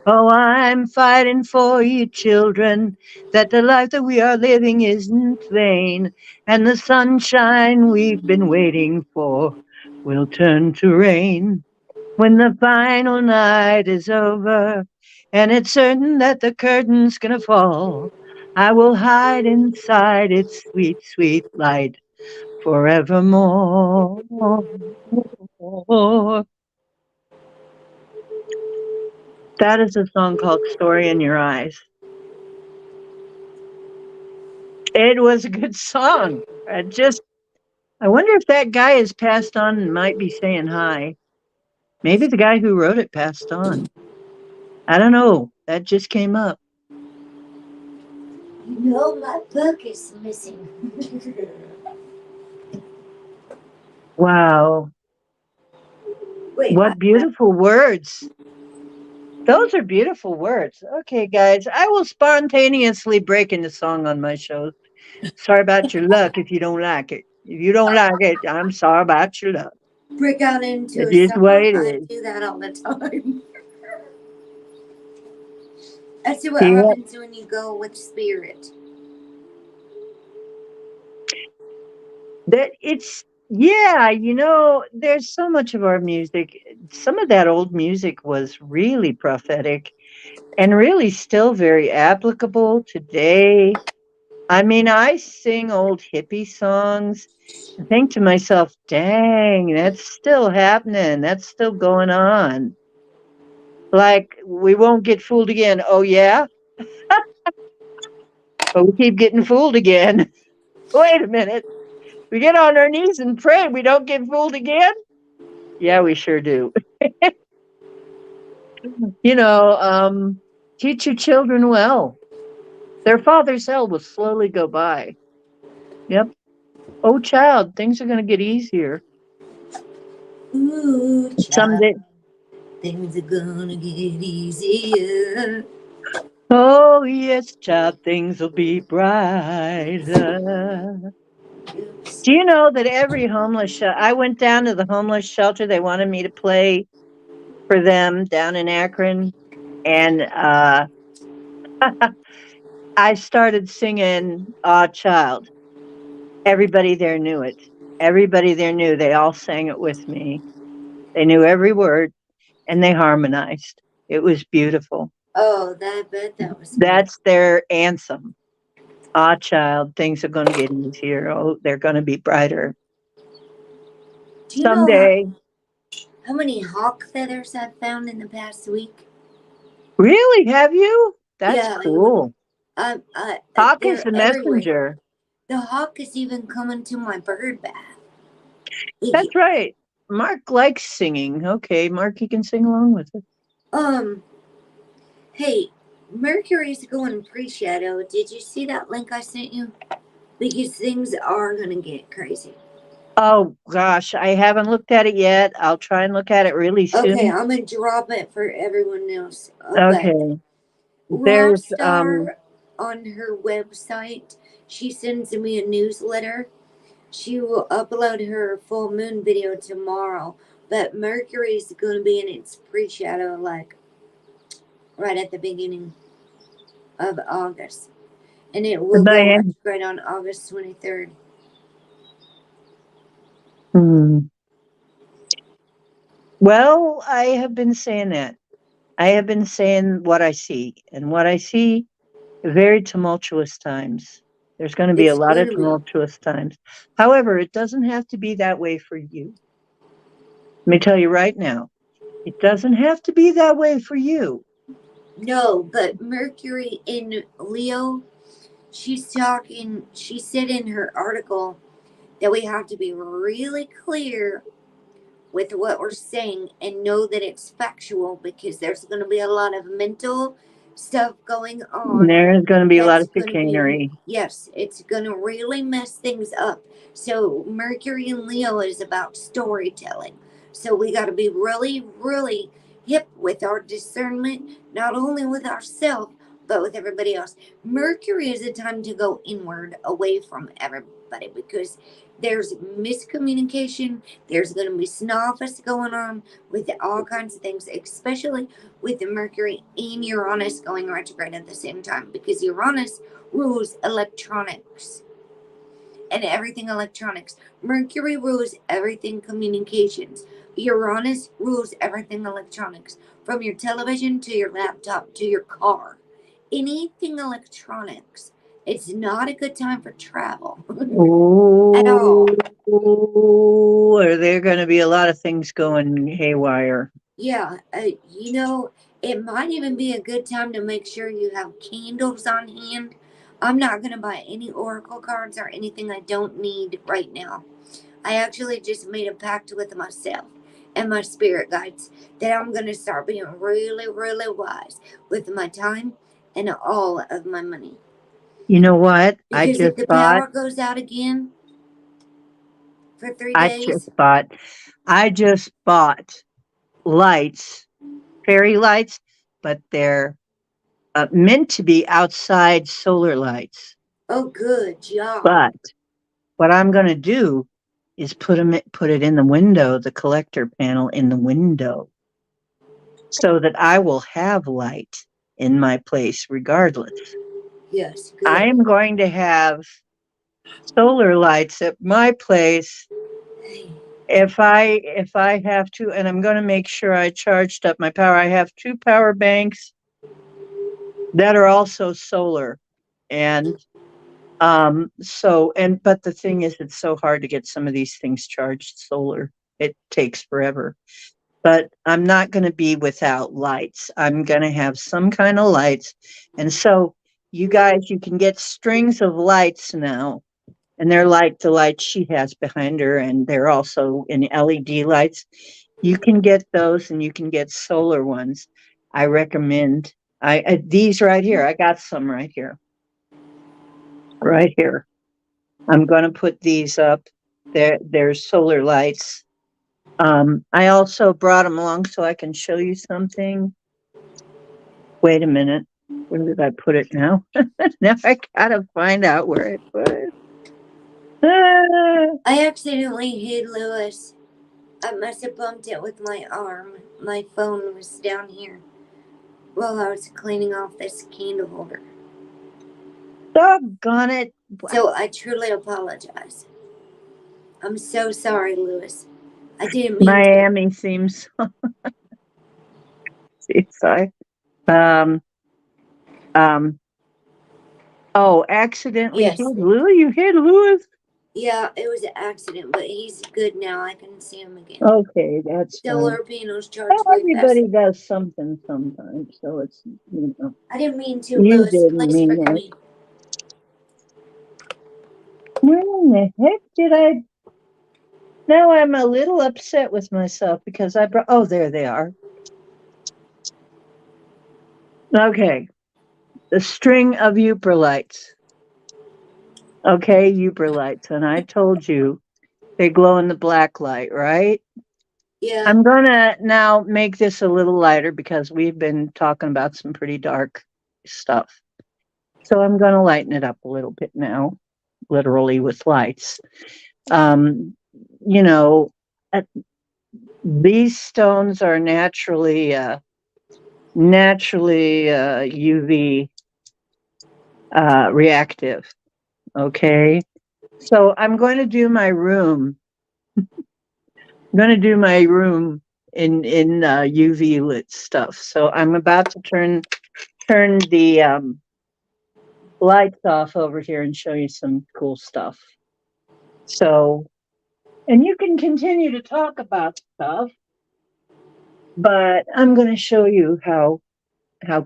Oh, I'm fighting for you, children, that the life that we are living isn't vain, and the sunshine we've been waiting for will turn to rain when the final night is over and it's certain that the curtain's gonna fall. I will hide inside its sweet, sweet light forevermore. That is a song called Story in Your Eyes. It was a good song. I wonder if that guy has passed on and might be saying hi. Maybe the guy who wrote it passed on. I don't know. That just came up. You know, my book is missing. Wow. Wait, What beautiful words. Those are beautiful words. Okay, guys, I will spontaneously break into song on my show. Sorry about your luck if you don't like it. If you don't like it, I'm sorry about your luck. break out into It a is the way song. it I is. do that all the time. I see what Yeah. happens when you go with spirit. That it's yeah, there's so much of our music. Some of that old music was really prophetic and really still very applicable today. I mean, I sing old hippie songs and think to myself, dang, that's still happening. That's still going on. Like, we won't get fooled again. Oh, yeah? But we keep getting fooled again. Wait a minute. We get on our knees and pray. We don't get fooled again? Yeah, we sure do. You know, teach your children well. Their father's hell will slowly go by. Yep. Oh, child, things are going to get easier. Ooh, child, Someday. things are gonna get easier. Oh, yes, child, things will be brighter. Oops. Do you know that every I went down to the homeless shelter. They wanted me to play for them down in Akron. And I started singing Aw Child. Everybody there knew it. Everybody there knew. They all sang it with me. They knew every word and they harmonized. It was beautiful. Oh, that bet that was beautiful. That's their anthem. Ah, child, things are going to get easier. Oh, they're going to be brighter Do you know someday. how many hawk feathers I've found in the past week? Really? Have you? That's Yeah, I would. cool. Talk is They're the everywhere. messenger. The hawk is even coming to my bird bath. That's right. Mark likes singing. Okay, Mark, you can sing along with it. Um, hey, Mercury's going pre-shadow. Did you see that link I sent you? Because things are gonna get crazy. Oh, gosh, I haven't looked at it yet. I'll try and look at it really Okay, soon. I'm gonna drop it for everyone else. But Okay. There's, Rockstar on her website, she sends me a newsletter. She will upload her full moon video tomorrow. But Mercury's going to be in its pre shadow, like right at the beginning of August. And it will go my, retrograde on August 23rd. hmm. Well, I have been saying that. I have been saying what I see, and what I see, very tumultuous times. There's going to be a It's lot going of to be. tumultuous times. However, it doesn't have to be that way for you. Let me tell you right now, it doesn't have to be that way for you. No, but Mercury in Leo, she said in her article that we have to be really clear with what we're saying and know that it's factual because there's going to be a lot of mental stuff going on There's going to be a lot that's of going to be, chicanery. yes, it's going to really mess things up. So Mercury in Leo is about storytelling. So we got to be really, really hip with our discernment, not only with ourselves, but with everybody else. Mercury is a time to go inward, away from everybody, because there's miscommunication. There's going to be snoffus going on with all kinds of things, especially with the Mercury and Uranus going retrograde at the same time, because Uranus rules electronics and everything electronics. Mercury rules everything communications. Uranus rules everything electronics, from your television to your laptop to your car. Anything electronics. It's not a good time for travel at all. Oh, are there going to be a lot of things going haywire? Yeah, it might even be a good time to make sure you have candles on hand. I'm not going to buy any oracle cards or anything I don't need right now. I actually just made a pact with myself and my spirit guides that I'm going to start being really, really wise with my time and all of my money. You know what? Because if the power goes out again for three I just days, bought, I just bought lights, fairy lights, but they're meant to be outside solar lights. oh, good job. But what I'm going to do is put it in the window, the collector panel in the window, so that I will have light in my place regardless. Yes, I good. am going to have solar lights at my place if I have to, and I'm going to make sure I charged up my power. I have 2 power banks that are also solar, and but the thing is, it's so hard to get some of these things charged solar. It takes forever. But I'm not going to be without lights. I'm going to have some kind of lights. And so, you guys, you can get strings of lights now. And they're like the lights she has behind her, and they're also in LED lights. You can get those, and you can get solar ones. I recommend these right here. I got some right here. Right here. I'm going to put these up. They're solar lights. I also brought them along so I can show you something. Wait a minute. Where did I put it now? Now I gotta find out where I put it. Ah, I accidentally hit Lewis. I must have bumped it with my arm. My phone was down here while I was cleaning off this candle holder. doggone it. So I truly apologize. I'm so sorry, Lewis. I didn't mean to. Miami seems sorry. Um um oh, accidentally hit Yes. Louis. You hit Lewis? Yeah, it was an accident, but he's good now. I can see him again. Okay, that's fine. Solar panels charge Well, very fast. everybody does something sometimes, so it's I didn't mean to, you Lewis. didn't Please mean forgive that. me. Where in the heck did I? Now I'm a little upset with myself because I brought. Oh, there they are. Okay, the string of Uperlights. Okay, Uperlights, and I told you they glow in the black light, right? Yeah. I'm gonna now make this a little lighter because we've been talking about some pretty dark stuff. So I'm gonna lighten it up a little bit now, literally with lights. Um, you know, uh, these stones are naturally UV reactive. Okay, so I'm going to do my room. I'm going to do my room in UV lit stuff. So I'm about to turn the lights off over here and show you some cool stuff. So, and you can continue to talk about stuff, but I'm going to show you how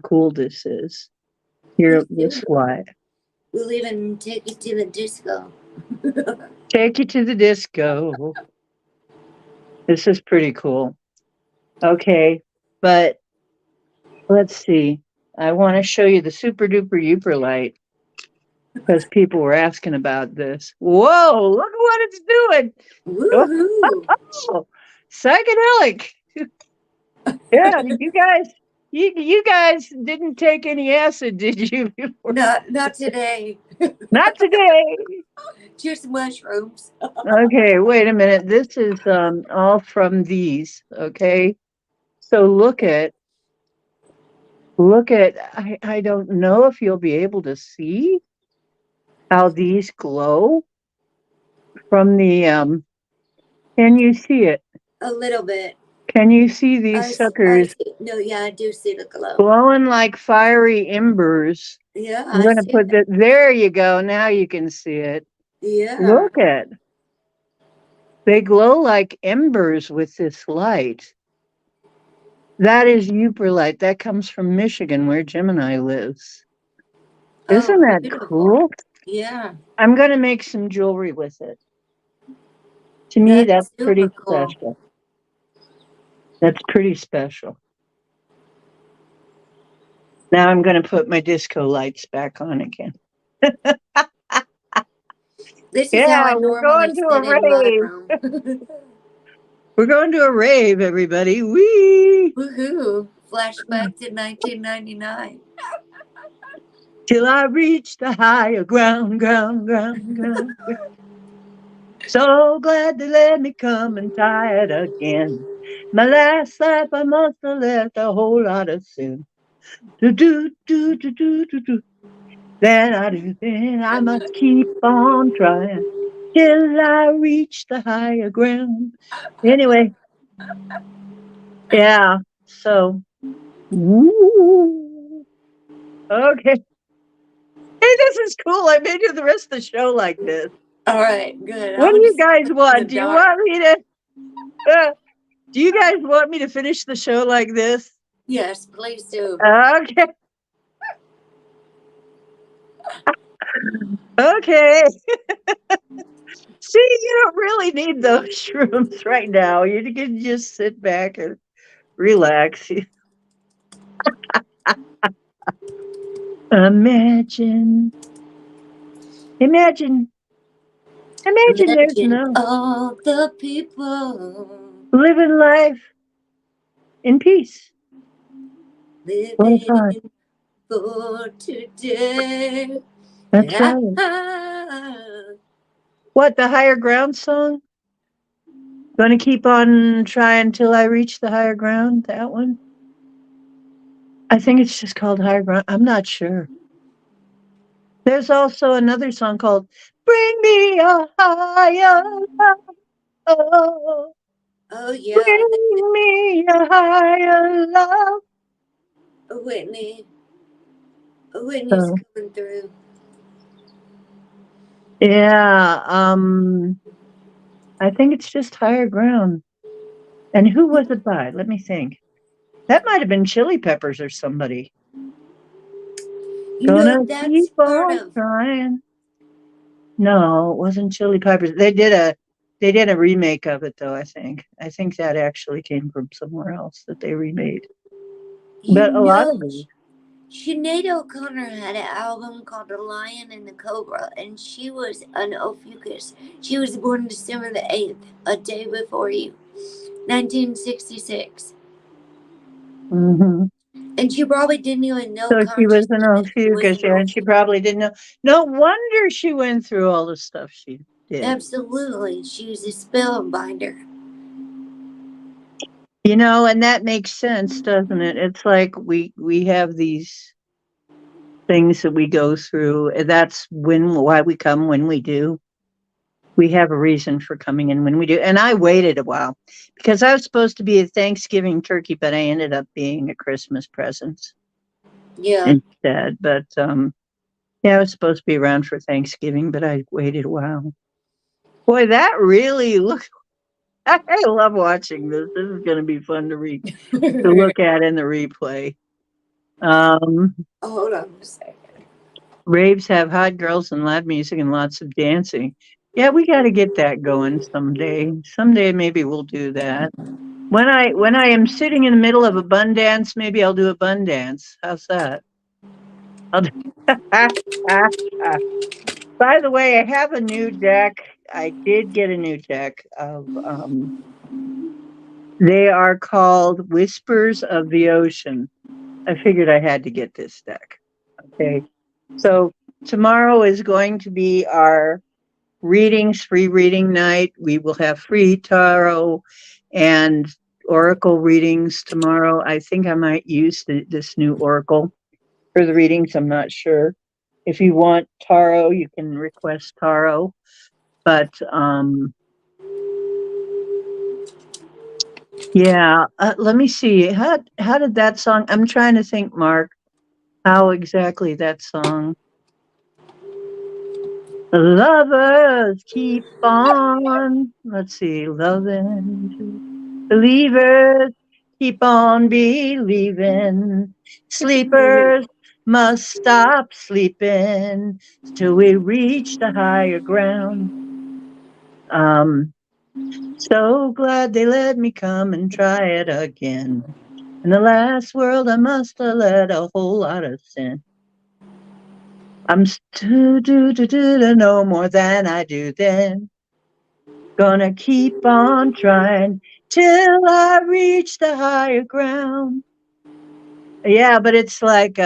cool this is. Here, Please this do. light. We'll even take you to the disco. Take you to the disco. This is pretty cool. Okay, but let's see. I want to show you the super duper uper light because people were asking about this. Whoa, look at what it's doing. Woohoo! Oh, psychedelic. Yeah, you guys didn't take any acid, did you? Not today. Not today. Just mushrooms. Okay, wait a minute. This is all from these. Okay, so look at. I don't know if you'll be able to see how these glow from the. Can you see it? A little bit. Can you see I, these I suckers see. No, yeah, I do see the glow. glowing like fiery embers? Yeah, I'm I gonna see put that. that. There you go. Now you can see it. Yeah. Look at. They glow like embers with this light. That is Uperlite. That comes from Michigan, where Gemini lives. Oh, Isn't that beautiful. cool? Yeah, I'm going to make some jewelry with it. To me, that's that's super pretty cool. special. That's pretty special. Now I'm going to put my disco lights back on again. This is how I Yeah, we're normally going to a sit in my rave. room. We're going to a rave, everybody. Whee! Woohoo! Flashback to 1999. Till I reach the higher ground, ground, ground, ground. So glad they let me come and try it again. My last life I must have left a whole lot of sin. Do do do do do do do. Then I do. Then I must keep on trying till I reach the higher ground. Anyway, yeah. So, woo. Okay. Hey, this is cool. I may do the rest of the show like this. All right, good. What I'll do you just guys in the want? Do you dark. want me to? Do you guys want me to finish the show like this? Yes, please do. Okay. Okay. See, you don't really need those shrooms right now. You can just sit back and relax. Imagine, imagine, imagine there's Imagine no all the people living life in peace. What a thought. living for today. That's right. What, the higher ground song? Gonna keep on trying till I reach the higher ground? That one? I think it's just called higher ground. I'm not sure. There's also another song called Bring Me a Higher Love. Oh yeah, Bring me a higher love. Whitney. Whitney's So, coming through. yeah, I think it's just higher ground. And who was it by? Let me think. That might have been Chili Peppers or somebody. You know, Gonna that's keep part on of. trying. No, it wasn't Chili Peppers. They did a remake of it though, I think. I think that actually came from somewhere else that they remade. You But a lot know, of these. Sinead O'Connor had an album called The Lion and the Cobra, and she was an Ophiuchus. She was born December the 8th, a day before you, 1966. Hmm. And she probably didn't even know So she was consciously an that she was Ophiuchus, an yeah, and she Ophiuchus. probably didn't know. No wonder she went through all the stuff she did. Absolutely. She was a spellbinder. You know, and that makes sense, doesn't it? It's like we have these things that we go through. And that's why we come when we do. We have a reason for coming in when we do. And I waited a while because I was supposed to be a Thanksgiving turkey, but I ended up being a Christmas present Yeah. instead. But yeah, I was supposed to be around for Thanksgiving, but I waited a while. Boy, that really looks. I love watching this. This is going to be fun to read to look at in the replay. Um, Oh, hold on a second. Raves have hot girls and loud music and lots of dancing. Yeah, we got to get that going someday. Someday maybe we'll do that. When I am sitting in the middle of a bun dance, maybe I'll do a bun dance. How's that? I'll do- By the way, I have a new deck. I did get a new deck of they are called Whispers of the Ocean. I figured I had to get this deck. Okay. So tomorrow is going to be our readings, free reading night. We will have free tarot and oracle readings tomorrow. I think I might use this new oracle for the readings. I'm not sure. If you want tarot, you can request tarot. But yeah, let me see. How did that song? I'm trying to think, Mark, how exactly that song. Lovers keep on. Let's see, loving. Believers keep on believing. Sleepers must stop sleeping till we reach the higher ground. Um, so glad they let me come and try it again. In the last world, I must have let a whole lot of sin. I'm to know more than I do then. Gonna keep on trying till I reach the higher ground. Yeah, but it's like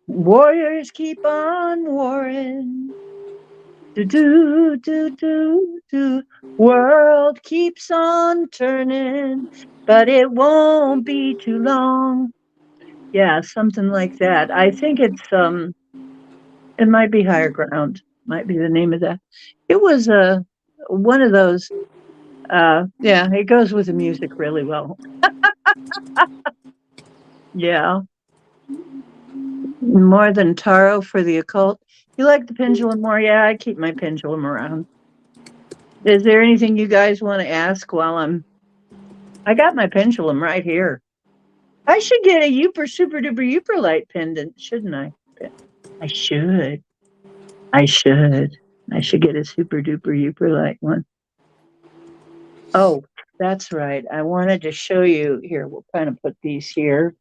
warriors keep on warring. Do. World keeps on turning, but it won't be too long. Yeah, something like that. I think it might be higher ground. Might be the name of that. It was one of those. Yeah, it goes with the music really well. Yeah, more than tarot for the occult. You like the pendulum more? Yeah, I keep my pendulum around. Is there anything you guys want to ask while I got my pendulum right here. I should get a Uper Super Duper Uper Light pendant, shouldn't I? I should. I should. I should get a Super Duper Uper Light one. Oh, that's right. I wanted to show you here. We'll kind of put these here.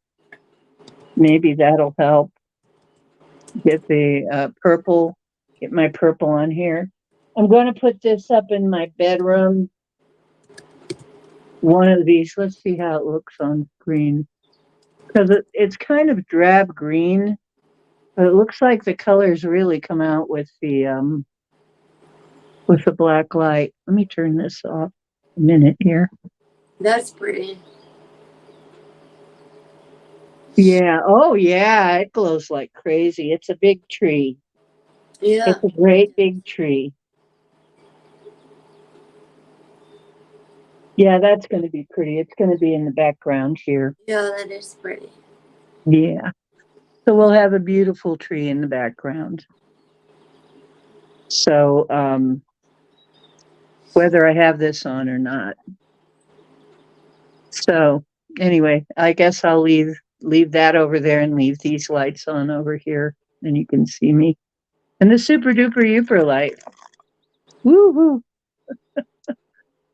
Maybe that'll help get the purple, get my purple on here. I'm going to put this up in my bedroom. One of these. Let's see how it looks on screen. Because it's kind of drab green, but it looks like the colors really come out with the black light. Let me turn this off a minute here. That's pretty. Yeah. Oh, yeah. It glows like crazy. It's a big tree. Yeah. It's a great big tree. Yeah, that's going to be pretty. It's going to be in the background here. Yeah, that is pretty. Yeah. So we'll have a beautiful tree in the background. So, whether I have this on or not. So, anyway, I guess I'll leave that over there and leave these lights on over here, and you can see me. And the super duper uper light. Woo-hoo.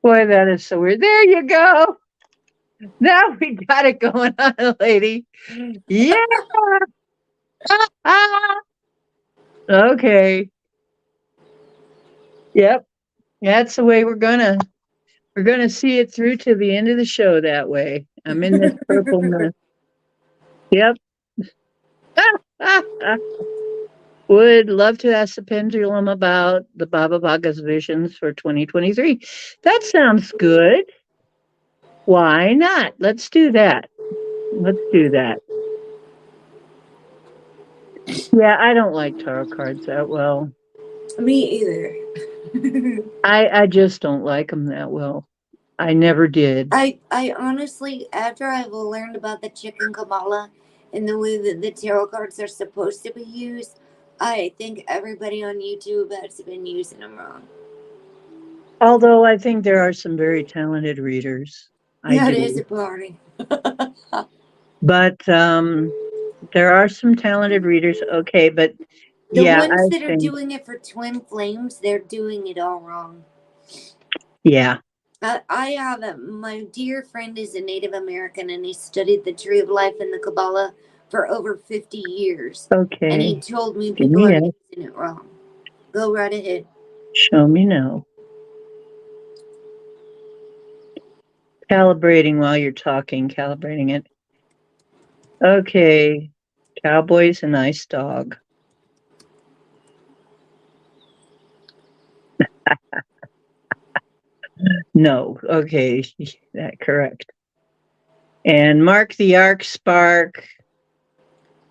Boy, that is so weird. There you go. Now we got it going on, lady. Yeah. Okay. Yep. That's the way we're gonna see it through to the end of the show that way. I'm in this purple mist. Yep. Would love to ask the pendulum about the Baba Vaga's visions for 2023. That sounds good. Why not? Let's do that. Let's do that. Yeah, I don't like tarot cards that well. Me either. I just don't like them that well. I never did. I honestly, after I've learned about the chicken Kabbalah and the way that the tarot cards are supposed to be used, I think everybody on YouTube has been using them wrong. Although I think there are some very talented readers. I That is do. a party. But there are some talented readers. Okay, but The yeah, ones I that are think doing it for twin flames, they're doing it all wrong. yeah. I have my dear friend is a Native American and he studied the tree of life in the Kabbalah for over 50 years. And he Okay. told me Give people me are a using it wrong. Go right ahead. show me no. Calibrating while you're talking, calibrating it. Okay. Cowboy's a nice dog. No. Okay. That correct. And Mark the Ark Spark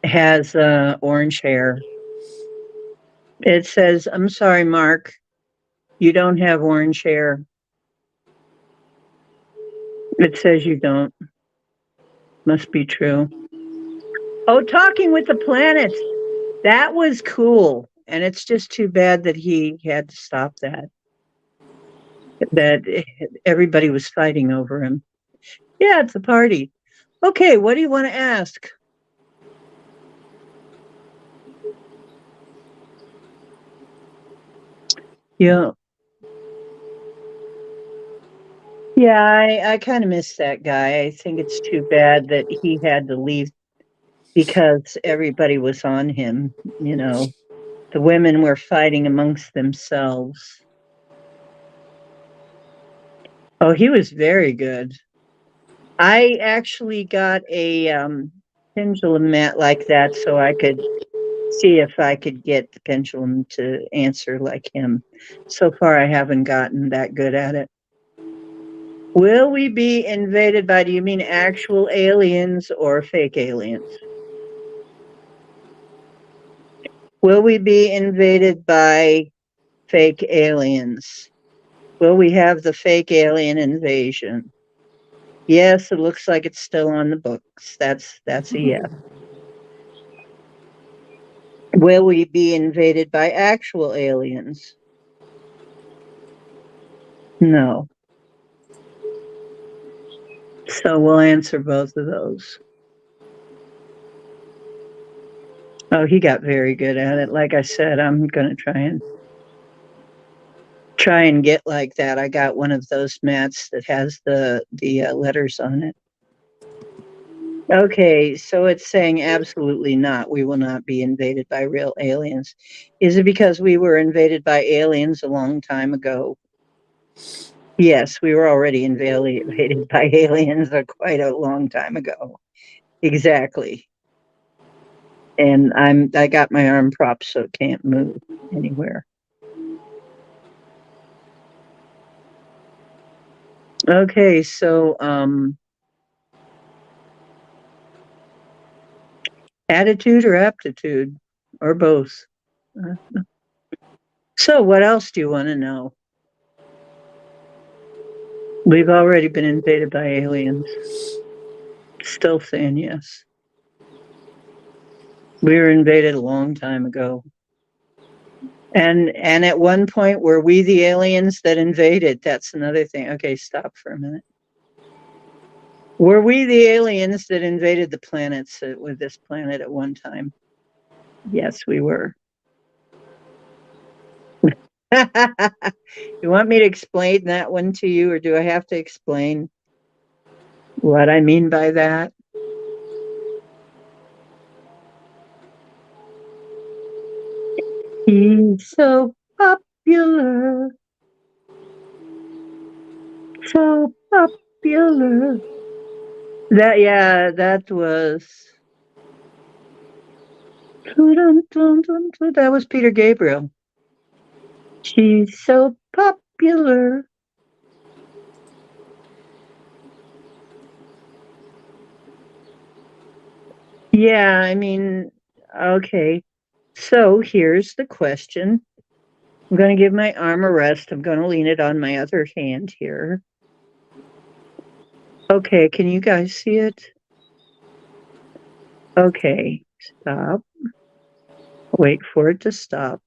has orange hair. It says, I'm sorry, Mark, you don't have orange hair. It says you don't. Must be true. Oh, talking with the planets. That was cool. And it's just too bad that he had to stop that. That everybody was fighting over him. Yeah, it's a party. Okay, what do you want to ask? Yeah. Yeah, I kind of miss that guy. I think it's too bad that he had to leave because everybody was on him, you know. The women were fighting amongst themselves. Oh, he was very good. I actually got a pendulum mat like that so I could see if I could get the pendulum to answer like him. So far, I haven't gotten that good at it. Will we be invaded by, do you mean actual aliens or fake aliens? Will we be invaded by fake aliens? Will we have the fake alien invasion? Yes, it looks like it's still on the books. That's a yes. Will we be invaded by actual aliens? No. So we'll answer both of those. Oh, he got very good at it. Like I said, I'm going to try and get like that. I got one of those mats that has the letters on it. Okay, so it's saying absolutely not. We will not be invaded by real aliens. Is it because we were invaded by aliens a long time ago? Yes, we were already invaded by aliens quite a long time ago. Exactly. And I got my arm propped so it can't move anywhere. Okay, so attitude or aptitude or both. So what else do you want to know? We've already been invaded by aliens. Still saying yes. We were invaded a long time ago. And at one point were we the aliens that invaded? That's another thing. Okay, stop for a minute. Were we the aliens that invaded the planets with this planet at one time? Yes, we were. You want me to explain that one to you, or do I have to explain what I mean by that? He's so popular, so popular. That was that was Peter Gabriel. She's so popular. Yeah, I mean, okay. So here's the question. I'm going to give my arm a rest. I'm going to lean it on my other hand here. Okay, can you guys see it? Okay, stop. Wait for it to stop.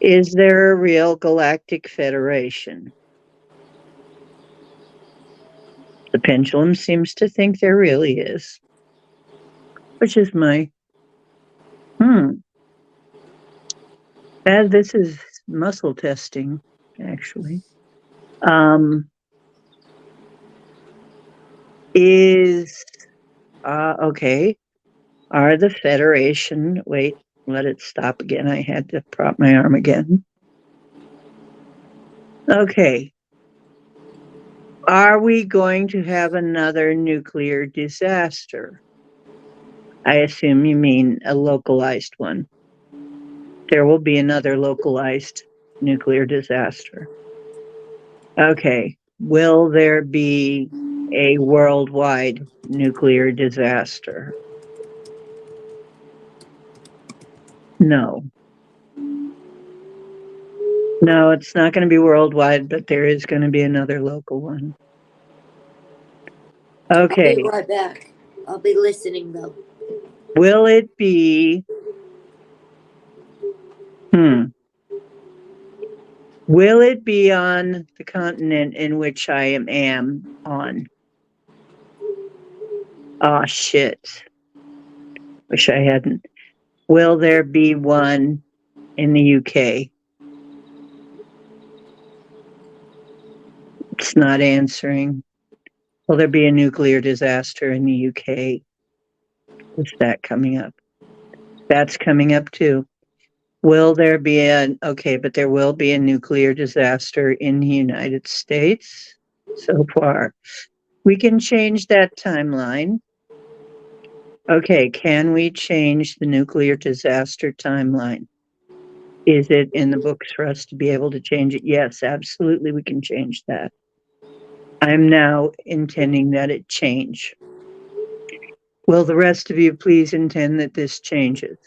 Is there a real galactic federation? The pendulum seems to think there really is, which is my this is muscle testing, actually. Um, is Okay. Are the Federation, wait, let it stop again. I had to prop my arm again. Okay. Are we going to have another nuclear disaster? I assume you mean a localized one. There will be another localized nuclear disaster. Okay. Will there be a worldwide nuclear disaster? No. No, it's not going to be worldwide, but there is going to be another local one. I'll be Okay. right back. I'll be listening though. Will it be, hmm, will it be on the continent in which I am on? Oh, shit. Wish I hadn't. Will there be one in the UK? It's not answering. Will there be a nuclear disaster in the UK? Is that coming up? That's coming up too. Will there be okay, but there will be a nuclear disaster in the United States so far. We can change that timeline. Okay, can we change the nuclear disaster timeline? Is it in the books for us to be able to change it? Yes, absolutely, we can change that. I'm now intending that it change. Will the rest of you please intend that this changes?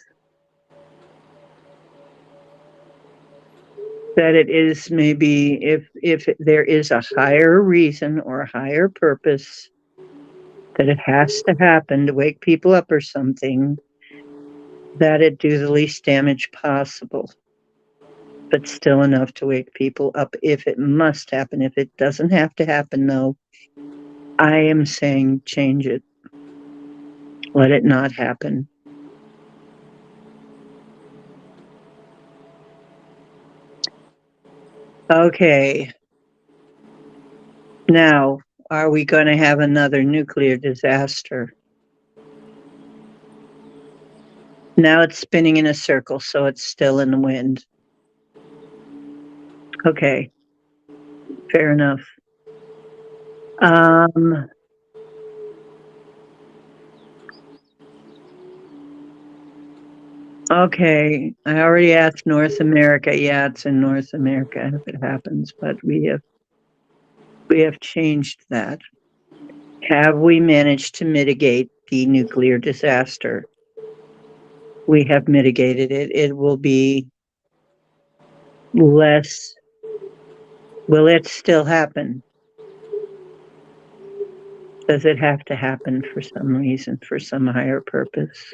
That it is maybe if there is a higher reason or a higher purpose that it has to happen to wake people up or something, that it do the least damage possible, but still enough to wake people up if it must happen. If it doesn't have to happen, though, I am saying change it. Let it not happen. Okay. Now, are we going to have another nuclear disaster? Now it's spinning in a circle, so it's still in the wind. Okay. Fair enough. Okay. I already asked North America. Yeah, it's in North America if it happens, but we have changed that. Have we managed to mitigate the nuclear disaster? We have mitigated it. It will be less. Will it still happen? Does it have to happen for some reason, for some higher purpose?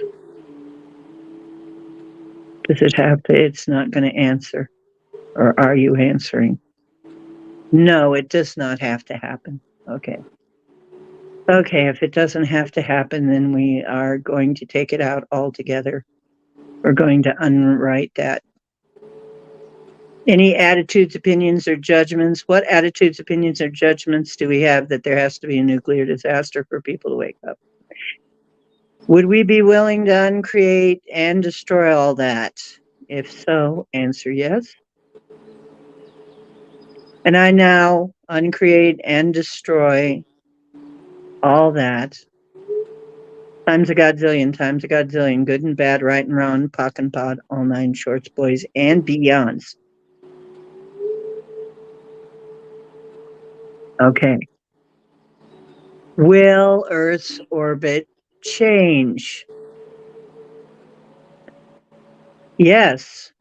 Does it have to? It's not going to answer. Or are you answering? No, it does not have to happen. Okay. Okay, if it doesn't have to happen, then we are going to take it out altogether. We're going to unwrite that. Any attitudes, opinions, or judgments? What attitudes, opinions, or judgments do we have that there has to be a nuclear disaster for people to wake up? Would we be willing to uncreate and destroy all that? If so, answer yes. And I now uncreate and destroy all that times a godzillion, good and bad, right and wrong, pock and pod, all nine shorts, boys, and beyonds. Okay. Will Earth's orbit change? Yes.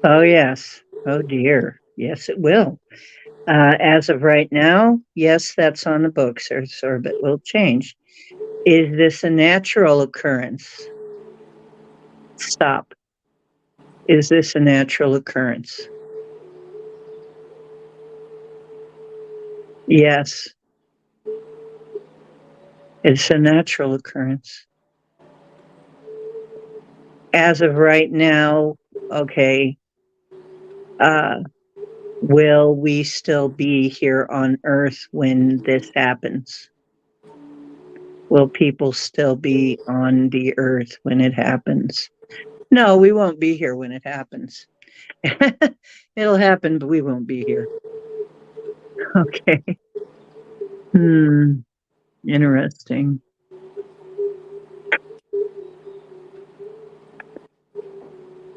Oh, yes. Oh, dear. Yes, it will. As of right now, yes, that's on the books. Earth's orbit will change. Is this a natural occurrence? Stop. Is this a natural occurrence? Yes, it's a natural occurrence. As of right now, okay, will we still be here on Earth when this happens? Will people still be on the earth when it happens? No, we won't be here when it happens. It'll happen, but we won't be here. Okay. Hmm. Interesting.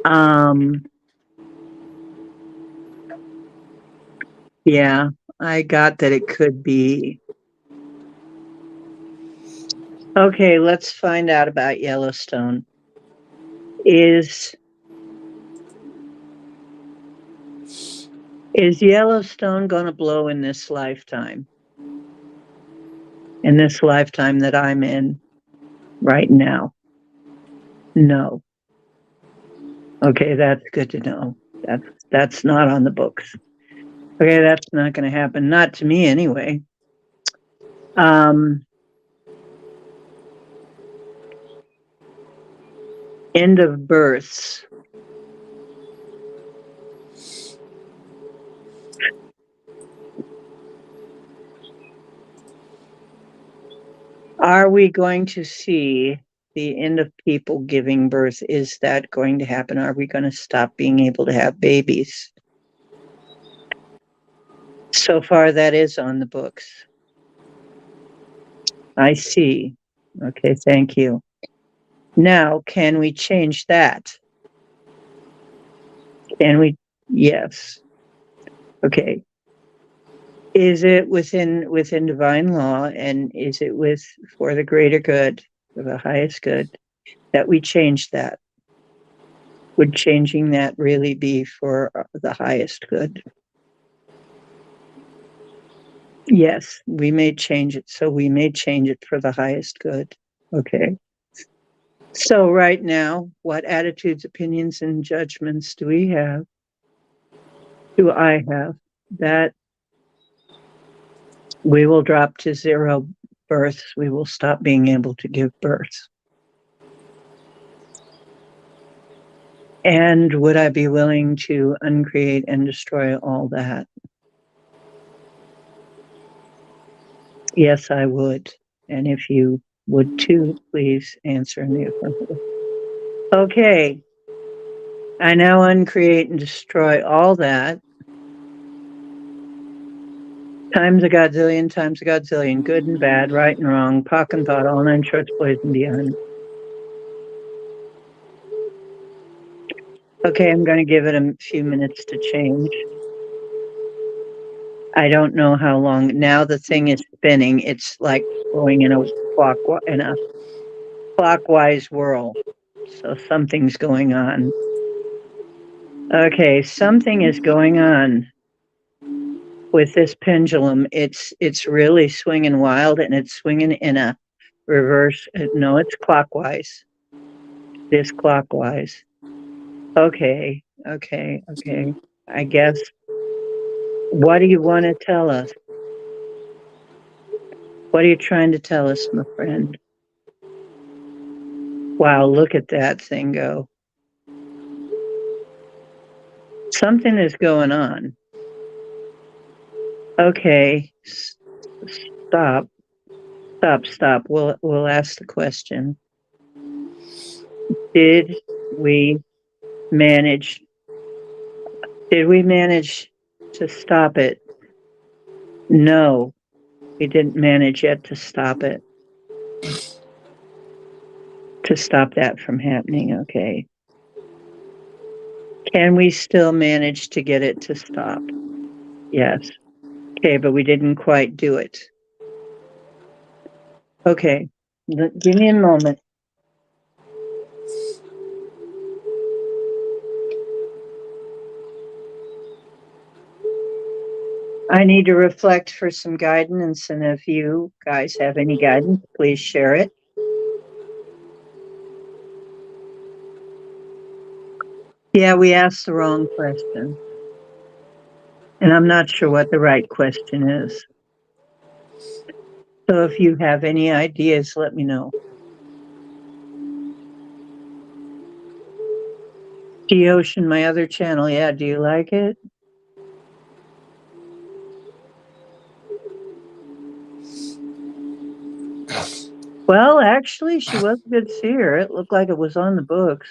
Um, yeah, I got that it could be. Okay, let's find out about Yellowstone. Is is Yellowstone going to blow in this lifetime? In this lifetime that I'm in right now? No. Okay, that's good to know. That's not on the books. Okay, that's not going to happen. Not to me anyway. Um, End of births. Are we going to see the end of people giving birth? Is that going to happen? Are we going to stop being able to have babies? So far, that is on the books. I see. Okay, thank you. Now, can we change that? Can we? Yes. Okay. Is it within divine law, and is it with for the greater good, for the highest good, that we change that? Would changing that really be for the highest good? Yes, we may change it. So we may change it for the highest good. Okay. So right now, what attitudes, opinions, and judgments do we have? Do I have that we will drop to 0 births? We will stop being able to give birth. And would I be willing to uncreate and destroy all that? Yes, I would. And if you would too, please answer in the affirmative. Okay. I now uncreate and destroy all that times a godzillion, good and bad, right and wrong, POC and thought, all 9 shorts, boys and beyond. Okay, I'm going to give it a few minutes to change. I don't know how long. Now the thing is spinning. It's like going in a clockwise whirl. So something's going on. Okay, something is going on with this pendulum. It's really swinging wild, and it's swinging in a reverse. No, it's clockwise. This clockwise. Okay. I guess. What do you want to tell us? What are you trying to tell us, my friend? Wow, look at that thing go. Something is going on. Okay. Stop. We'll ask the question. Did we manage to stop it? No, we didn't manage yet to stop it. To stop that from happening, okay. Can we still manage to get it to stop? Yes. Okay, but we didn't quite do it. Okay, give me a moment. I need to reflect for some guidance, and if you guys have any guidance, please share it. Yeah, we asked the wrong question. And I'm not sure what the right question is. So if you have any ideas, let me know. Ocean, my other channel. Yeah, do you like it? Well, actually, she was a good seer. It looked like it was on the books.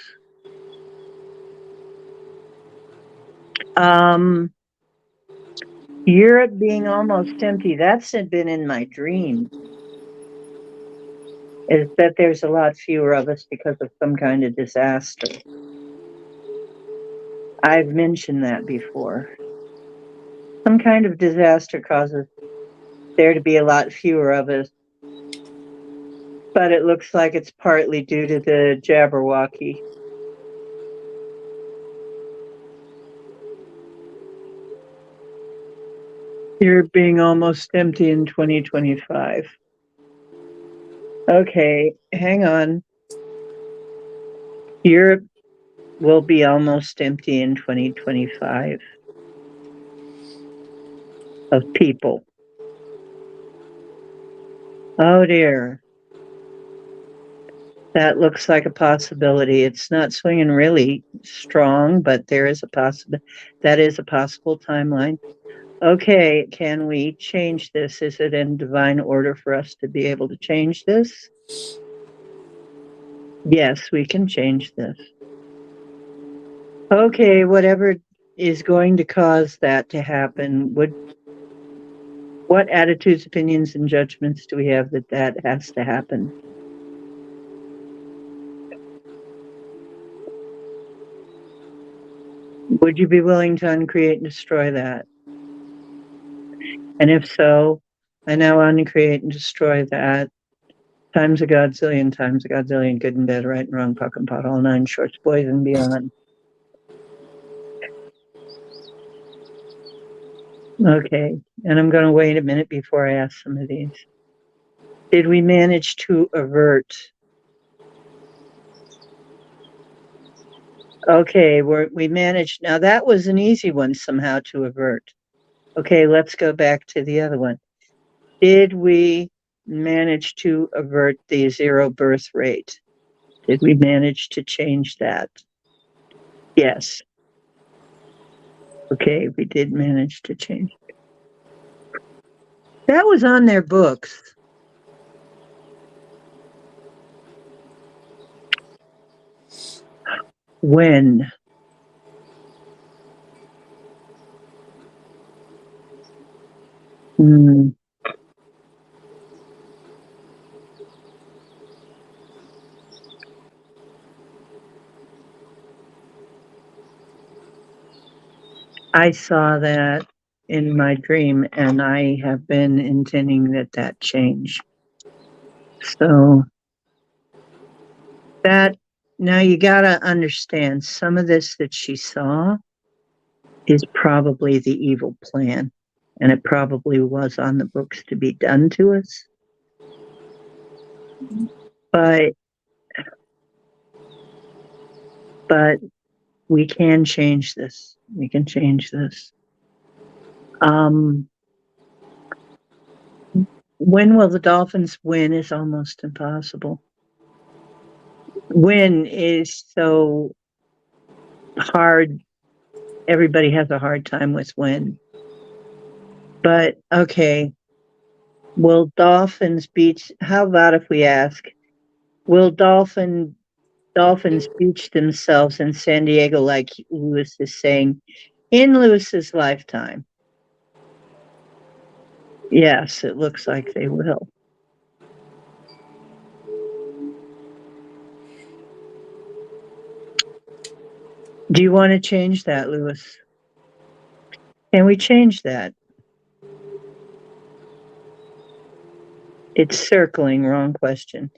Um, Europe being almost empty. That's been in my dreams. Is that there's a lot fewer of us because of some kind of disaster. I've mentioned that before. Some kind of disaster causes there to be a lot fewer of us, but it looks like it's partly due to the Jabberwocky. Europe being almost empty in 2025. Okay, hang on. Europe will be almost empty in 2025 of people. Oh dear. That looks like a possibility. It's not swinging really strong, but there is a possibility. That is a possible timeline. Okay, can we change this? Is it in divine order for us to be able to change this? Yes, we can change this. Okay, whatever is going to cause that to happen, what attitudes, opinions, and judgments do we have that has to happen? Would you be willing to uncreate and destroy that? And if so, I now uncreate and destroy that times a godzillion, good and bad, right and wrong, puck and pot, all nine shorts, boys and beyond. Okay, and I'm going to wait a minute before I ask some of these. Did we manage to avert? Okay, we managed. Now that was an easy one somehow to avert. Okay, let's go back to the other one. Did we manage to avert the zero birth rate? Did we manage to change that? Yes. Okay, we did manage to change it. That was on their books. When? Hmm. I saw that in my dream, and I have been intending that change. So that now you got to understand some of this that she saw is probably the evil plan, and it probably was on the books to be done to us. But we can change this. We can change this. When will the Dolphins win is almost impossible. Win is so hard. Everybody has a hard time with win. But okay, will Dolphins beach? How about if we ask, will Dolphins beach themselves in San Diego like Lewis is saying in Lewis's lifetime? Yes, it looks like they will. Do you want to change that, Lewis? Can we change that? It's circling, wrong question.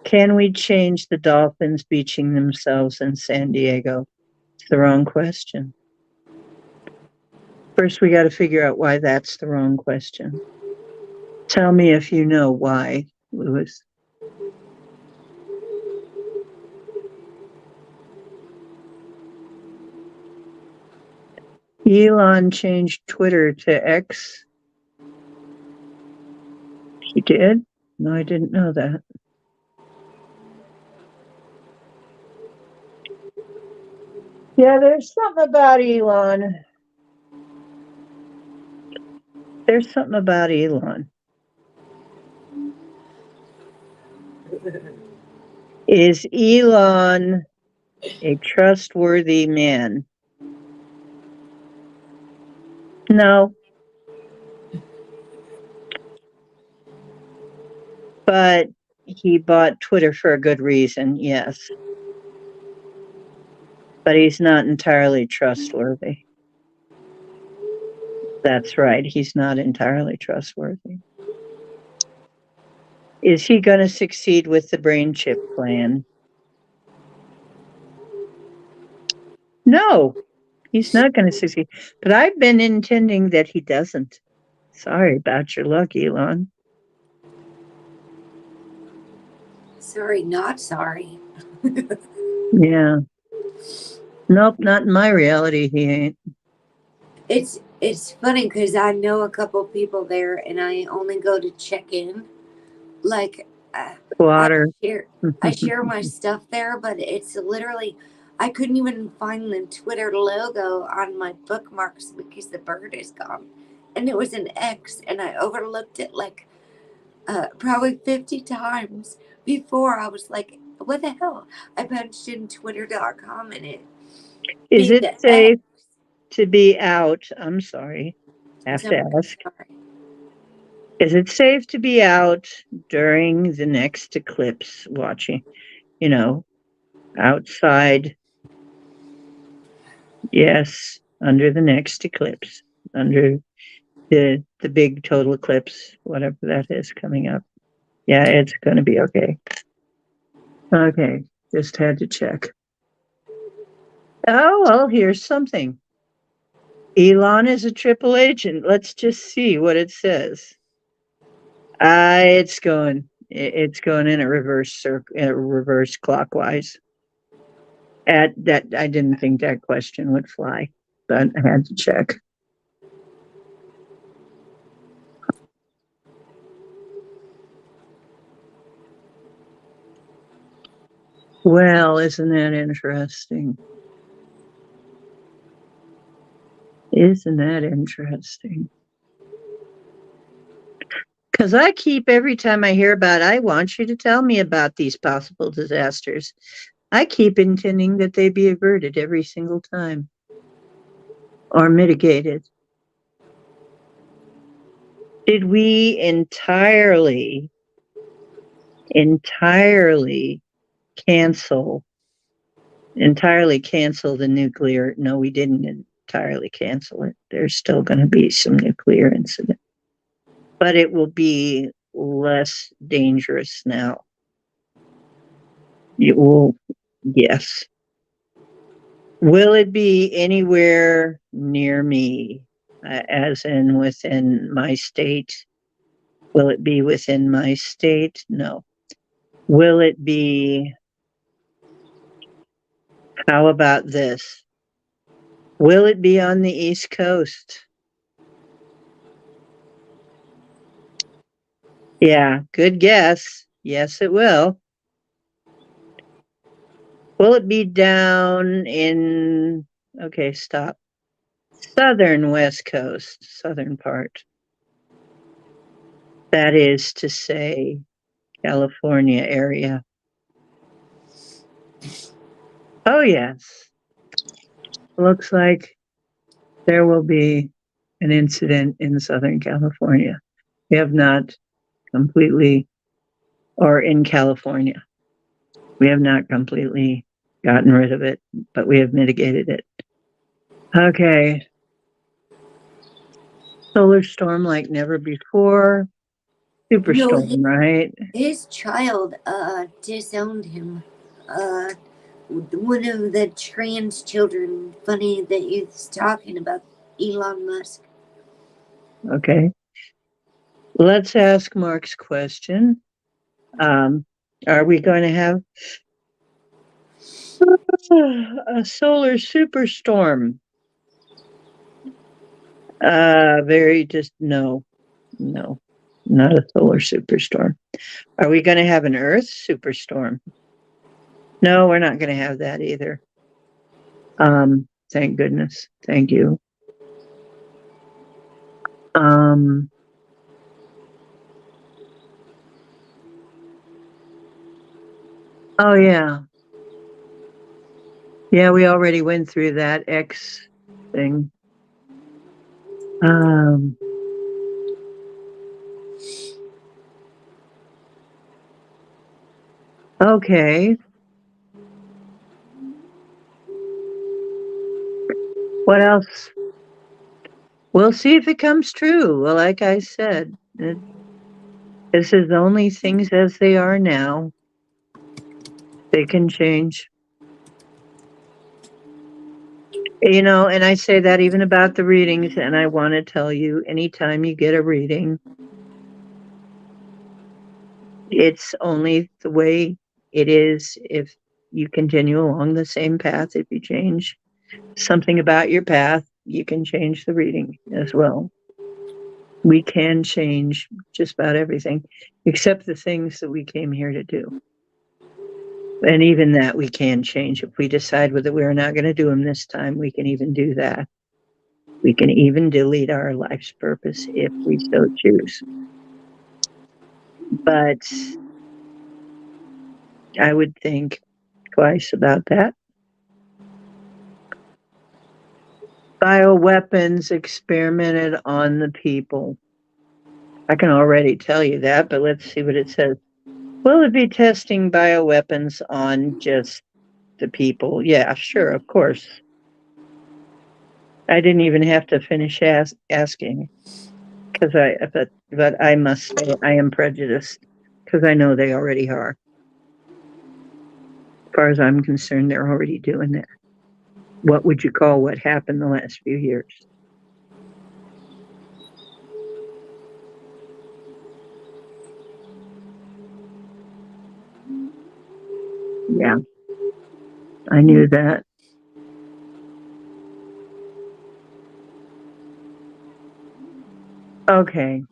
Can we change the Dolphins beaching themselves in San Diego? It's the wrong question. First, we got to figure out why that's the wrong question. Tell me if you know why, Lewis. Elon changed Twitter to X. He did? No, I didn't know that. Yeah, there's something about Elon. There's something about Elon. Is Elon a trustworthy man? No, but he bought Twitter for a good reason, yes. But he's not entirely trustworthy. That's right. He's not entirely trustworthy. Is he going to succeed with the brain chip plan? No, he's not going to succeed. But I've been intending that he doesn't. Sorry about your luck, Elon. Sorry, not sorry. Yeah. Nope, not in my reality, he ain't. It's funny because I know a couple people there, and I only go to check in. Like, I Water. I share my stuff there, but it's literally I couldn't even find the Twitter logo on my bookmarks because the bird is gone, and it was an X, and I overlooked it like probably 50 times before I was like, what the hell? I punched in twitter.com and it Is being it the X. safe to be out? I'm sorry. Have to I'm ask. sorry. Is it safe to be out during the next eclipse watching? You know, outside. Yes, under the next eclipse, under the big total eclipse, whatever that is coming up. Yeah, it's going to be okay. Okay, just had to check. Oh, well, here's something. Elon is a triple agent. Let's just see what it says. It's going in a reverse clockwise. At that, I didn't think that question would fly, but I had to check. Well, isn't that interesting? Isn't that interesting? Because I keep every time I hear about, I want you to tell me about these possible disasters. I keep intending that they be averted every single time or mitigated. Did we entirely cancel, entirely cancel the nuclear? No, we didn't entirely cancel it. There's still going to be some nuclear incident, but it will be less dangerous now. It will, yes. Will it be anywhere near me, as in within my state? Will it be within my state? No. Will it be, how about this? Will it be on the East Coast? Yeah, good guess. Yes, it will. Will it be down in, okay, stop. Southern West Coast, southern part. That is to say, California area. Oh, yes. Looks like there will be an incident in Southern California. We have not completely, or in California, we have not completely gotten rid of it, but we have mitigated it. Okay. Solar storm like never before. No, Superstorm, right? his child disowned him. Uh, one of the trans children, funny that you're talking about Elon Musk. Okay. Let's ask Mark's question. Um, are we going to have a solar superstorm? Very just no, no, not a solar superstorm. Are we going to have an Earth superstorm? No, we're not going to have that either. Thank goodness. Thank you. Um, Oh, yeah. Yeah, we already went through that X thing. Um, okay. What else? We'll see if it comes true. Well, like I said, this is only things as they are now. They can change. You know, and I say that even about the readings, and I want to tell you anytime you get a reading, it's only the way it is if you continue along the same path. If you change something about your path, you can change the reading as well. We can change just about everything, except the things that we came here to do. And even that we can change. If we decide that we're not going to do them this time, we can even do that. We can even delete our life's purpose if we so choose. But I would think twice about that. Bioweapons experimented on the people. I can already tell you that, but let's see what it says. Will it be testing bioweapons on just the people? Yeah, sure, of course. I didn't even have to finish asking because but I must say I am prejudiced because I know they already are. As far as I'm concerned, they're already doing that. What would you call what happened the last few years? Yeah, I knew that. Okay.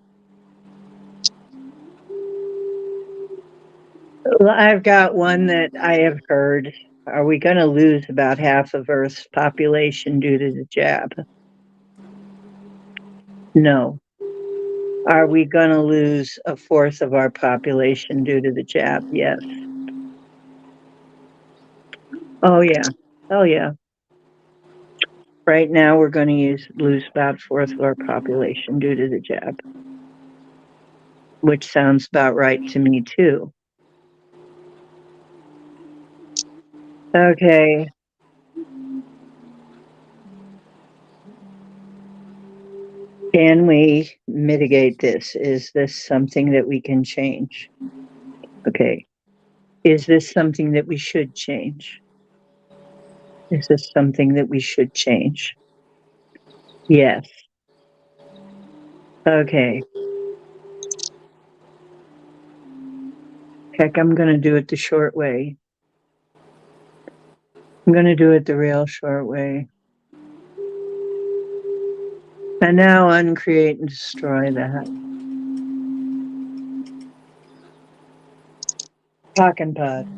Well, I've got one that I have heard. Are we going to lose about half of Earth's population due to the jab? No. Are we going to lose a fourth of our population due to the jab? Yes. Oh, yeah. Oh, yeah. Right now, we're going to lose about a fourth of our population due to the jab, which sounds about right to me, too. Okay. Can we mitigate this? Is this something that we can change? Okay. Is this something that we should change? Is this something that we should change? Yes. Okay. Heck, I'm going to do it the short way. I'm going to do it the real short way. And now uncreate and destroy that. Pock and pod.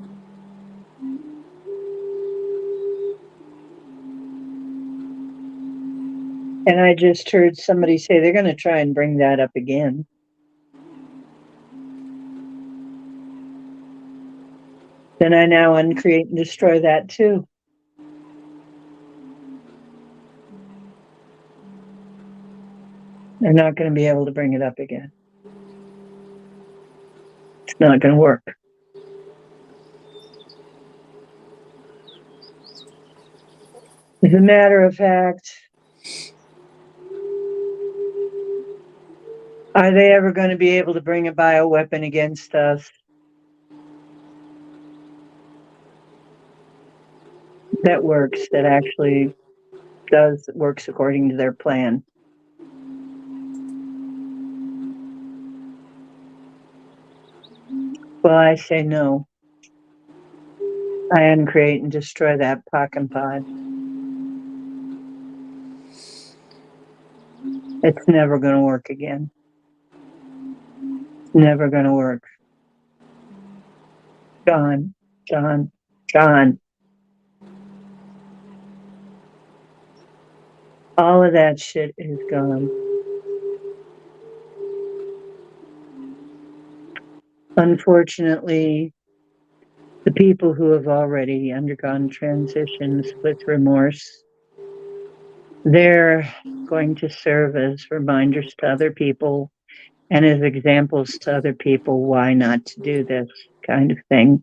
And I just heard somebody say they're going to try and bring that up again. Then I now uncreate and destroy that too. They're not going to be able to bring it up again. It's not going to work. As a matter of fact, are they ever going to be able to bring a bioweapon against us? That works, that actually works according to their plan. Well, I say no. I uncreate and destroy that pock and pod. It's never going to work again. It's never going to work. Gone, gone, gone. All of that shit is gone. Unfortunately, The people who have already undergone transitions with remorse, they're going to serve as reminders to other people and as examples to other people why not to do this kind of thing.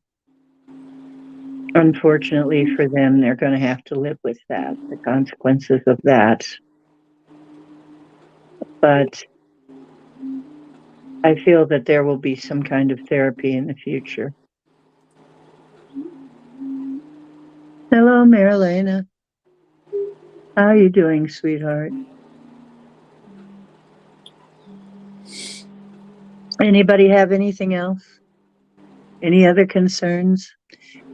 Unfortunately for them, they're going to have to live with that, the consequences of that. But I feel that there will be some kind of therapy in the future. Hello, Marilena. How are you doing, sweetheart? Anybody have anything else? Any other concerns?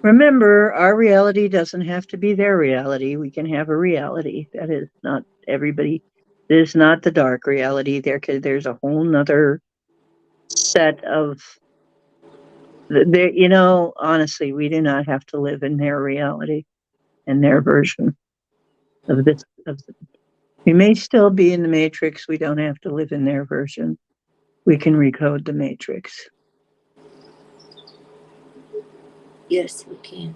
Remember, our reality doesn't have to be their reality. We can have a reality that is not everybody. It is not the dark reality. There's a whole nother set of there. Honestly, we do not have to live in their reality and their version of this. We may still be in the matrix. We don't have to live in their version. We can recode the matrix. Yes, we can.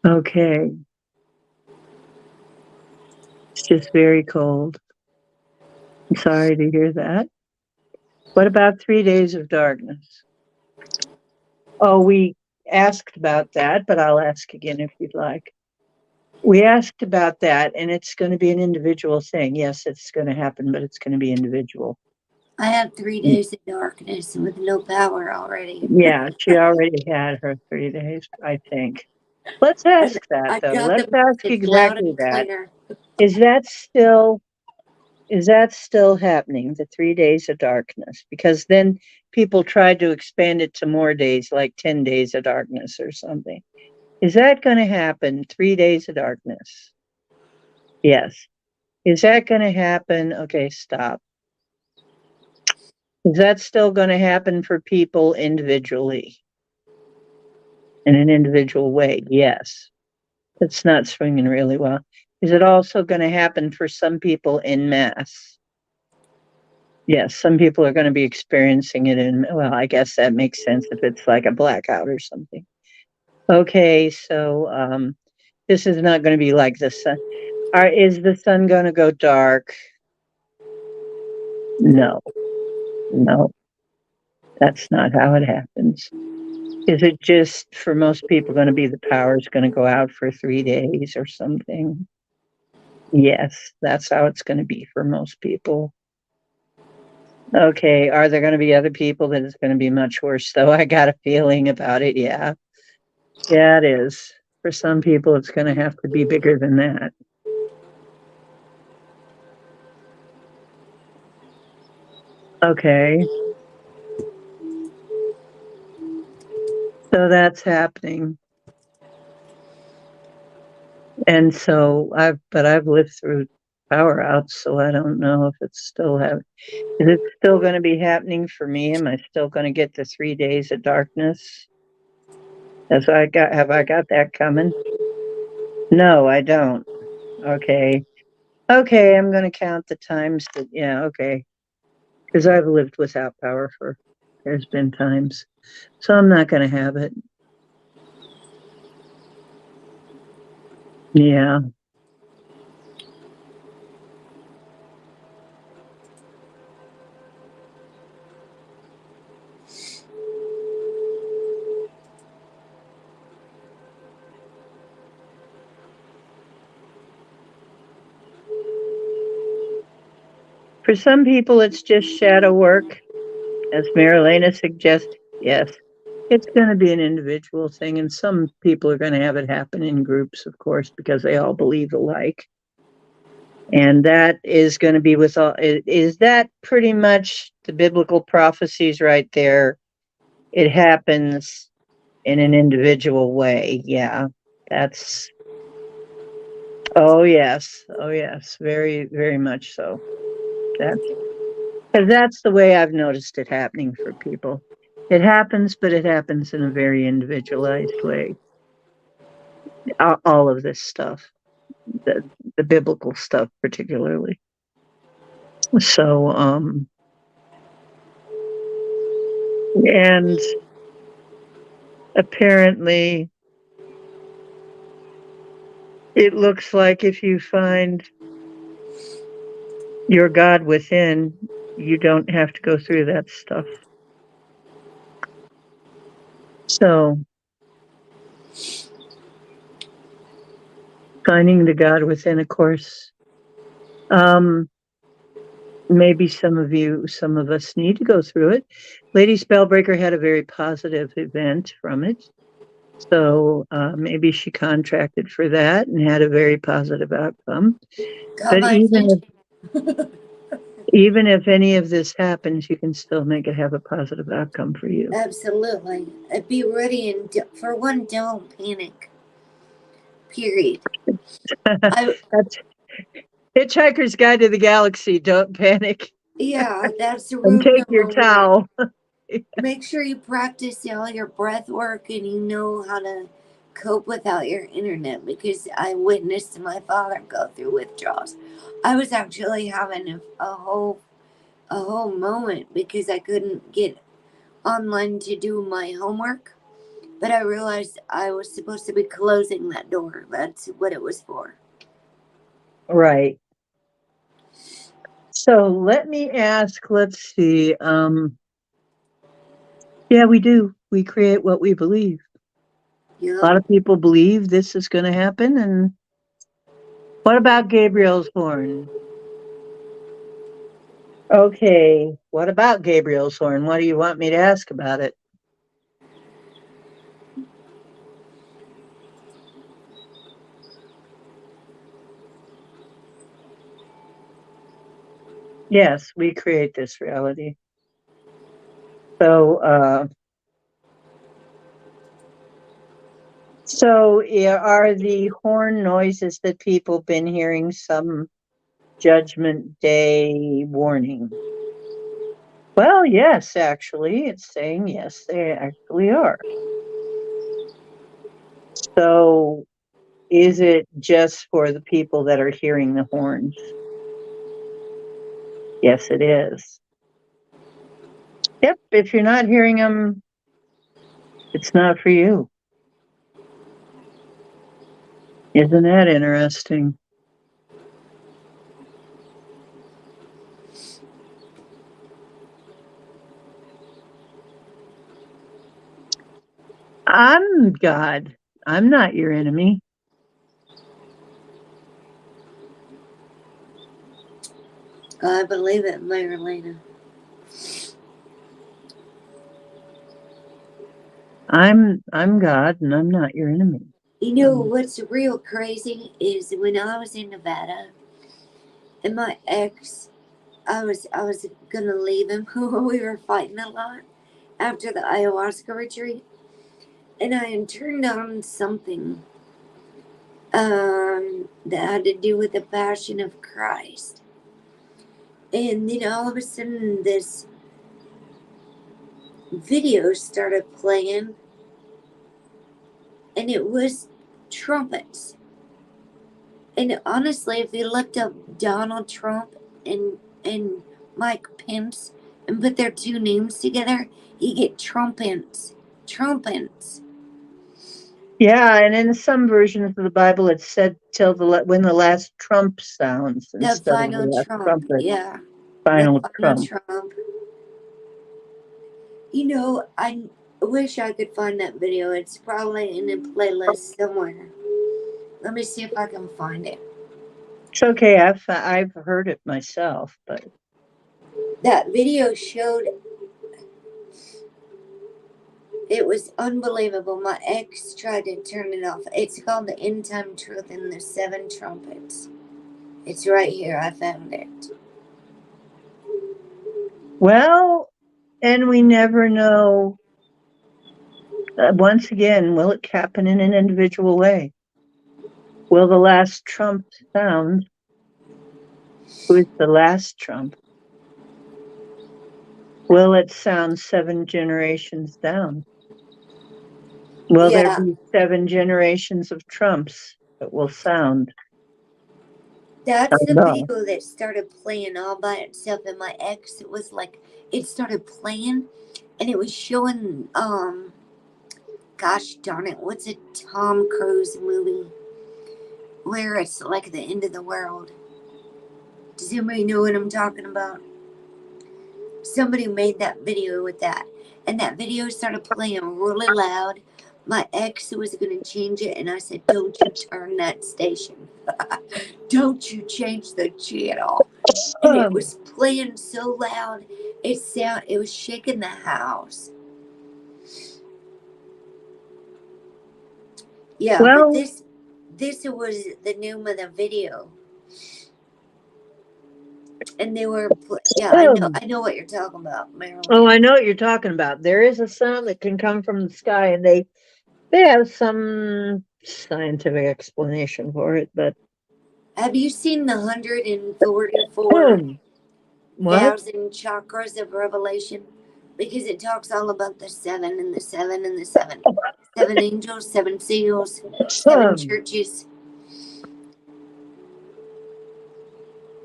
Okay. It's just very cold. I'm sorry to hear that. What about 3 days of darkness? Oh, we asked about that, but I'll ask again if you'd like. We asked about that, and it's going to be an individual thing. Yes, it's going to happen, but it's going to be individual. I have 3 days of darkness with no power already. Yeah, she already had her 3 days, I think. Let's ask that, I though. got Let's the ask message loud exactly and that. clear. Is that still is that still happening, the 3 days of darkness? Because then people tried to expand it to more days, like 10 days of darkness or something. Is that going to happen? 3 days of darkness. Yes. Is that going to happen? Okay, stop. Is that still going to happen for people individually? In an individual way? Yes. It's not swinging really well. Is it also going to happen for some people in mass? Yes, some people are going to be experiencing it well, I guess that makes sense if it's like a blackout or something. Okay, so this is not going to be like the sun. Is the sun going to go dark? No, no, that's not how it happens. Is it just for most people going to be the power's going to go out for 3 days or something? Yes, that's how it's going to be for most people. Okay, are there going to be other people that it's going to be much worse, though? I got a feeling about it, yeah. Yeah, it is. For some people, it's going to have to be bigger than that. Okay. So that's happening. And so I've lived through power outs, so I don't know if it's still happening. Is it still going to be happening for me? Am I still going to get the 3 days of darkness? Have I got that coming? No, I don't. Okay. Okay, I'm going to count the times that, yeah, okay. Because I've lived without power there's been times. So I'm not going to have it. Yeah. For some people, it's just shadow work, as Marilena suggests. Yes, it's going to be an individual thing, and some people are going to have it happen in groups, of course, because they all believe alike. And that is going to be with all. Is that pretty much the biblical prophecies right there? It happens in an individual way. Yeah, that's. Oh yes, very, very much so. That's Because that's the way I've noticed it happening for people. It happens, but it happens in a very individualized way. All of this stuff, the the biblical stuff particularly. So and Apparently, it looks like if you find your God within, you don't have to go through that stuff. So, finding the God within, of course, maybe some of us need to go through it. Lady Spellbreaker had a very positive event from it. So maybe she contracted for that and had a very positive outcome. Got But my attention. even if any of this happens, you can still make it have a positive outcome for you. Absolutely. Be ready and for one, don't panic. Period. That's Hitchhiker's Guide to the Galaxy. Don't panic Yeah, that's the and rule take your number one. towel. Make sure you practice all your breath work and you know how to cope without your internet, because I witnessed my father go through withdrawals. I was actually having a whole moment because I couldn't get online to do my homework, but I realized I was supposed to be closing that door. That's what it was for. Right. So let me ask, let's see. Yeah, we do. We create what we believe. A lot Yep. of people believe this is going to happen. And what about Gabriel's horn? Okay, what about Gabriel's horn? What do you want me to ask about it? Yes, we create this reality. So, yeah, are the horn noises that people been hearing some Judgment Day warning? Well, yes, actually, it's saying yes, they actually are. So, is it just for the people that are hearing the horns? Yes, it is. Yep, if you're not hearing them, it's not for you. Isn't that interesting? I'm God. I'm not your enemy. I believe it, Marilena. I'm God and I'm not your enemy. You know what's real crazy is when I was in Nevada and my ex, I was gonna leave him. We were fighting a lot after the ayahuasca retreat, and I had turned on something that had to do with the Passion of Christ, and then all of a sudden this video started playing, and it was trumpets. And honestly, if you looked up Donald Trump and Mike Pence and put their two names together, you get trumpets. Trumpets. Yeah, and in some versions of the Bible, it said till when the last trump sounds The instead of the final last Trump. trumpet. Yeah. The Final final trump. Trump. You know, I wish I could find that video. It's probably in a playlist somewhere. Let me see if I can find it. It's okay. I've heard it myself, but That video showed. It was unbelievable. My ex tried to turn it off. It's called The End Time Truth in the Seven Trumpets. It's right here. I found it. well, and we never know. Once again, will it happen in an individual way? Will the last trump sound? Who is the last trump? Will it sound 7 generations down? Will there Yeah, be 7 generations of trumps that will sound? I that's don't the know. video that started playing all by itself. And my ex, it was like, it started playing and it was showing gosh darn it, what's a Tom Cruise movie where it's like the end of the world? Does anybody know what I'm talking about? Somebody made that video with that, and that video started playing really loud. My ex was going to change it, and I said, don't you turn that station. Don't you change the channel. And it was playing so loud, it was shaking the house. Yeah, but Well, this was the name of the video. And they were, yeah, I know what you're talking about, Marilyn. oh, I know what you're talking about. There is a sound that can come from the sky, and they have some scientific explanation for it, but Have you seen the 144,000 what? chakras of Revelation? Because it talks all about the seven and the seven and the seven. Seven angels, seven seals, seven churches.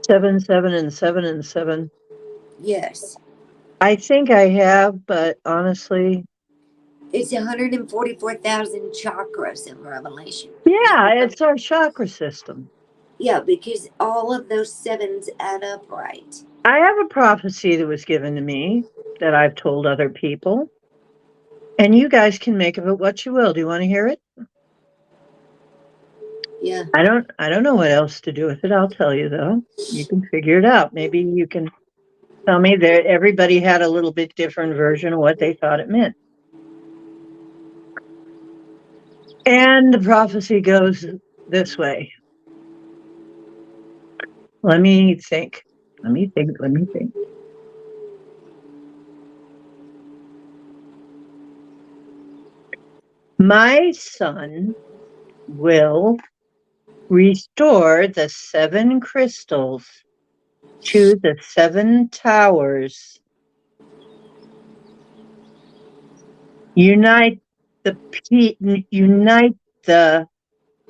7, 7, and 7 and 7. Yes. I think I have, but honestly, It's 144,000 chakras of Revelation. yeah, it's our chakra system. Yeah, because all of those sevens add up right. I have a prophecy that was given to me that I've told other people, and you guys can make of it what you will. Do you want to hear it? Yeah. I don't know what else to do with it. I'll tell you though. You can figure it out. Maybe you can tell me that everybody had a little bit different version of what they thought it meant. And the prophecy goes this way. Let me think. Let me think. My son will restore the 7 crystals to the 7 towers. Unite the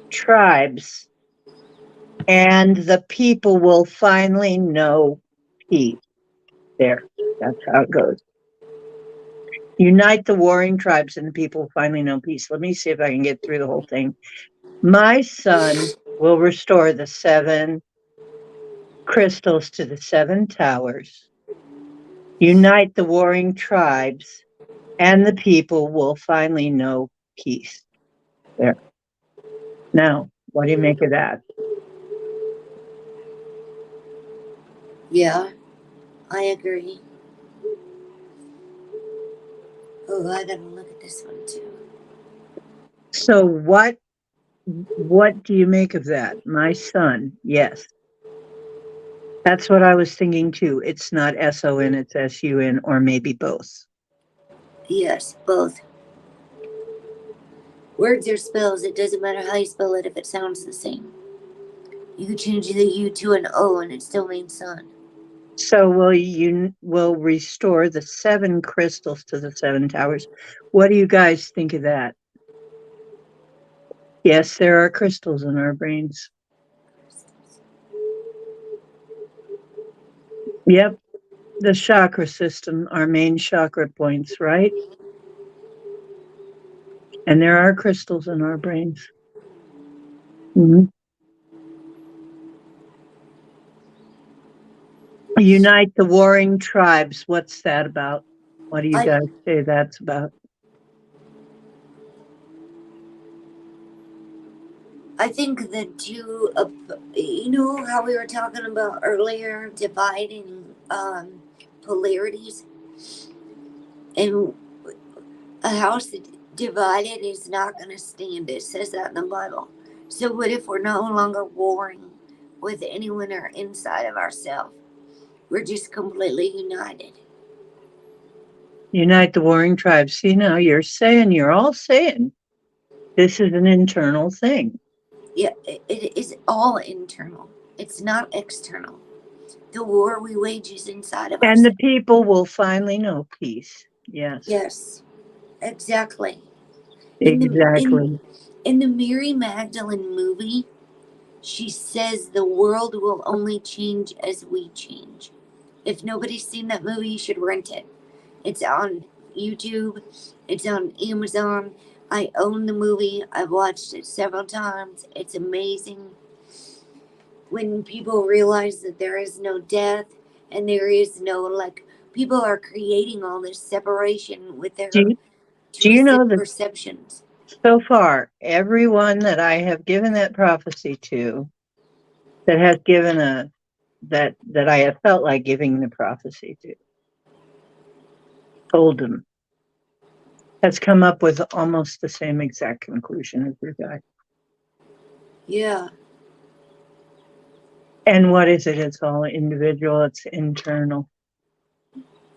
tribes, and the people will finally know peace. There, that's how it goes. Unite the warring tribes, and the people will finally know peace. Let me see if I can get through the whole thing. My son will restore the 7 crystals to the 7 towers. Unite the warring tribes, and the people will finally know peace. There. Now, what do you make of that? Yeah, I agree. Oh, I gotta look at this one too. So what do you make of that? My son, yes. That's what I was thinking too. It's not S-O-N, it's S-U-N, or maybe both. Yes, both. Words are spells. It doesn't matter how you spell it if it sounds the same. You can change the U to an O and it still means son. So will restore the 7 crystals to the 7 towers. What do you guys think of that? Yes, there are crystals in our brains. Yep. The chakra system, our main chakra points, right? And there are crystals in our brains. Mm-hmm. Unite the warring tribes. What's that about? What do you guys say that's about? I think the two, you know how we were talking about earlier, dividing polarities? And a house divided is not going to stand. It says that in the Bible. So what if we're no longer warring with anyone or inside of ourselves? We're just completely united. Unite the warring tribes. See, now you're all saying this is an internal thing. Yeah, it is all internal. It's not external. The war we wage is inside of And ourselves. the people will finally know peace. Yes. Yes, exactly. Exactly. In the Mary Magdalene movie, she says the world will only change as we change. If nobody's seen that movie, you should rent it. It's on YouTube, it's on Amazon, I own the movie. I've watched it several times. It's amazing when people realize that there is no death and there is no, like, people are creating all this separation with Do their you, do you twisted know that perceptions. so far, everyone that I have given that prophecy to, that has given that I have felt like giving the prophecy to, told them, has come up with almost the same exact conclusion as your guy. Yeah, And what is it? It's all individual, it's internal.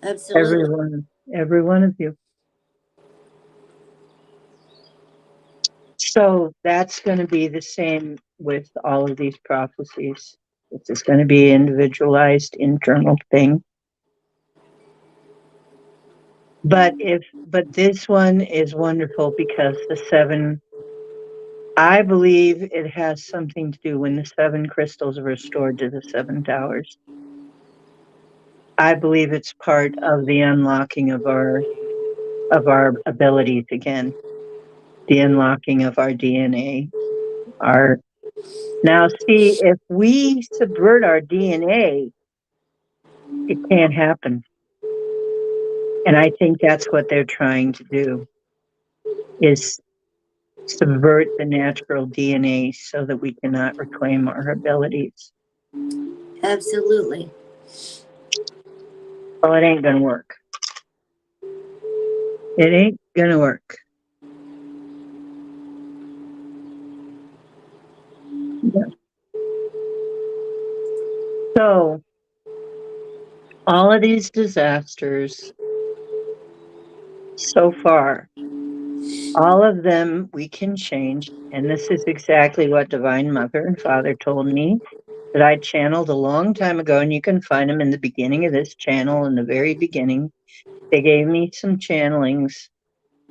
absolutely. Every one of you. So that's going to be the same with all of these prophecies. It's just going to be individualized internal thing. But this one is wonderful because the seven, I believe it has something to do when the seven crystals are restored to the seven towers. I believe it's part of the unlocking of our abilities again, the unlocking of our DNA. Our Now see, if we subvert our DNA, it can't happen. And I think that's what they're trying to do, is subvert the natural DNA so that we cannot reclaim our abilities. Absolutely. Well, it ain't gonna work. It ain't gonna work. Yeah. So all of these disasters so far, all of them we can change. And this is exactly what Divine Mother and Father told me that I channeled a long time ago. And you can find them in the beginning of this channel, in the very beginning. They gave me some channelings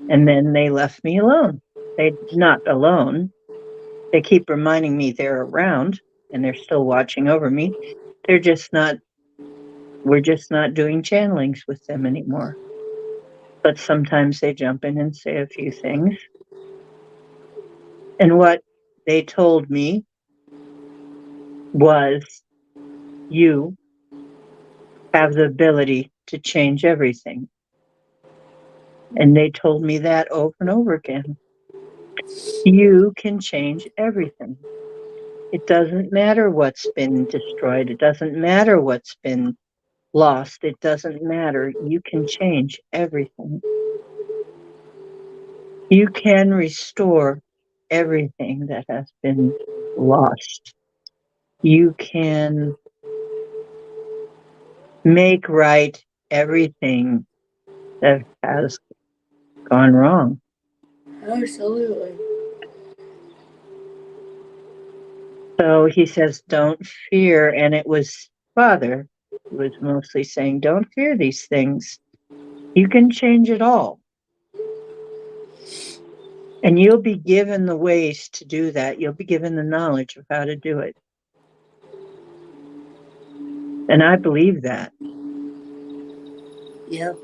and then they left me alone. They not alone. They keep reminding me they're around and they're still watching over me. They're just not, we're just not doing channelings with them anymore. But sometimes they jump in and say a few things. And what they told me was, you have the ability to change everything. And they told me that over and over again. You can change everything. It doesn't matter what's been destroyed. It doesn't matter what's been lost. It doesn't matter. You can change everything. You can restore everything that has been lost. You can make right everything that has gone wrong. Absolutely. So he says, don't fear. And it was Father who was mostly saying, don't fear these things. You can change it all. And you'll be given the ways to do that. You'll be given the knowledge of how to do it. And I believe that. Yep.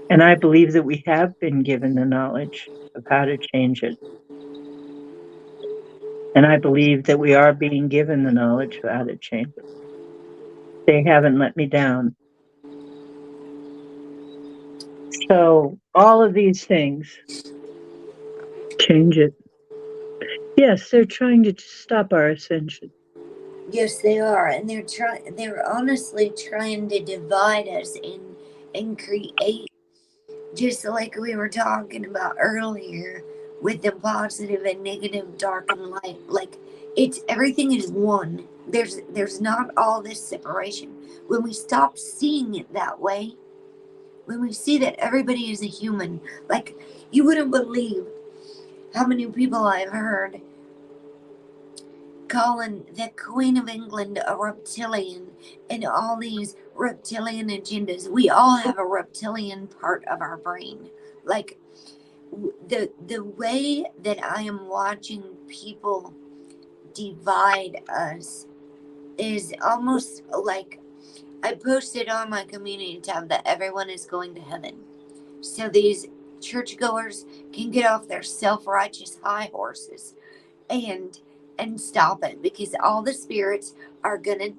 And I believe that we have been given the knowledge of how to change it. And I believe that we are being given the knowledge of how to change it. They haven't let me down. So all of these things, change it. Yes, they're trying to stop our ascension. Yes, they are, and they're honestly trying to divide us and create, just like we were talking about earlier with the positive and negative, dark and light. Like, it's everything is one. There's not all this separation. When we stop seeing it that way, when we see that everybody is a human, like, you wouldn't believe how many people I've heard calling the Queen of England a reptilian and all these reptilian agendas. We all have a reptilian part of our brain. Like, the way that I am watching people divide us is almost like, I posted on my community tab that everyone is going to heaven. So these churchgoers can get off their self-righteous high horses and stop it, because all the spirits are going to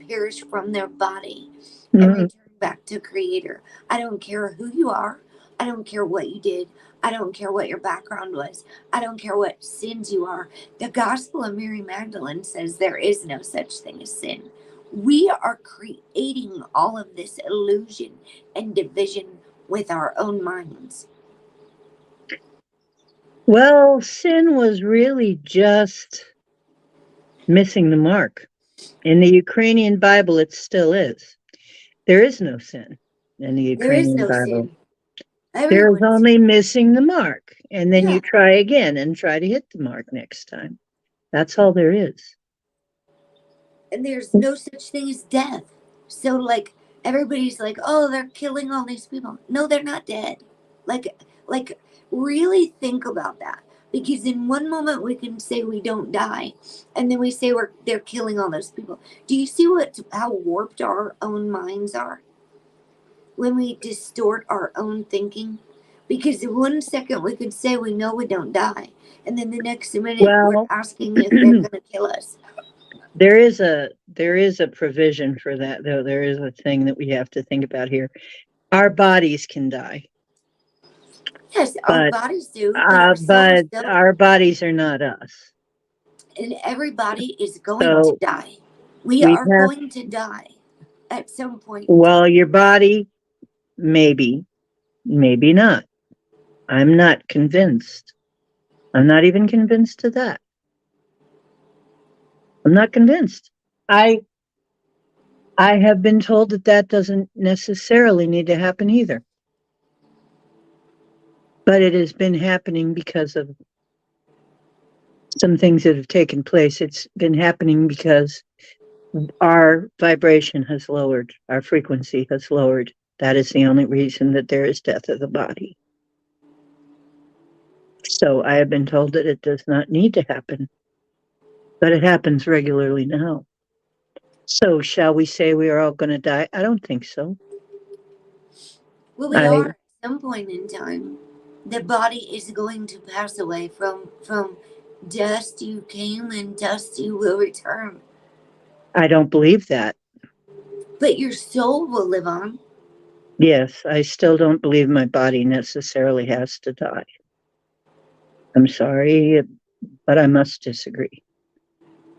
perish from their body and Mhm. return back to Creator. I don't care who you are. I don't care what you did. I don't care what your background was. I don't care what sins you are. The Gospel of Mary Magdalene says there is no such thing as sin. We are creating all of this illusion and division with our own minds. Well, sin was really just missing the mark. In the Ukrainian Bible, it still is. There is no sin in the There is Ukrainian no Bible. sin. There is Everyone's, only missing the mark. And then yeah. you try again and try to hit the mark next time. That's all there is. And there's no such thing as death. So, like, everybody's like, oh, they're killing all these people. No, they're not dead. Like, really think about that. Because in one moment we can say we don't die, and then we say they're killing all those people. Do you see how warped our own minds are when we distort our own thinking? Because in 1 second we could say we know we don't die, and then the next minute we're Well, asking if they're going to kill us. there is a provision for that, though. There is a thing that we have to think about here. Our bodies can die, Yes, our but bodies do, but our souls but don't. our bodies are not us. And everybody is going to So die. We we are have, going to die at some point in time. well, your body, maybe, maybe not. I'm not convinced. I'm not even convinced of that. I'm not convinced. I I have been told that that doesn't necessarily need to happen either. But it has been happening because of some things that have taken place. It's been happening because our vibration has lowered, our frequency has lowered. That is the only reason that there is death of the body. So I have been told that it does not need to happen, but it happens regularly now. So shall we say we are all going to die? I don't think so. Well, we I are at some point in time. The body is going to pass away from dust you came and dust you will return. I don't believe that. But your soul will live on. Yes, I still don't believe my body necessarily has to die. I'm sorry, but I must disagree.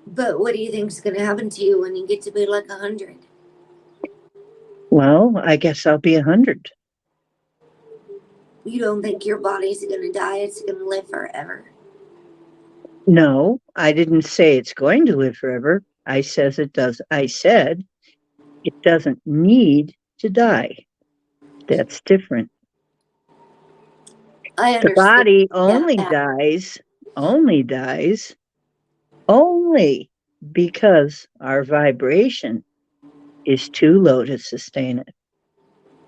But what do you think is going to happen to you when you get to be like 100? Well, I guess I'll be 100. You don't think your body's going to die? It's going to live forever. No, I didn't say it's going to live forever. I says it does. I said it doesn't need to die. That's different. I The understand body that. only because our vibration is too low to sustain it.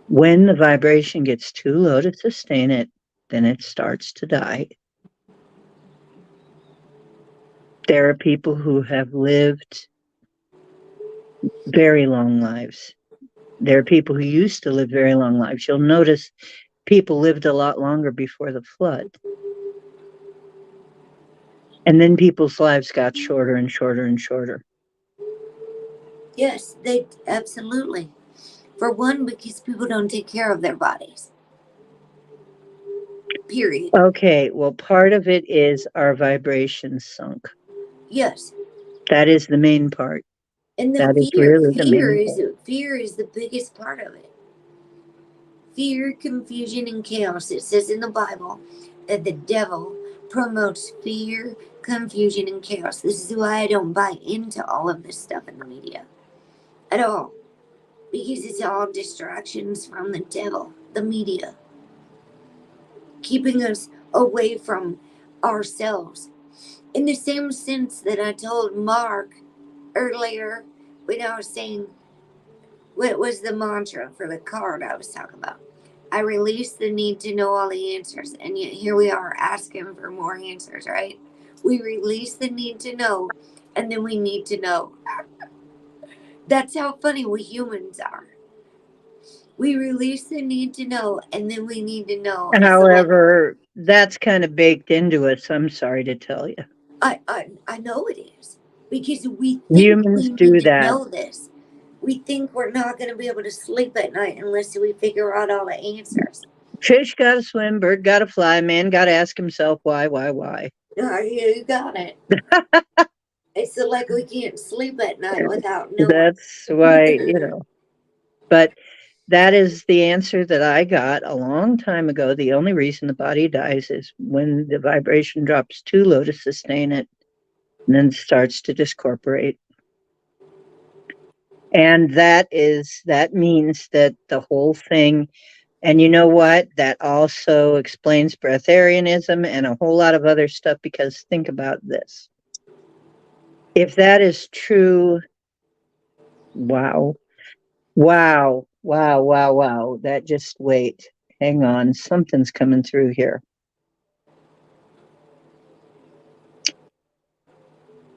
When the vibration gets too low to sustain it, then it starts to die. There are people who have lived very long lives. There are people who used to live very long lives. You'll notice people lived a lot longer before the flood. And then people's lives got shorter and shorter and shorter. Yes, they absolutely. For one, because people don't take care of their bodies. Period. Okay, well, part of it is our vibration sunk. Yes. That is the main part. And the That is fear, really the main part. fear is the biggest part of it. Fear, confusion, and chaos. It says in the Bible that the devil promotes fear, confusion, and chaos. This is why I don't buy into all of this stuff in the media at all. Because it's all distractions from the devil, the media, keeping us away from ourselves. In the same sense that I told Mark earlier when I was saying what was the mantra for the card I was talking about. I released the need to know all the answers, and yet here we are asking for more answers, right? We release the need to know, and then we need to know. That's how funny we humans are. We release the need to know, and then we need to know. It's like However, that's kind of baked into us, I'm sorry to tell you. I know it is because we think Humans we need do to that. know this. We think we're not going to be able to sleep at night unless we figure out all the answers. Fish gotta swim, bird gotta fly, man gotta ask himself why. You got it. It's like we can't sleep at night without knowing. That's why, but that is the answer that I got a long time ago. The only reason the body dies is when the vibration drops too low to sustain it and then starts to discorporate. And that means that the whole thing, and you know what? That also explains breatharianism and a whole lot of other stuff, because think about this. If that is true, wow. Wow. That just wait. Hang on. Something's coming through here.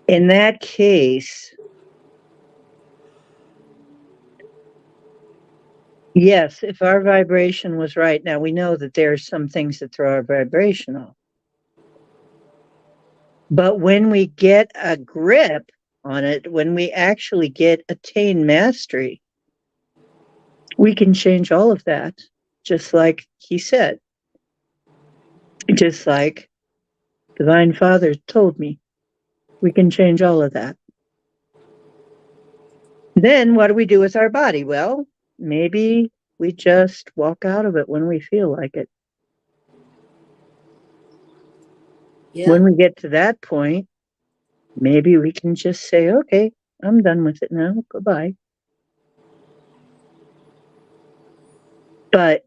In that case, yes, if our vibration was right, now we know that there are some things that throw our vibration off. But when we get a grip on it, when we actually attain mastery, we can change all of that, just like he said, just like Divine Father told me, we can change all of that. Then what do we do with our body? Well, maybe we just walk out of it when we feel like it. Yeah. When we get to that point, maybe we can just say, okay, I'm done with it now. Goodbye. But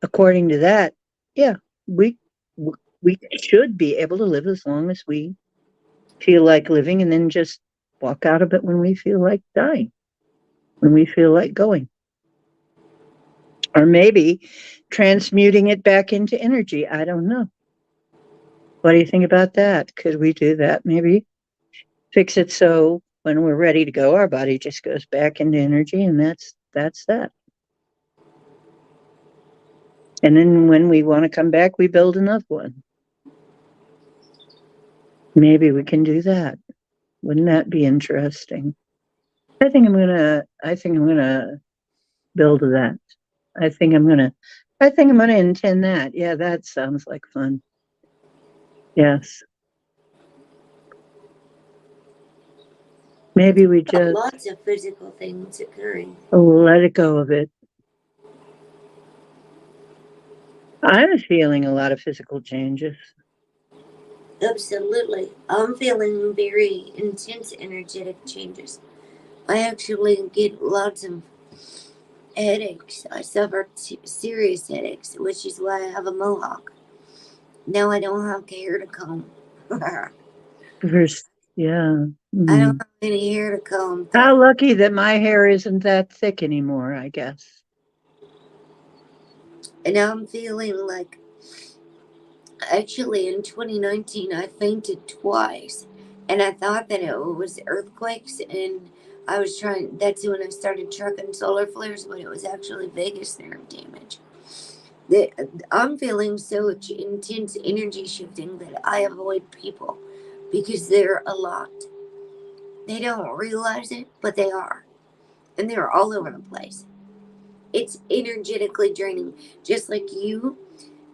according to that, yeah, we should be able to live as long as we feel like living, and then just walk out of it when we feel like dying, when we feel like going. Or maybe transmuting it back into energy. I don't know. What do you think about that? Could we do that? Maybe fix it so when we're ready to go, our body just goes back into energy, and that's that. And then when we want to come back, we build another one. Maybe we can do that. Wouldn't that be interesting? I think I'm gonna build that. I think I'm gonna intend that. Yeah, that sounds like fun. Yes. Maybe we just Lots of physical things occurring. let it go of it. I'm feeling a lot of physical changes. Absolutely. I'm feeling very intense energetic changes. I actually get lots of headaches. I suffer serious headaches, which is why I have a mohawk. Now I don't have hair to comb. I Yeah. don't have any hair to comb. How lucky that my hair isn't that thick anymore, I guess. And now I'm feeling like, actually in 2019 I fainted twice, and I thought that it was earthquakes, and that's when I started trucking solar flares, but it was actually vagus nerve damage. I'm feeling so intense energy shifting that I avoid people because they're a lot. They don't realize it, but they are. And they're all over the place. It's energetically draining. Just like you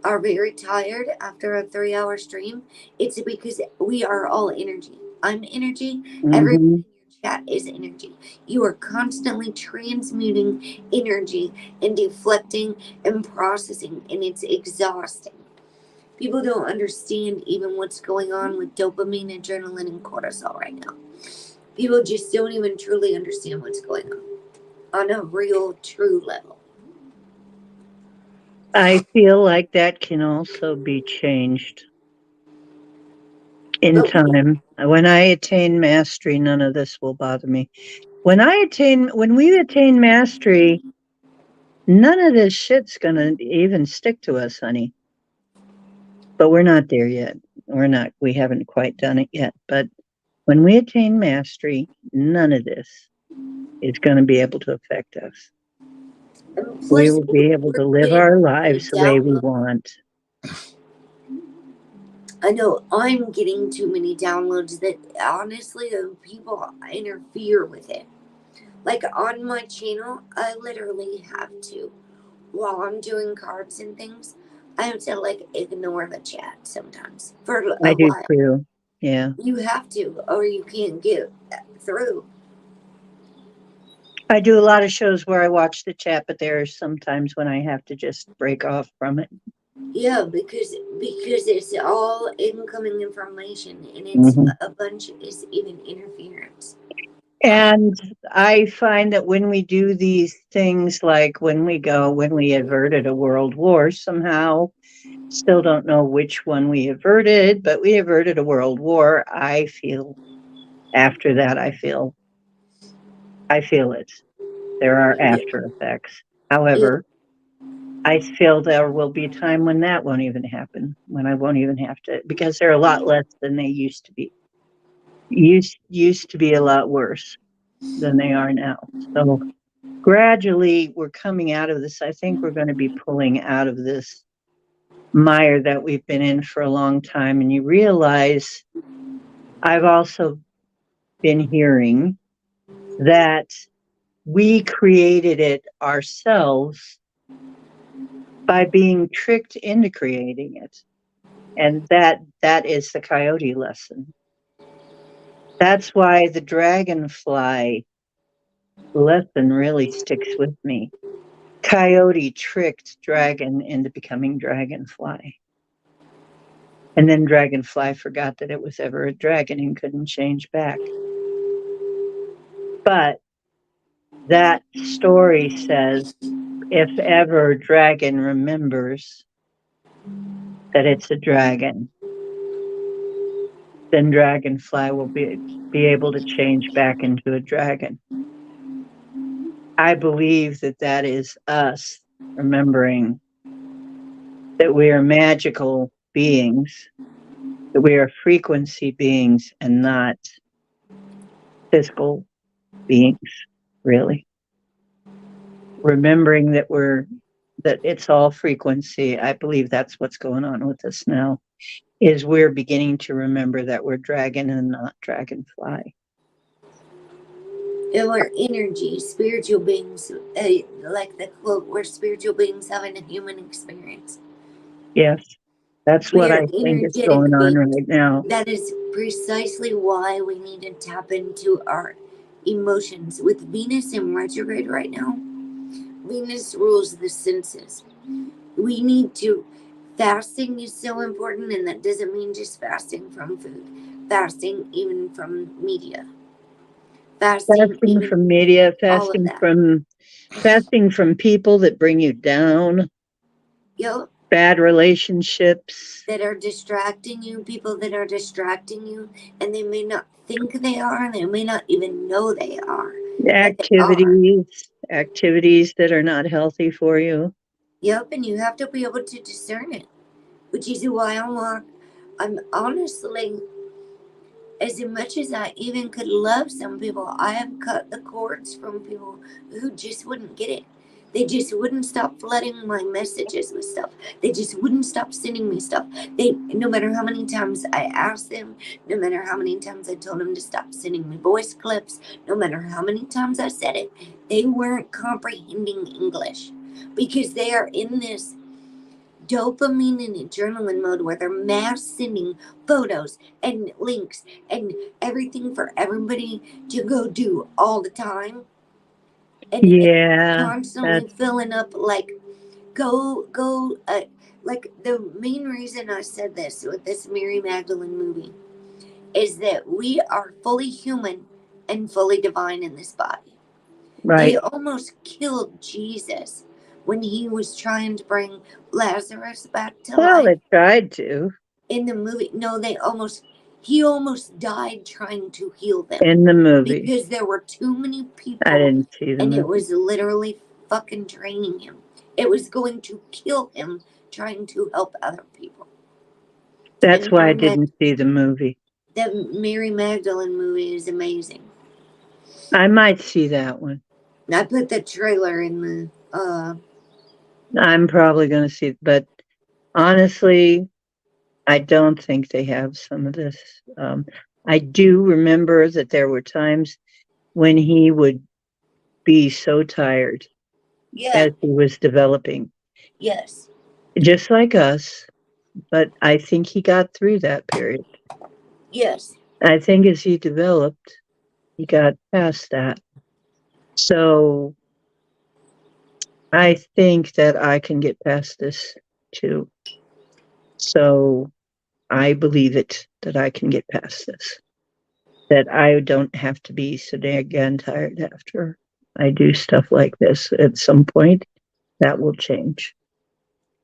are very tired after a 3-hour stream, it's because we are all energy. I'm energy. Everyone in your chat is energy. You are constantly transmuting energy and deflecting and processing, and it's exhausting. People don't understand even what's going on with dopamine, adrenaline, and cortisol right now. People just don't even truly understand what's going on a real, true level. I feel like that can also be changed in time. When I attain mastery, none of this will bother me. When we attain mastery, none of this shit's gonna even stick to us, honey. But we're not there yet. We haven't quite done it yet. But when we attain mastery, none of this is going to be able to affect us. And We plus, will be able to we're live getting our the lives the way we download. want. I know I'm getting too many downloads that honestly, the people interfere with it. Like on my channel, I literally have to, while I'm doing cards and things, I have to like ignore the chat sometimes for I a do while. too. Yeah. You have to, or you can't get through. I do a lot of shows where I watch the chat, but there are sometimes when I have to just break off from it. Yeah, because it's all incoming information, and it's Hmm. a bunch is even interference. And I find that when we do these things, like when we averted a world war somehow, still don't know which one we averted, but we averted a world war. I feel after that, I feel it. There are Yeah, after effects. yeah, However, I feel there will be a time when that won't even happen, when I won't even have to, because they're a lot less than they used to be. Used to be a lot worse than they are now. So gradually we're coming out of this. I think we're going to be pulling out of this mire that we've been in for a long time. And you realize I've also been hearing that we created it ourselves by being tricked into creating it. And that is the coyote lesson. That's why the dragonfly lesson really sticks with me. Coyote tricked dragon into becoming dragonfly. And then dragonfly forgot that it was ever a dragon and couldn't change back. But that story says if ever dragon remembers that it's a dragon, then dragonfly will be able to change back into a dragon. I believe that that is us remembering that we are magical beings, that we are frequency beings and not physical beings, really. Remembering that it's all frequency. I believe that's what's going on with us now. Is we're beginning to remember that we're dragon and not dragonfly. and we're energy, spiritual beings. Like the quote, we're spiritual beings having a human experience. Yes, that's We what are I think is going energetic on beings. right now. That is precisely why we need to tap into our emotions. With Venus in retrograde right now, Venus rules the senses. We need to. Fasting is so important, and that doesn't mean just fasting from food. Fasting even from media. Fasting Fasting even from media, all of that. fasting from people that bring you down, Yo, bad relationships, that are distracting you, people that are distracting you, and they may not think they are, they may not even know they are, but they are. activities that are not healthy for you. Yep, and you have to be able to discern it, which is why I'm honestly, as much as I even could love some people, I have cut the cords from people who just wouldn't get it. They just wouldn't stop flooding my messages with stuff. They just wouldn't stop sending me stuff. No matter how many times I asked them, no matter how many times I told them to stop sending me voice clips, no matter how many times I said it, they weren't comprehending English because they are in this dopamine and adrenaline mode where they're mass sending photos and links and everything for everybody to go do all the time, and Yeah, constantly that's filling up like go like the main reason I said this with this Mary Magdalene movie is that we are fully human and fully divine in this body. They right. almost killed Jesus when he was trying to bring Lazarus back to Well, life it tried to in the movie. No, he almost died trying to heal them in the movie. because there were too many I people, didn't see the and it movie. was literally fucking draining him. It was going to kill him trying to help other people. That's And why I didn't see the movie. the Mary Magdalene movie is amazing. I might see that one. I put the trailer in the Uh, I'm probably going to see, but honestly, I don't think they have some of this. I do remember that there were times when he would be so tired yeah, as he was developing, yes, just like us, but I think he got through that period. yes. I think as he developed, he got past that. So I think that I can get past this too. So I believe it that I can get past this. That I don't have to be so dang tired after I do stuff like this. At some point, that will change,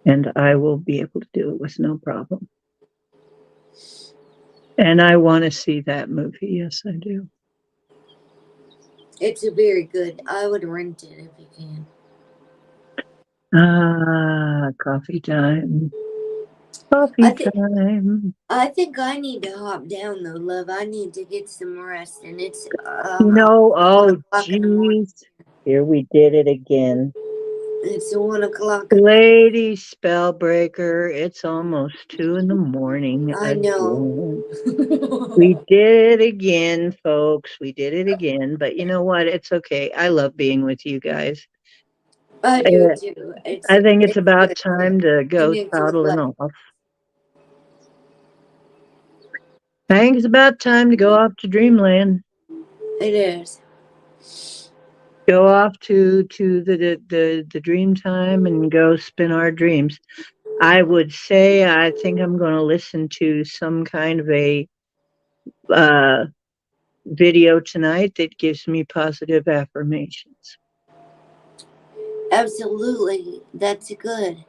and I will be able to do it with no problem. And I want to see that movie. Yes, I do. It's a very good. I would rent it if you can. Ah, coffee time. I Coffee think time. I think I need to hop down though, love. I need to get some rest, and it's one Oh, o'clock in the morning. geez. Here we did it again. It's 1 o'clock. Lady Spellbreaker, it's almost 2 in the morning I know. again. We did it again, folks. We did it again. But you know what? It's okay. I love being with you guys. I do Uh, too. I think it's It's about good to time to go connect with toddling like off. I think it's about time to go off to dreamland. it is. Go off to the dream time and go spin our dreams. I would say I think I'm going to listen to some kind of a uh, video tonight that gives me positive affirmations. Absolutely. That's good.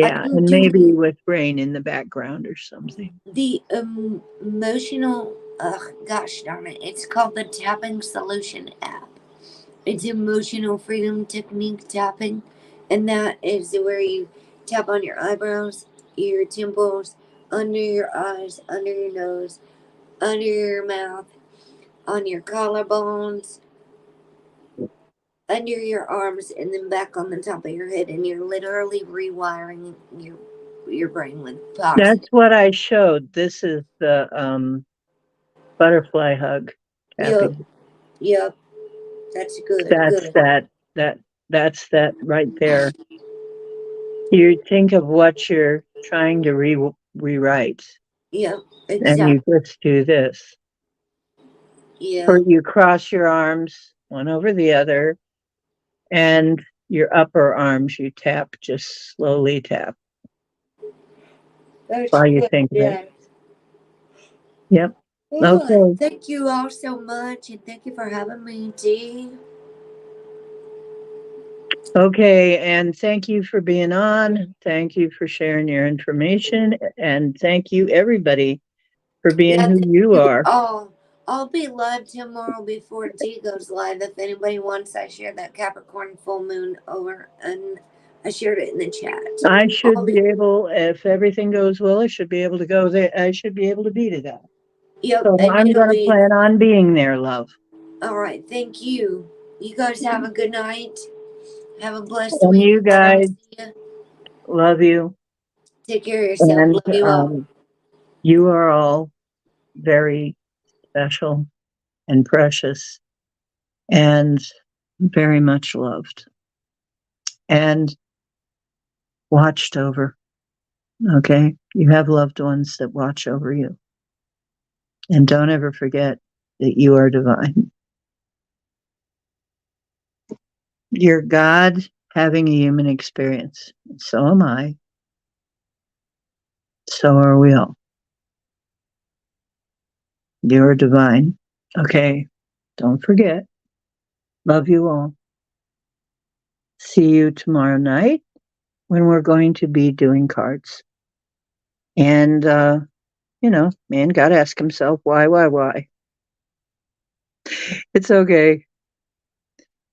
I Yeah, think and maybe doing with rain in the background or something. the emotional, gosh darn it, it's called the Tapping Solution app. It's emotional freedom technique tapping, and that is where you tap on your eyebrows, your temples, under your eyes, under your nose, under your mouth, on your collarbones, under your arms, and then back on the top of your head, and you're literally rewiring your brain with That's positive. what I showed. This is the butterfly hug Yep, tapping. yep, that's good, That's good. that that's that right there. You think of what you're trying to rewrite, Yep, and you exactly. just do this. Or Yeah, you cross your arms one over the other, and your upper arms you tap, just slowly tap that's while you good. think of it. Yeah. Yep. Oh, Okay. thank you all so much, and thank you for having me, Dee. Okay. And thank you for being on. Thank you for sharing your information. And thank you, everybody, for being Yeah, who thank you you are. all. I'll be live tomorrow before Dee goes live. If anybody wants, I share that Capricorn full moon over, and I shared it in the chat. I I'll should be be. able, if everything goes well, I should be able to go there. I should be able to be to that. Yep, So and I'm it'll going to be plan on being there, love. all right. Thank you. You guys have a good night. Have a blessed And week. you If I don't guys, see you, love you. take care of yourself. And Love you all. you are all very special and precious and very much loved and watched over. Okay. You have loved ones that watch over you. And don't ever forget that you are divine. You're God having a human experience. So am I. So are we all. You're divine. Okay. Don't forget. Love you all. See you tomorrow night when we're going to be doing cards. And, man got to ask himself, why? It's okay.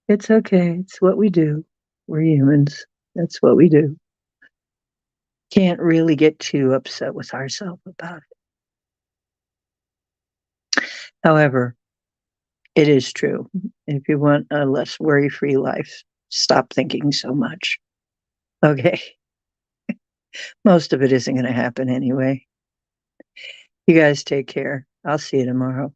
It's okay. It's what we do. We're humans. That's what we do. Can't really get too upset with ourselves about it. However, it is true. If you want a less worry free life, stop thinking so much. Okay. Most of it isn't going to happen anyway. You guys take care. I'll see you tomorrow.